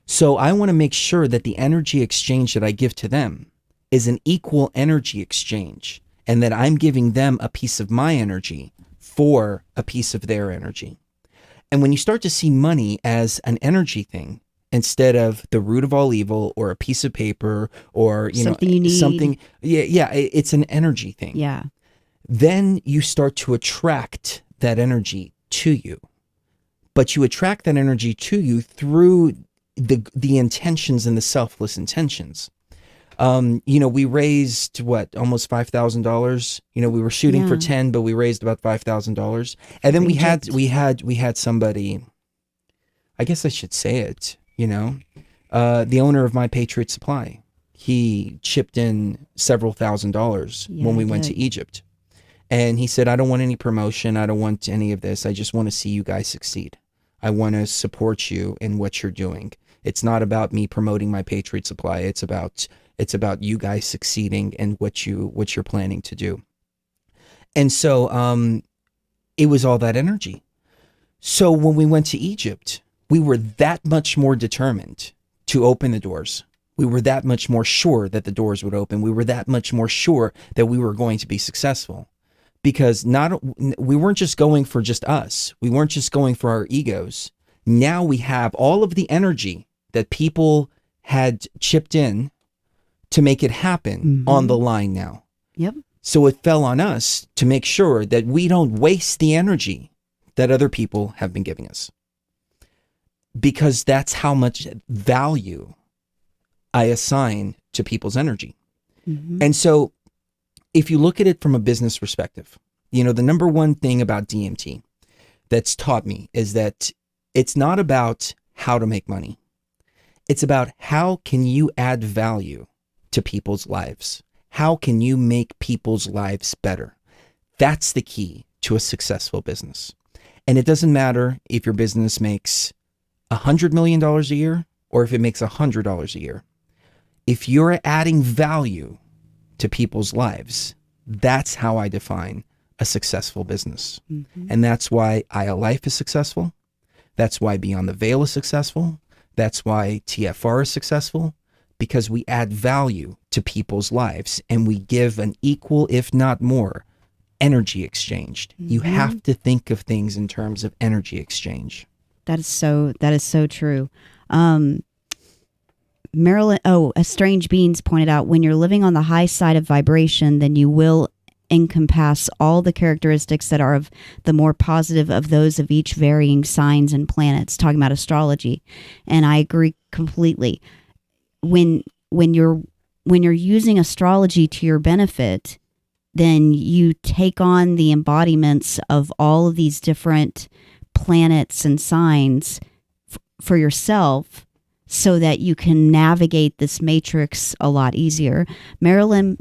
So I want to make sure that the energy exchange that I give to them is an equal energy exchange and that I'm giving them a piece of my energy for a piece of their energy. And when you start to see money as an energy thing instead of the root of all evil or a piece of paper or something you need. Something, it's an energy thing. Yeah. Then you start to attract that energy to you. But you attract that energy to you through the intentions and the selfless intentions. We raised almost $5,000. We were shooting for 10, but we raised about $5,000. And then we had somebody, I guess I should say it, the owner of My Patriot Supply. He chipped in several $1,000s when we went to Egypt. And he said, I don't want any promotion. I don't want any of this. I just want to see you guys succeed. I want to support you in what you're doing. It's not about me promoting My Patriot Supply. It's about you guys succeeding in what you're planning to do. And so it was all that energy. So when we went to Egypt, we were that much more determined to open the doors. We were that much more sure that the doors would open. We were that much more sure that we were going to be successful. because we weren't just going for just us. We weren't just going for our egos. Now we have all of the energy that people had chipped in to make it happen on the line now. Yep. So it fell on us to make sure that we don't waste the energy that other people have been giving us. Because that's how much value I assign to people's energy. And so if you look at it from a business perspective, you know, the number one thing about DMT that's taught me is that it's not about how to make money. It's about how can you add value to people's lives? How can you make people's lives better? That's the key to a successful business. And it doesn't matter if your business makes $100 million a year or if it makes $100 a year. If you're adding value to people's lives, that's how I define a successful business. And that's why Life is successful. That's why Beyond the Veil is successful. That's why TFR is successful, because we add value to people's lives and we give an equal, if not more, energy exchanged. You have to think of things in terms of energy exchange. That is so true. Marilyn, A Strange Beans pointed out, when you're living on the high side of vibration, then you will encompass all the characteristics that are of the more positive of those of each varying signs and planets, talking about astrology. And I agree completely. When you're using astrology to your benefit, then you take on the embodiments of all of these different planets and signs for yourself, so that you can navigate this matrix a lot easier. Marilyn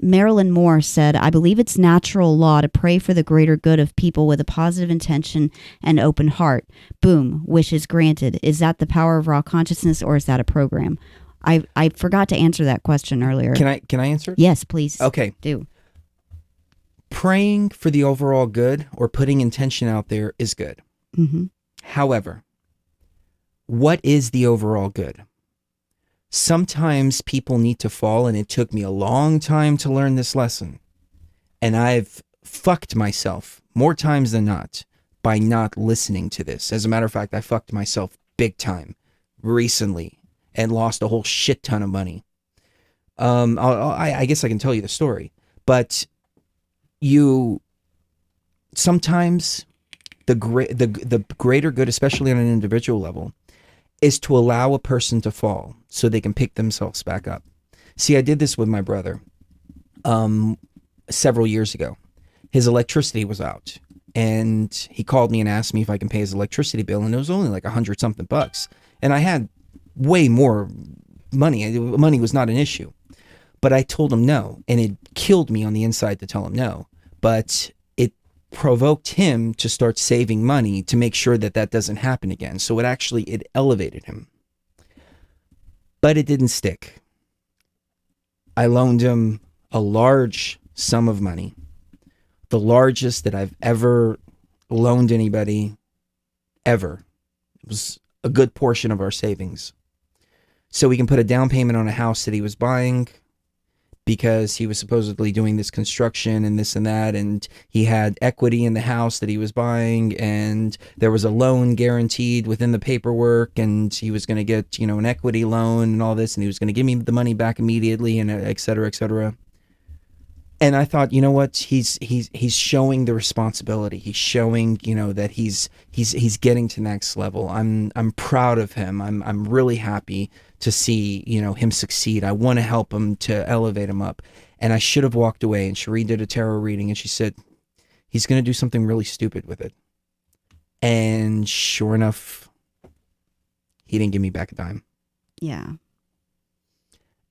Moore said, I believe it's natural law to pray for the greater good of people with a positive intention and open heart. Boom, wishes granted. Is that the power of raw consciousness, or is that a program? I forgot to answer that question earlier. Can I answer it? Yes, please. Okay. Do. Praying for the overall good or putting intention out there is good. However, what is the overall good? Sometimes people need to fall, and it took me a long time to learn this lesson. And I've fucked myself more times than not by not listening to this. As a matter of fact, I fucked myself big time recently and lost a whole shit ton of money. I guess I can tell you the story, but sometimes the greater good, especially on an individual level, is to allow a person to fall so they can pick themselves back up. See, I did this with my brother several years ago. His electricity was out, and he called me and asked me if I can pay his electricity bill, and it was only like $100-something bucks. And I had way more money. Money was not an issue. But I told him no, and it killed me on the inside to tell him no. But it provoked him to start saving money to make sure that that doesn't happen again. So it elevated him. But it didn't stick. I loaned him a large sum of money, the largest that I've ever loaned anybody ever. It was a good portion of our savings. So we can put a down payment on a house that he was buying, because he was supposedly doing this construction and this and that, and he had equity in the house that he was buying, and there was a loan guaranteed within the paperwork, and he was going to get, an equity loan and all this, and he was going to give me the money back immediately, and et cetera, et cetera. And I thought, you know what? He's showing the responsibility. He's showing, that he's getting to next level. I'm proud of him. I'm really happy to see, him succeed. I want to help him to elevate him up. And I should have walked away. And Cherie did a tarot reading, and she said, he's going to do something really stupid with it. And sure enough, he didn't give me back a dime. Yeah.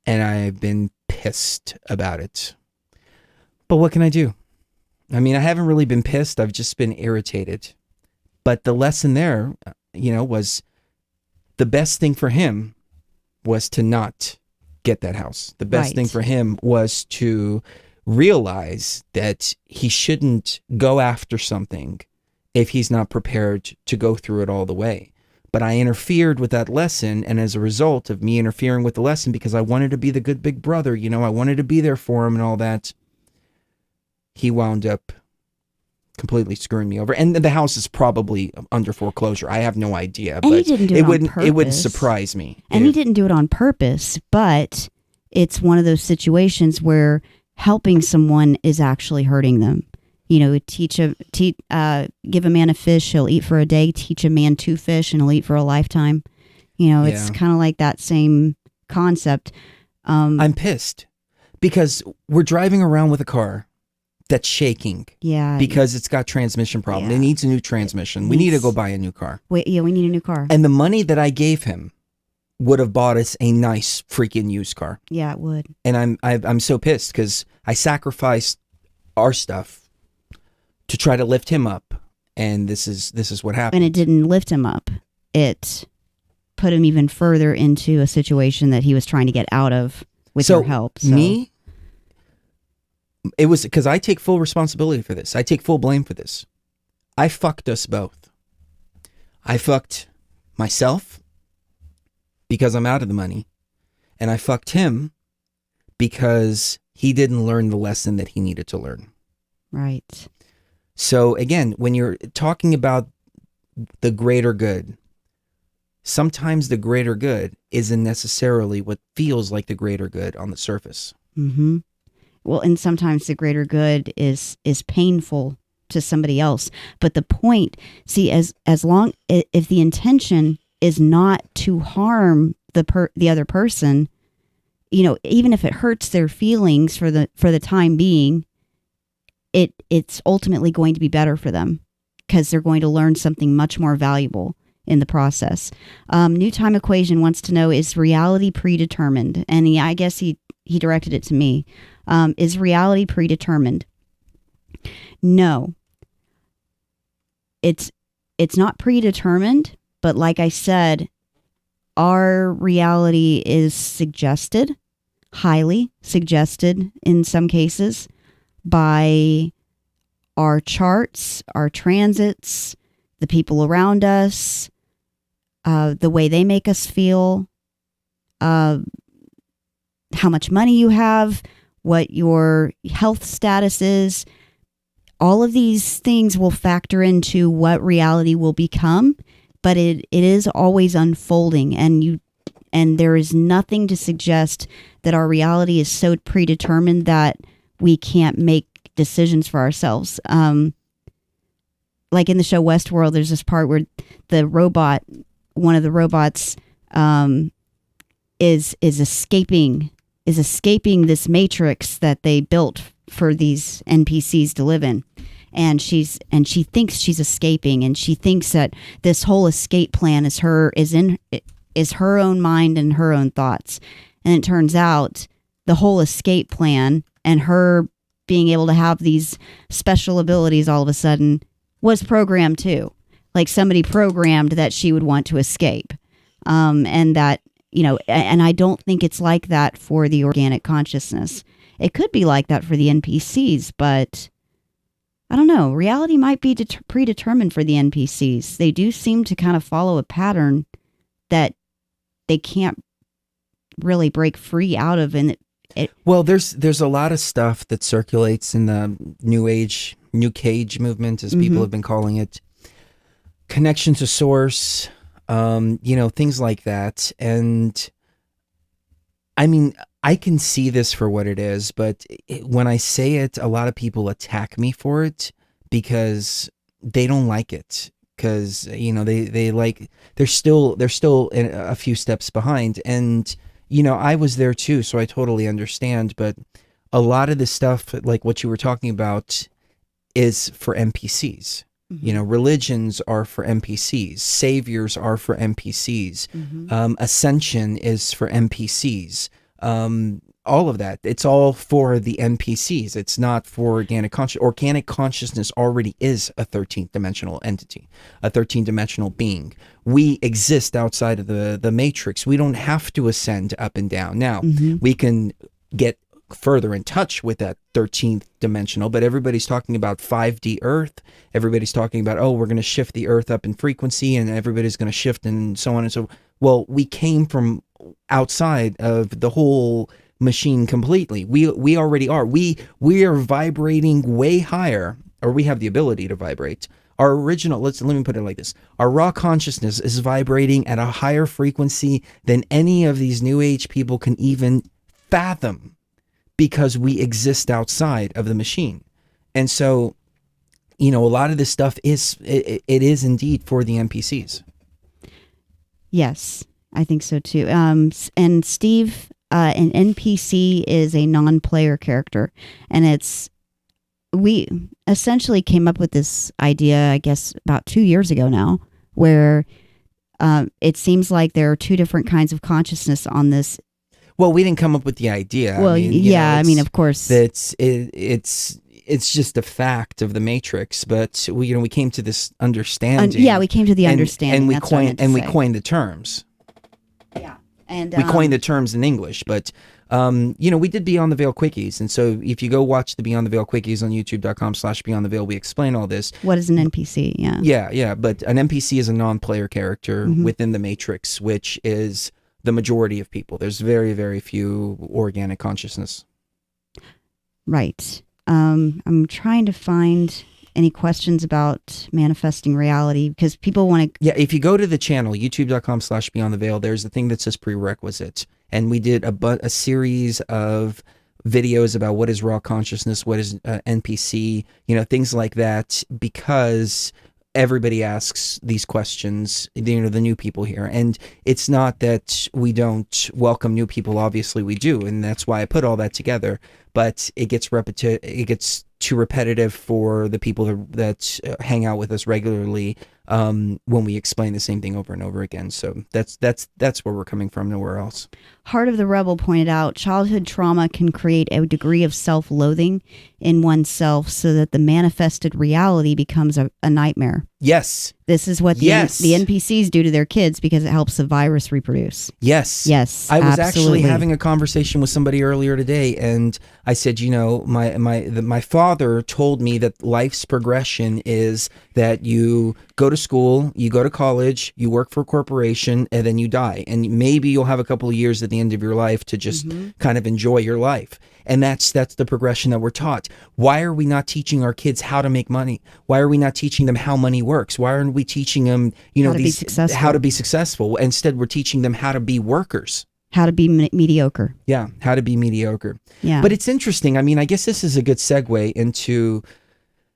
And I've been pissed about it. But what can I do? I mean, I haven't really been pissed. I've just been irritated. But the lesson there, was the best thing for him was to not get that house. The best thing for him was to realize that he shouldn't go after something if he's not prepared to go through it all the way. But I interfered with that lesson, and as a result of me interfering with the lesson, because I wanted to be the good big brother, I wanted to be there for him and all that, he wound up completely screwing me over. And the house is probably under foreclosure. I have no idea. And but he didn't do it on purpose. It wouldn't surprise me. And he didn't do it on purpose, but it's one of those situations where helping someone is actually hurting them. You know, give a man a fish, he'll eat for a day. Teach a man 2 fish, and he'll eat for a lifetime. You know, it's kind of like that same concept. I'm pissed because we're driving around with a car that's shaking. Yeah. Because it's got transmission problem. Yeah. It needs a new transmission. We need to go buy a new car. We need a new car. And the money that I gave him would have bought us a nice freaking used car. Yeah, it would. And I'm so pissed because I sacrificed our stuff to try to lift him up, and this is what happened. And it didn't lift him up. It put him even further into a situation that he was trying to get out of with your help. So me, it was because I take full responsibility for this. I take full blame for this. I fucked us both. I fucked myself because I'm out of the money, and I fucked him because he didn't learn the lesson that he needed to learn. Right. So again, when you're talking about the greater good, sometimes the greater good isn't necessarily what feels like the greater good on the surface. Mm-hmm. Well, and sometimes the greater good is painful to somebody else. But the point, see, as long if the intention is not to harm the other person, you know, even if it hurts their feelings for the time being, it's ultimately going to be better for them because they're going to learn something much more valuable in the process. New Time Equation wants to know, is reality predetermined? And I guess he directed it to me. Is reality predetermined? No. It's not predetermined, but like I said, our reality is suggested, highly suggested in some cases, by our charts, our transits, the people around us, the way they make us feel, how much money you have, what your health status is. All of these things will factor into what reality will become, but it is always unfolding, and there is nothing to suggest that our reality is so predetermined that we can't make decisions for ourselves. Like in the show Westworld, there's this part where one of the robots, is escaping this matrix that they built for these NPCs to live in. And she thinks she's escaping, and she thinks that this whole escape plan is her own mind and her own thoughts. And it turns out the whole escape plan and her being able to have these special abilities all of a sudden was programmed too. Like somebody programmed that she would want to escape. And that, you know, and I don't think it's like that for the organic consciousness. It could be like that for the NPCs, but I don't know. Reality might be predetermined for the NPCs. They do seem to kind of follow a pattern that they can't really break free out of. And well, there's a lot of stuff that circulates in the New Age movement, as people have been calling it. Connection to source, things like that. And I mean, I can see this for what it is, but when I say it, a lot of people attack me for it because they don't like it. Because, they're still a few steps behind. And, I was there too, so I totally understand. But a lot of the stuff, like what you were talking about, is for NPCs. Mm-hmm. Religions are for NPCs. Saviors are for NPCs. Mm-hmm. Ascension is for NPCs. All of that. It's all for the NPCs. It's not for organic consciousness. Organic consciousness already is a 13th dimensional entity, a 13th dimensional being. We exist outside of the matrix. We don't have to ascend up and down. Now, we can get further in touch with that 13th dimensional, but everybody's talking about 5D Earth. Everybody's talking about, we're going to shift the Earth up in frequency, and everybody's going to shift and so on and so. Well, we came from outside of the whole machine completely. We already are. We are vibrating way higher or we have the ability to vibrate. Our original, let me put it like this. Our raw consciousness is vibrating at a higher frequency than any of these new age people can even fathom, because we exist outside of the machine. And so, a lot of this stuff is indeed for the NPCs. Yes, I think so too. And Steve, an NPC is a non-player character, and we essentially came up with this idea, I guess, about 2 years ago now, where it seems like there are two different kinds of consciousness on this. Well, we didn't come up with the idea. Well, of course, it's just a fact of the Matrix. But we came to this understanding. We came to the understanding, and we coined the terms. Yeah, and we coined the terms in English, but. We did Beyond the Veil Quickies. And so if you go watch the Beyond the Veil Quickies on youtube.com/Beyond the Veil, we explain all this. What is an NPC? Yeah. Yeah. But an NPC is a non-player character within the Matrix, which is the majority of people. There's very, very few organic consciousness. Right. I'm trying to find any questions about manifesting reality, because people want to... Yeah, if you go to the channel, youtube.com/Beyond the Veil, there's a thing that says prerequisites. And we did a series of videos about what is raw consciousness, what is NPC, things like that, because everybody asks these questions, the new people here. And it's not that we don't welcome new people, obviously we do, and that's why I put all that together, but it gets too repetitive for the people that hang out with us regularly when we explain the same thing over and over again. So that's where we're coming from, nowhere else. Heart of the Rebel pointed out childhood trauma can create a degree of self-loathing in oneself so that the manifested reality becomes a nightmare. Yes. This is what the NPCs do to their kids because it helps the virus reproduce. Yes. Yes. I was absolutely. actually having a conversation with somebody earlier today, and I said, my father told me that life's progression is that you go to school, you go to college, you work for a corporation, and then you die. And maybe you'll have a couple of years at the end of your life to just kind of enjoy your life. And that's the progression that we're taught. Why are we not teaching our kids how to make money? Why are we not teaching them how money works? Why aren't we teaching them, how to be successful? Instead, we're teaching them how to be workers. How to be mediocre. Yeah, how to be mediocre. Yeah. But it's interesting. I mean, I guess this is a good segue into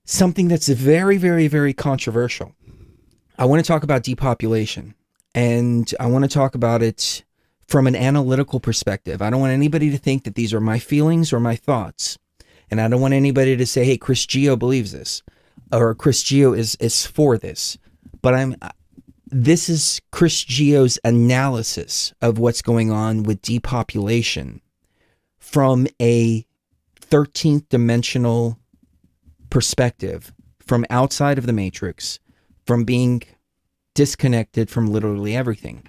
something that's very, very, very controversial. I want to talk about depopulation, and I want to talk about it from an analytical perspective. I don't want anybody to think that these are my feelings or my thoughts. And I don't want anybody to say, hey, Chris Geo believes this, or Chris Geo is for this. But this is Chris Geo's analysis of what's going on with depopulation from a 13th dimensional perspective, from outside of the Matrix, from being disconnected from literally everything.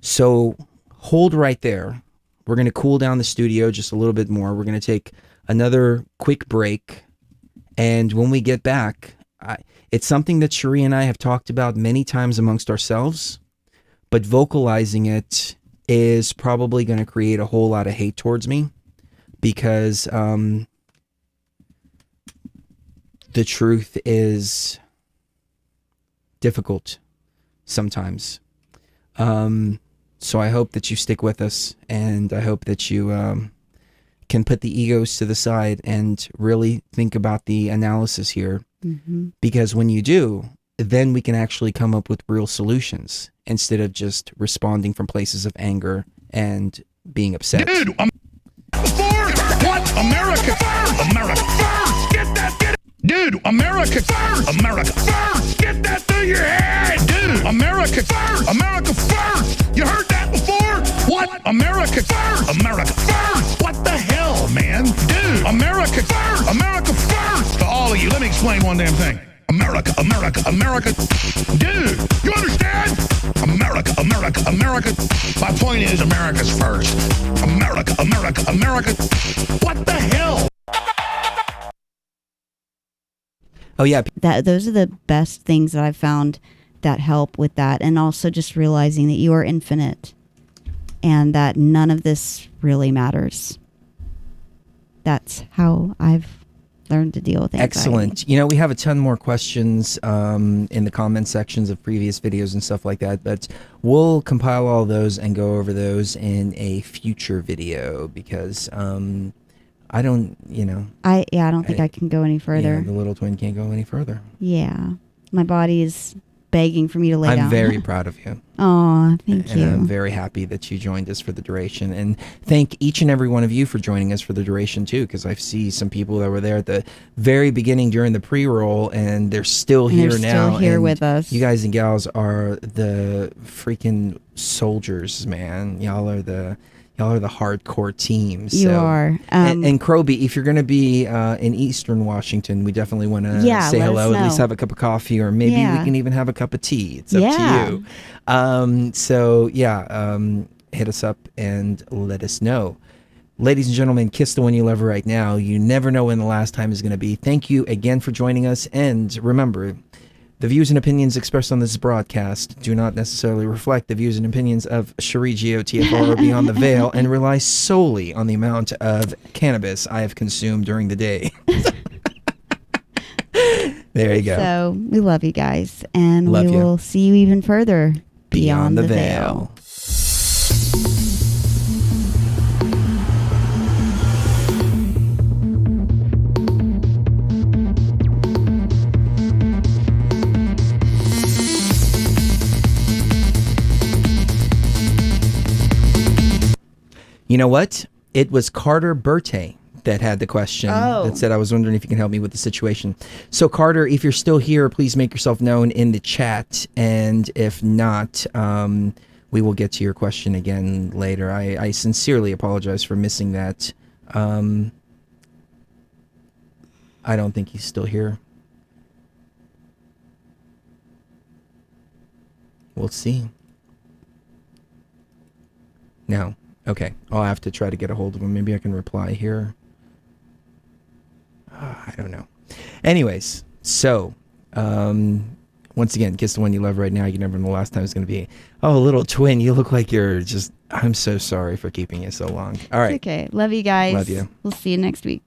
So hold right there. We're going to cool down the studio just a little bit more. We're going to take another quick break. And when we get back, it's something that Cherie and I have talked about many times amongst ourselves, but vocalizing it is probably going to create a whole lot of hate towards me, because the truth is difficult sometimes. So I hope that you stick with us, and I hope that you can put the egos to the side and really think about the analysis here. Because when you do, then we can actually come up with real solutions instead of just responding from places of anger and being upset. Dude, what? America first! America first! Get that! Get it! Dude, America first! America first! Get that through your head! Dude, America first! America first! You heard that before? What? America first! America first! What the hell, man? Dude, America first! America first! To all of you, let me explain one damn thing. America, America, America. Dude, you understand? America, America, America. My point is America's first. America, America, America. What the hell? Oh, yeah. Those are the best things that I've found that help with that. And also just realizing that you are infinite and that none of this really matters. That's how I've learn to deal with anxiety. Excellent. You know, we have a ton more questions in the comment sections of previous videos and stuff like that, but we'll compile all those and go over those in a future video because I don't, you know. I don't think I can go any further. Yeah, the little twin can't go any further. Yeah. My body is begging for me to lay down. I'm very proud of you. Oh, thank and you. I'm very happy that you joined us for the duration. And thank each and every one of you for joining us for the duration too, because I see some people that were there at the very beginning during the pre-roll, and they're still here now. Still here and with us. You guys and gals are the freaking soldiers, man. Y'all are the hardcore team. You are. And Croby, if you're going to be in Eastern Washington, we definitely want to say hello, at least have a cup of coffee, or maybe we can even have a cup of tea. It's up to you. Hit us up and let us know. Ladies and gentlemen, kiss the one you love right now. You never know when the last time is going to be. Thank you again for joining us. And remember, the views and opinions expressed on this broadcast do not necessarily reflect the views and opinions of Cherie GOTFR or Beyond the Veil, and rely solely on the amount of cannabis I have consumed during the day. There you go. So we love you guys, and we will see you even further beyond the veil. You know what? It was Carter Berthe that had the question that said, I was wondering if you can help me with the situation. So Carter, if you're still here, please make yourself known in the chat. And if not, we will get to your question again later. I sincerely apologize for missing that. I don't think he's still here. We'll see. No. Okay. I'll have to try to get a hold of him. Maybe I can reply here. I don't know. Anyways, so once again, kiss the one you love right now. You never know the last time it's going to be. Oh, little twin, you look like you're just. I'm so sorry for keeping you so long. All right. It's okay. Love you guys. Love you. We'll see you next week.